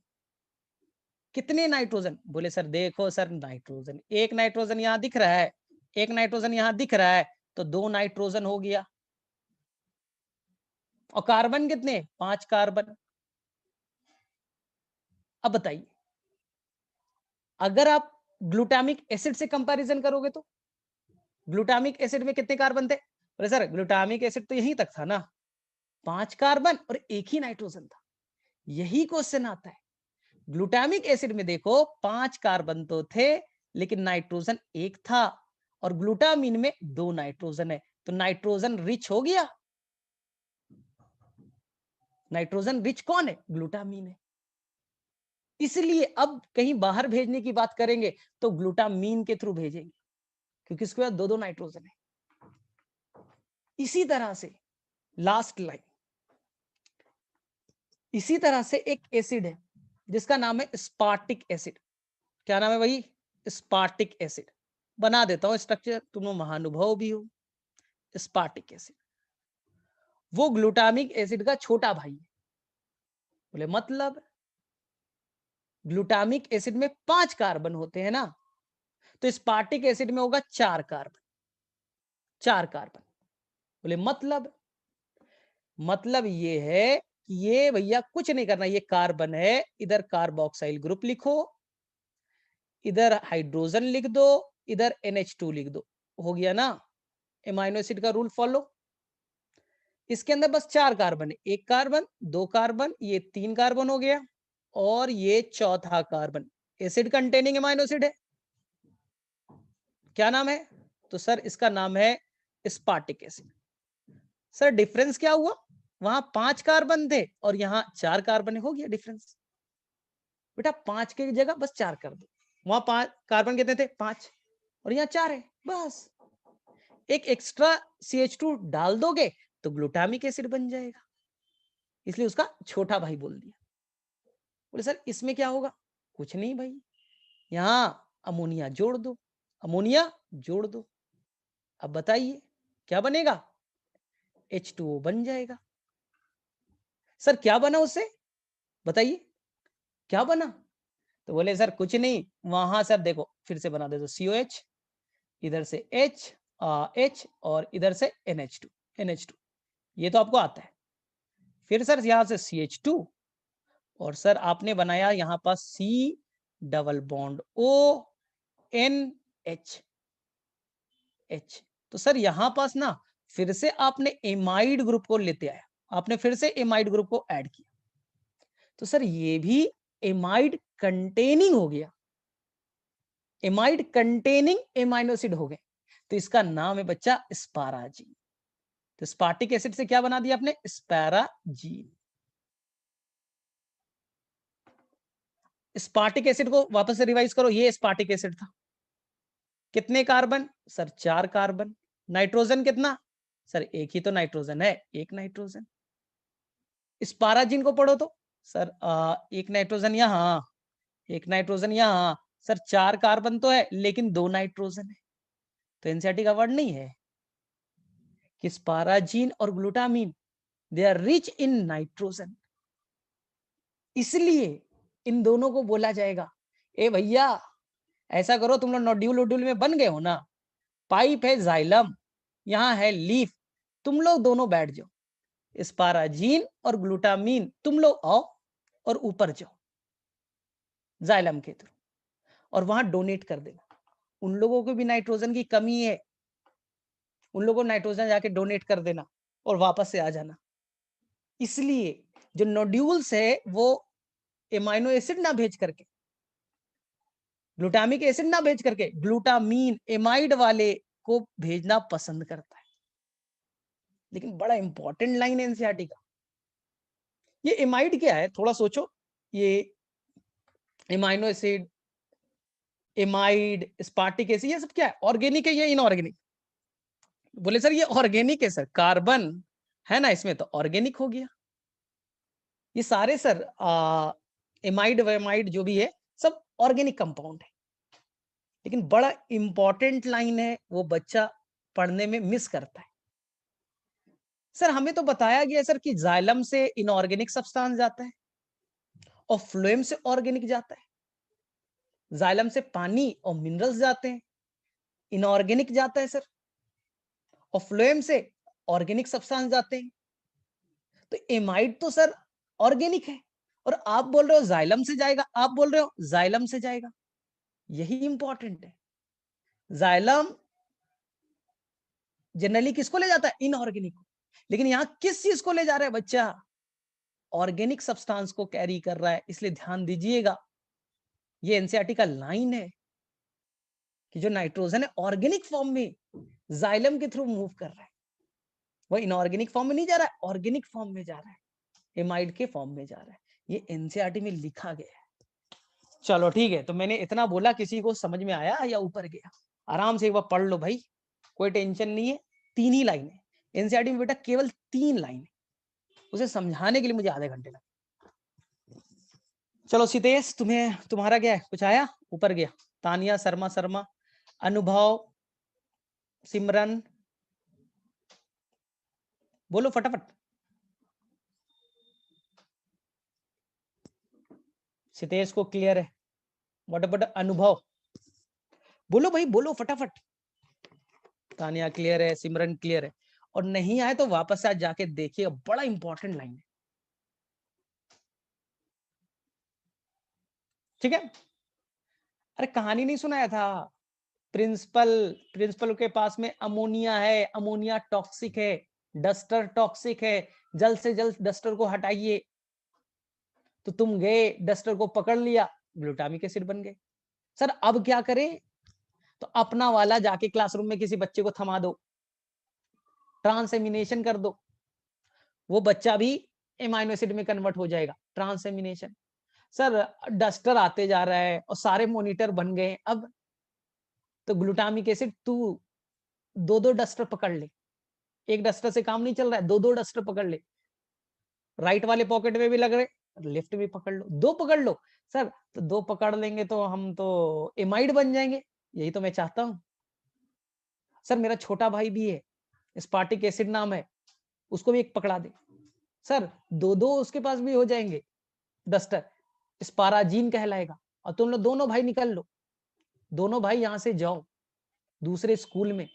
[SPEAKER 1] कितने नाइट्रोजन? बोले सर देखो सर, नाइट्रोजन एक नाइट्रोजन यहां दिख रहा है, एक नाइट्रोजन यहां दिख रहा है, तो 2 नाइट्रोजन हो गया। और कार्बन कितने? 5 कार्बन। अब बताइए, अगर आप ग्लूटामिक एसिड से कंपैरिजन करोगे तो ग्लूटामिक एसिड में कितने कार्बन थे? बोले सर ग्लूटामिक एसिड तो यहीं तक था ना, 5 कार्बन और एक ही नाइट्रोजन था। यही क्वेश्चन आता है, ग्लूटामिक एसिड में देखो 5 कार्बन तो थे, लेकिन नाइट्रोजन एक था, और ग्लूटामीन में 2 नाइट्रोजन है, तो नाइट्रोजन रिच हो गया। नाइट्रोजन रिच कौन है? ग्लूटामीन है। इसलिए अब कहीं बाहर भेजने की बात करेंगे तो ग्लूटामीन के थ्रू भेजेंगे, क्योंकि इसके बाद 2 नाइट्रोजन है। इसी तरह से लास्ट लाइन, इसी तरह से एक एसिड है जिसका नाम है स्पार्टिक एसिड। क्या नाम है भाई? स्पार्टिक एसिड। बना देता हूं स्ट्रक्चर, तुम लोग महानुभव भी हो। स्पार्टिक एसिड वो ग्लूटामिक एसिड का छोटा भाई है। बोले मतलब? ग्लूटामिक एसिड में 5 कार्बन होते हैं ना, तो स्पार्टिक एसिड में होगा 4 कार्बन। 4 कार्बन। बोले मतलब ये है कि ये भैया कुछ नहीं करना, ये कार्बन है, इधर कार्बोक्साइल ग्रुप लिखो, इधर हाइड्रोजन लिख दो, इधर NH2 लिख दो, हो गया ना? एमाइनो एसिड का रूल फॉलो। इसके अंदर बस 4 कार्बन है, 1 कार्बन, 2 कार्बन, ये 3 कार्बन हो गया, और ये चौथा carbon. Acid containing amino acid है। क्या नाम है? तो सर इसका नाम है स्पार्टिक एसिड। सर डिफरेंस क्या हुआ? वहां 5 कार्बन थे और यहाँ 4 कार्बन, हो गया डिफरेंस। बेटा 5 की जगह बस 4 कर दो। वहां 5 कार्बन कितने थे? 5, और यहाँ 4 है, बस एक एक्स्ट्रा CH2 डाल दोगे तो ग्लूटामिक एसिड बन जाएगा, इसलिए उसका छोटा भाई बोल दिया। बोले सर इसमें क्या होगा? कुछ नहीं भाई, यहाँ अमोनिया जोड़ दो, अमोनिया जोड़ दो। अब बताइए क्या बनेगा? H2O बन जाएगा। सर क्या बना उससे? बताइए क्या बना? तो बोले सर कुछ नहीं, वहां से अब देखो फिर से बना दे तो COH, इधर से H और इधर से NH2। ये तो आपको आता है। फिर सर यहां से CH2, और सर आपने बनाया यहां पास C डबल बॉन्ड ONH। तो सर यहां पास ना फिर से आपने एमाइड ग्रुप को लेते आया, आपने फिर से एमाइड ग्रुप को ऐड किया, तो सर ये भी एमाइड कंटेनिंग हो गया, एमाइड कंटेनिंग एमाइनो एसिड हो गए, तो इसका नाम है बच्चा स्पाराजीन। तो स्पार्टिक एसिड से क्या बना दिया आपने? स्पैराजीन। स्पार्टिक एसिड को वापस से रिवाइज करो, ये स्पार्टिक एसिड था। कितने कार्बन? Sir 4 carbon. नाइट्रोजन कितना? सर एक ही तो नाइट्रोजन है, 1 नाइट्रोजन। स्पाराजीन को पढ़ो तो सर 1 नाइट्रोजन यहां, 1 नाइट्रोजन यहां। सर 4 कार्बन तो है लेकिन 2 नाइट्रोजन है, तो एनसीईआरटी का वर्ड नहीं है कि स्पाराजीन और glutamine they are rich in nitrogen, इसलिए इन दोनों को बोला जाएगा ए भैया ऐसा करो, तुम लोग नोड्यूल वोड्यूल में बन गए हो ना, पाइप है जाइलम, यहाँ है लीफ, तुम लोग दोनों बैठ जाओ, स्पाराजीन और ग्लूटामीन तुम लोग आओ और ऊपर जाओ जाइलम के थ्रू, और वहां डोनेट कर देना। उन लोगों को भी नाइट्रोजन की कमी है, उन लोगों को नाइट्रोजन जाके डोनेट कर देना और वापस से आ जाना। इसलिए जो नोड्यूल्स है वो एमाइनो एसिड ना भेज करके, ग्लूटामिक एसिड ना भेज करके ग्लूटामीन एमाइड वाले को भेजना पसंद करता है। लेकिन बड़ा इंपॉर्टेंट लाइन है एनसीईआरटी का, ये एमाइड क्या है थोड़ा सोचो, ये एमाइनो एसिड, एमाइड, स्पार्टिक एसिड, ये सब क्या है? ऑर्गेनिक है या इनऑर्गेनिक? बोले सर ये ऑर्गेनिक है सर, कार्बन है ना इसमें तो ऑर्गेनिक हो गया। ये सारे सर एमाइड वेमाइड जो भी है सब ऑर्गेनिक कंपाउंड है। लेकिन बड़ा इंपॉर्टेंट लाइन है, वो बच्चा पढ़ने में मिस करता है। सर हमें तो बताया गया सर कि जाइलम से इनऑर्गेनिक सब्सटेंस जाता है और फ्लोएम से ऑर्गेनिक जाता है। जाइलम से पानी और मिनरल्स जाते हैं, इनऑर्गेनिक जाता है सर, और फ्लोएम से ऑर्गेनिक सब्सटेंस जाते हैं। तो एमाइड तो सर ऑर्गेनिक है, और आप बोल रहे हो जाइलम से जाएगा, आप बोल रहे हो जाइलम से जाएगा, यही इंपॉर्टेंट है। जाइलम जनरली किसको ले जाता है? इनऑर्गेनिक को, लेकिन यहां किस चीज को ले जा रहा है बच्चा? ऑर्गेनिक सब्सटेंस को कैरी कर रहा है, इसलिए ध्यान दीजिएगा ये एनसीईआरटी का लाइन है कि जो नाइट्रोजन है ऑर्गेनिक फॉर्म में जाइलम के थ्रू मूव कर रहा है, वो इनऑर्गेनिक फॉर्म में नहीं जा रहा है, ऑर्गेनिक फॉर्म में जा रहा है, एमाइड के फॉर्म में जा रहा है। ये एनसीईआरटी में लिखा गया है। चलो ठीक है, तो मैंने इतना बोला, किसी को समझ में आया या ऊपर गया? आराम से एक बार पढ़ लो भाई, कोई टेंशन नहीं है। 3 ही लाइन है एनसीईआरटी में बेटा, केवल 3 लाइन है, उसे समझाने के लिए मुझे आधे घंटे लगे। चलो सितेश, तुम्हारा क्या है, कुछ आया? ऊपर गया। तानिया, शर्मा, अनुभव, सिमरन, बोलो फटाफट। सितेश को क्लियर है? व्हाट अबाउट अनुभव? बोलो भाई, बोलो फटाफट। तानिया क्लियर है, सिमरन क्लियर है, और नहीं आए तो वापस आज जाके देखिए, बड़ा इंपॉर्टेंट लाइन है। ठीक है? अरे कहानी नहीं सुनाया था? प्रिंसिपल के पास में अमोनिया है, अमोनिया टॉक्सिक है, डस्टर टॉक्सिक है, जल्द से जल्द डस्टर को हटाइए। तो तुम गए, डस्टर को पकड़ लिया, ग्लूटामिक एसिड बन गए। सर अब क्या करें? तो अपना वाला जाके क्लासरूम में किसी बच्चे को थमा दो, ट्रांसएमिनेशन कर दो, वो बच्चा भी एमाइनो एसिड में कन्वर्ट हो जाएगा। ट्रांसएमिनेशन। सर डस्टर आते जा रहा है और सारे मॉनिटर बन गए, अब तो ग्लूटामिक एसिड तू 2-2 डस्टर पकड़ ले, एक डस्टर से काम नहीं चल रहा है, 2-2 डस्टर पकड़ ले, राइट वाले पॉकेट में भी लग रहे, लेफ्ट भी पकड़ लो, 2 पकड़ लो। सर तो 2 पकड़ लेंगे तो हम तो एमाइड बन जाएंगे, यही तो मैं चाहता हूं। सर मेरा छोटा भाई भी है, स्पार्टिक एसिड नाम है, उसको भी एक पकड़ा दे। सर 2-2 उसके पास भी हो जाएंगे डस्टर, स्पाराजीन कहलाएगा। और तुम लोग दोनों भाई निकल लो, दोनों भाई यहां से जाओ दूसरे स्कूल में,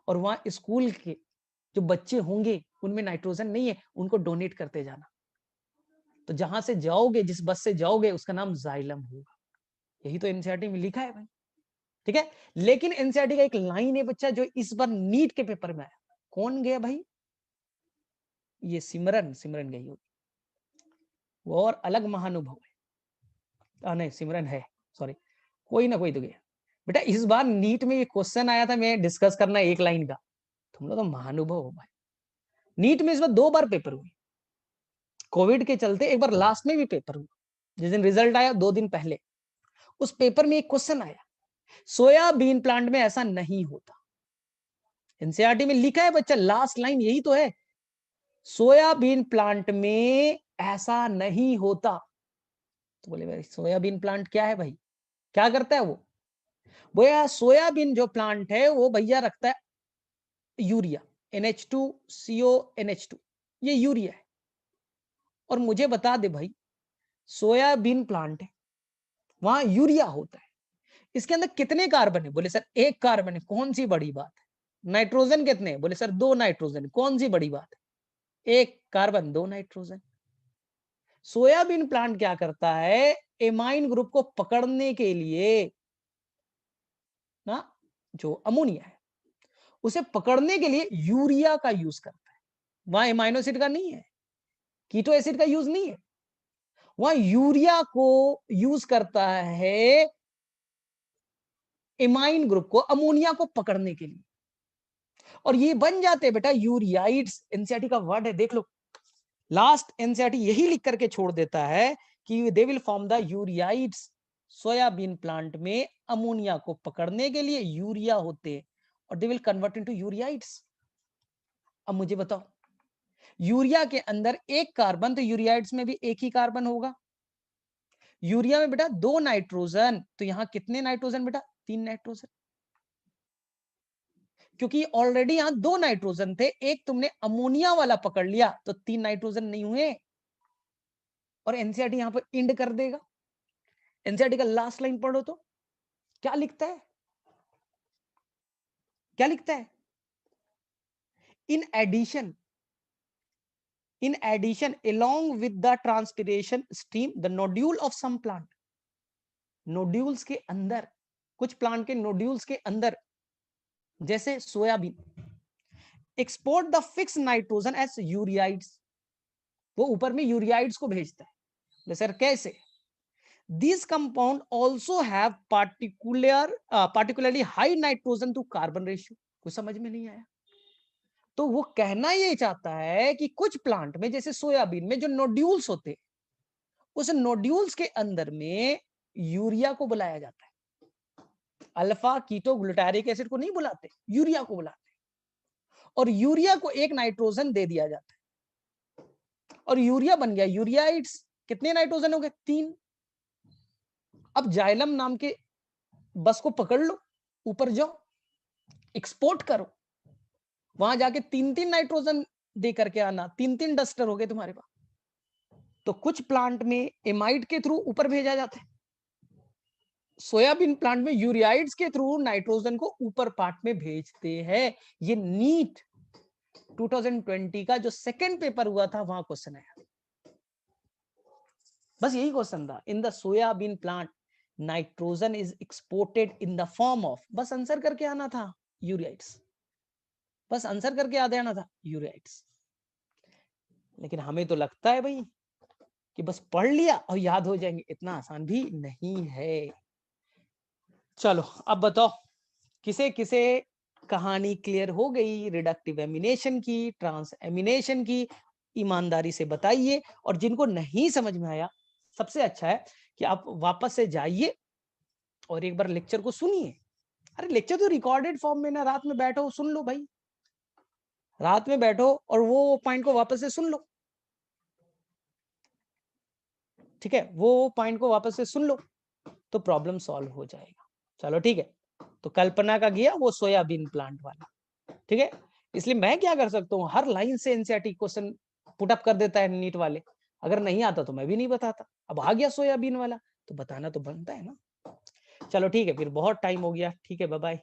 [SPEAKER 1] और वहां स्कूल के जो बच्चे होंगे उनमें नाइट्रोजन नहीं है, उनको डोनेट करते जाना। तो जहां से जाओगे, जिस बस से जाओगे, उसका नाम जाइलम होगा। यही तो एनसीईआरटी में लिखा है भाई। ठीक है? लेकिन एनसीईआरटी का एक लाइन है बच्चा, जो इस बार नीट के पेपर में आया। कौन गया भाई? ये सिमरन गई होगी, वो और अलग महानुभव है। नहीं, सिमरन है, सॉरी, कोई ना कोई तो गया। बेटा इस बार नीट में ये क्वेश्चन आया था, मैं डिस्कस करना एक लाइन का, तुम लोग तो महानुभव हो भाई। नीट में इस बार 2 बार पेपर हुए, कोविड के चलते एक बार लास्ट में भी पेपर हुआ, जिस दिन रिजल्ट आया 2 दिन पहले, उस पेपर में एक क्वेश्चन आया, सोयाबीन प्लांट में ऐसा नहीं होता। एनसीईआरटी में लिखा है बच्चा, लास्ट लाइन यही तो है, सोयाबीन प्लांट में ऐसा नहीं होता। तो बोले भाई सोयाबीन प्लांट क्या है भाई, क्या करता है वो? बोया सोयाबीन जो प्लांट है वो भैया रखता है यूरिया, NH2CO NH2, ये यूरिया है। और मुझे बता दे भाई, सोयाबीन प्लांट है, वहां यूरिया होता है, इसके अंदर कितने कार्बन है? बोले सर 1 कार्बन है, कौन सी बड़ी बात है। नाइट्रोजन कितने? बोले सर 2 नाइट्रोजन, कौन सी बड़ी बात है। 1 कार्बन 2 नाइट्रोजन। सोयाबीन प्लांट क्या करता है, एमाइन ग्रुप को पकड़ने के लिए ना, जो अमोनिया है उसे पकड़ने के लिए यूरिया का यूज करता है। वहां एमाइनो एसिड का नहीं है, कीटो एसिड का यूज नहीं है, वहां यूरिया को यूज करता है एमाइन ग्रुप को, अमोनिया को पकड़ने के लिए। और ये बन जाते हैं बेटा यूरियाइड्स। एनसीईआरटी का वर्ड है, देख लो, लास्ट एनसीईआरटी यही लिख करके छोड़ देता है कि they will form the ureides. Soybean plant में अमोनिया को पकड़ने के लिए यूरिया होते हैं, और they will convert into ureides. अब मुझे बताओ, यूरिया के अंदर 1 कार्बन, तो यूरियाइड्स में भी 1 ही कार्बन होगा। यूरिया में बेटा 2 नाइट्रोजन, तो यहां कितने नाइट्रोजन बेटा? 3 नाइट्रोजन, क्योंकि ऑलरेडी यहां 2 नाइट्रोजन थे, एक तुमने अमोनिया वाला पकड़ लिया, तो 3 नाइट्रोजन नहीं हुए। और एनसीईआरटी यहां पर इंड कर देगा। एनसीईआरटी का लास्ट लाइन पढ़ो तो क्या लिखता है, क्या लिखता है? In addition along with the transpiration stream, the nodule of some plant, nodules के अंदर, कुछ प्लांट के नोड्यूल्स के अंदर, जैसे soybean, export the fix nitrogen as ureides. वो ऊपर में यूरियाइड्स को भेजता है। बोले सर कैसे? These compound also have particularly high nitrogen to carbon ratio। कुछ समझ में नहीं आया? तो वो कहना ये चाहता है कि कुछ प्लांट में जैसे सोयाबीन में जो नोड्यूल्स होते हैं, उस नोड्यूल्स के अंदर में यूरिया को बुलाया जाता है। अल्फा कीटो ग्लूटारिक एसिड को नहीं बुलाते, यूरिया को बुलाते हैं। और यूरिया को एक नाइट्रोजन दे दिया जाता है और यूरिया बन गया यूरियाइड्स। कितने नाइट्रोजन हो गए? 3। अब जाइलम नाम के बस को पकड़ लो, ऊपर जाओ, एक्सपोर्ट करो, वहां जाके 3-3 नाइट्रोजन दे करके आना, 3-3 डस्टर हो गए तुम्हारे पास। तो कुछ प्लांट में एमाइड के थ्रू ऊपर भेजा जाता है, सोयाबीन प्लांट में यूरियाइड्स के थ्रू नाइट्रोजन को ऊपर पार्ट में भेजते हैं। ये नीट 2020 का जो सेकंड पेपर हुआ था वहां क्वेश्चन आया, बस यही क्वेश्चन था। In the soybean plant nitrogen is exported in the form of, बस आंसर करके आना था यूरियाइड्स, बस आंसर करके याद आना था यूरियाइड्स। लेकिन हमें तो लगता है भाई कि बस पढ़ लिया और याद हो जाएंगे, इतना आसान भी नहीं है। चलो अब बताओ, किसे किसे कहानी क्लियर हो गई रिडक्टिव एमिनेशन की, ट्रांस एमिनेशन की? ईमानदारी से बताइए। और जिनको नहीं समझ में आया, सबसे अच्छा है कि आप वापस से जाइए और एक बार लेक्चर को सुनिए। अरे लेक्चर तो रिकॉर्डेड फॉर्म में ना, रात में बैठो सुन लो भाई, रात में बैठो और वो पॉइंट को वापस से सुन लो, ठीक है? वो पॉइंट को वापस से सुन लो तो प्रॉब्लम सॉल्व हो जाएगा। चलो ठीक है। तो कल्पना का गया वो सोयाबीन प्लांट वाला, ठीक है? इसलिए मैं क्या कर सकता हूँ, हर लाइन से एनसीईआरटी क्वेश्चन पुट अप कर देता है नीट वाले। अगर नहीं आता तो मैं भी नहीं बताता, अब आ गया सोयाबीन वाला तो बताना तो बनता है ना। चलो ठीक है, फिर बहुत टाइम हो गया, ठीक है, बाय बाय।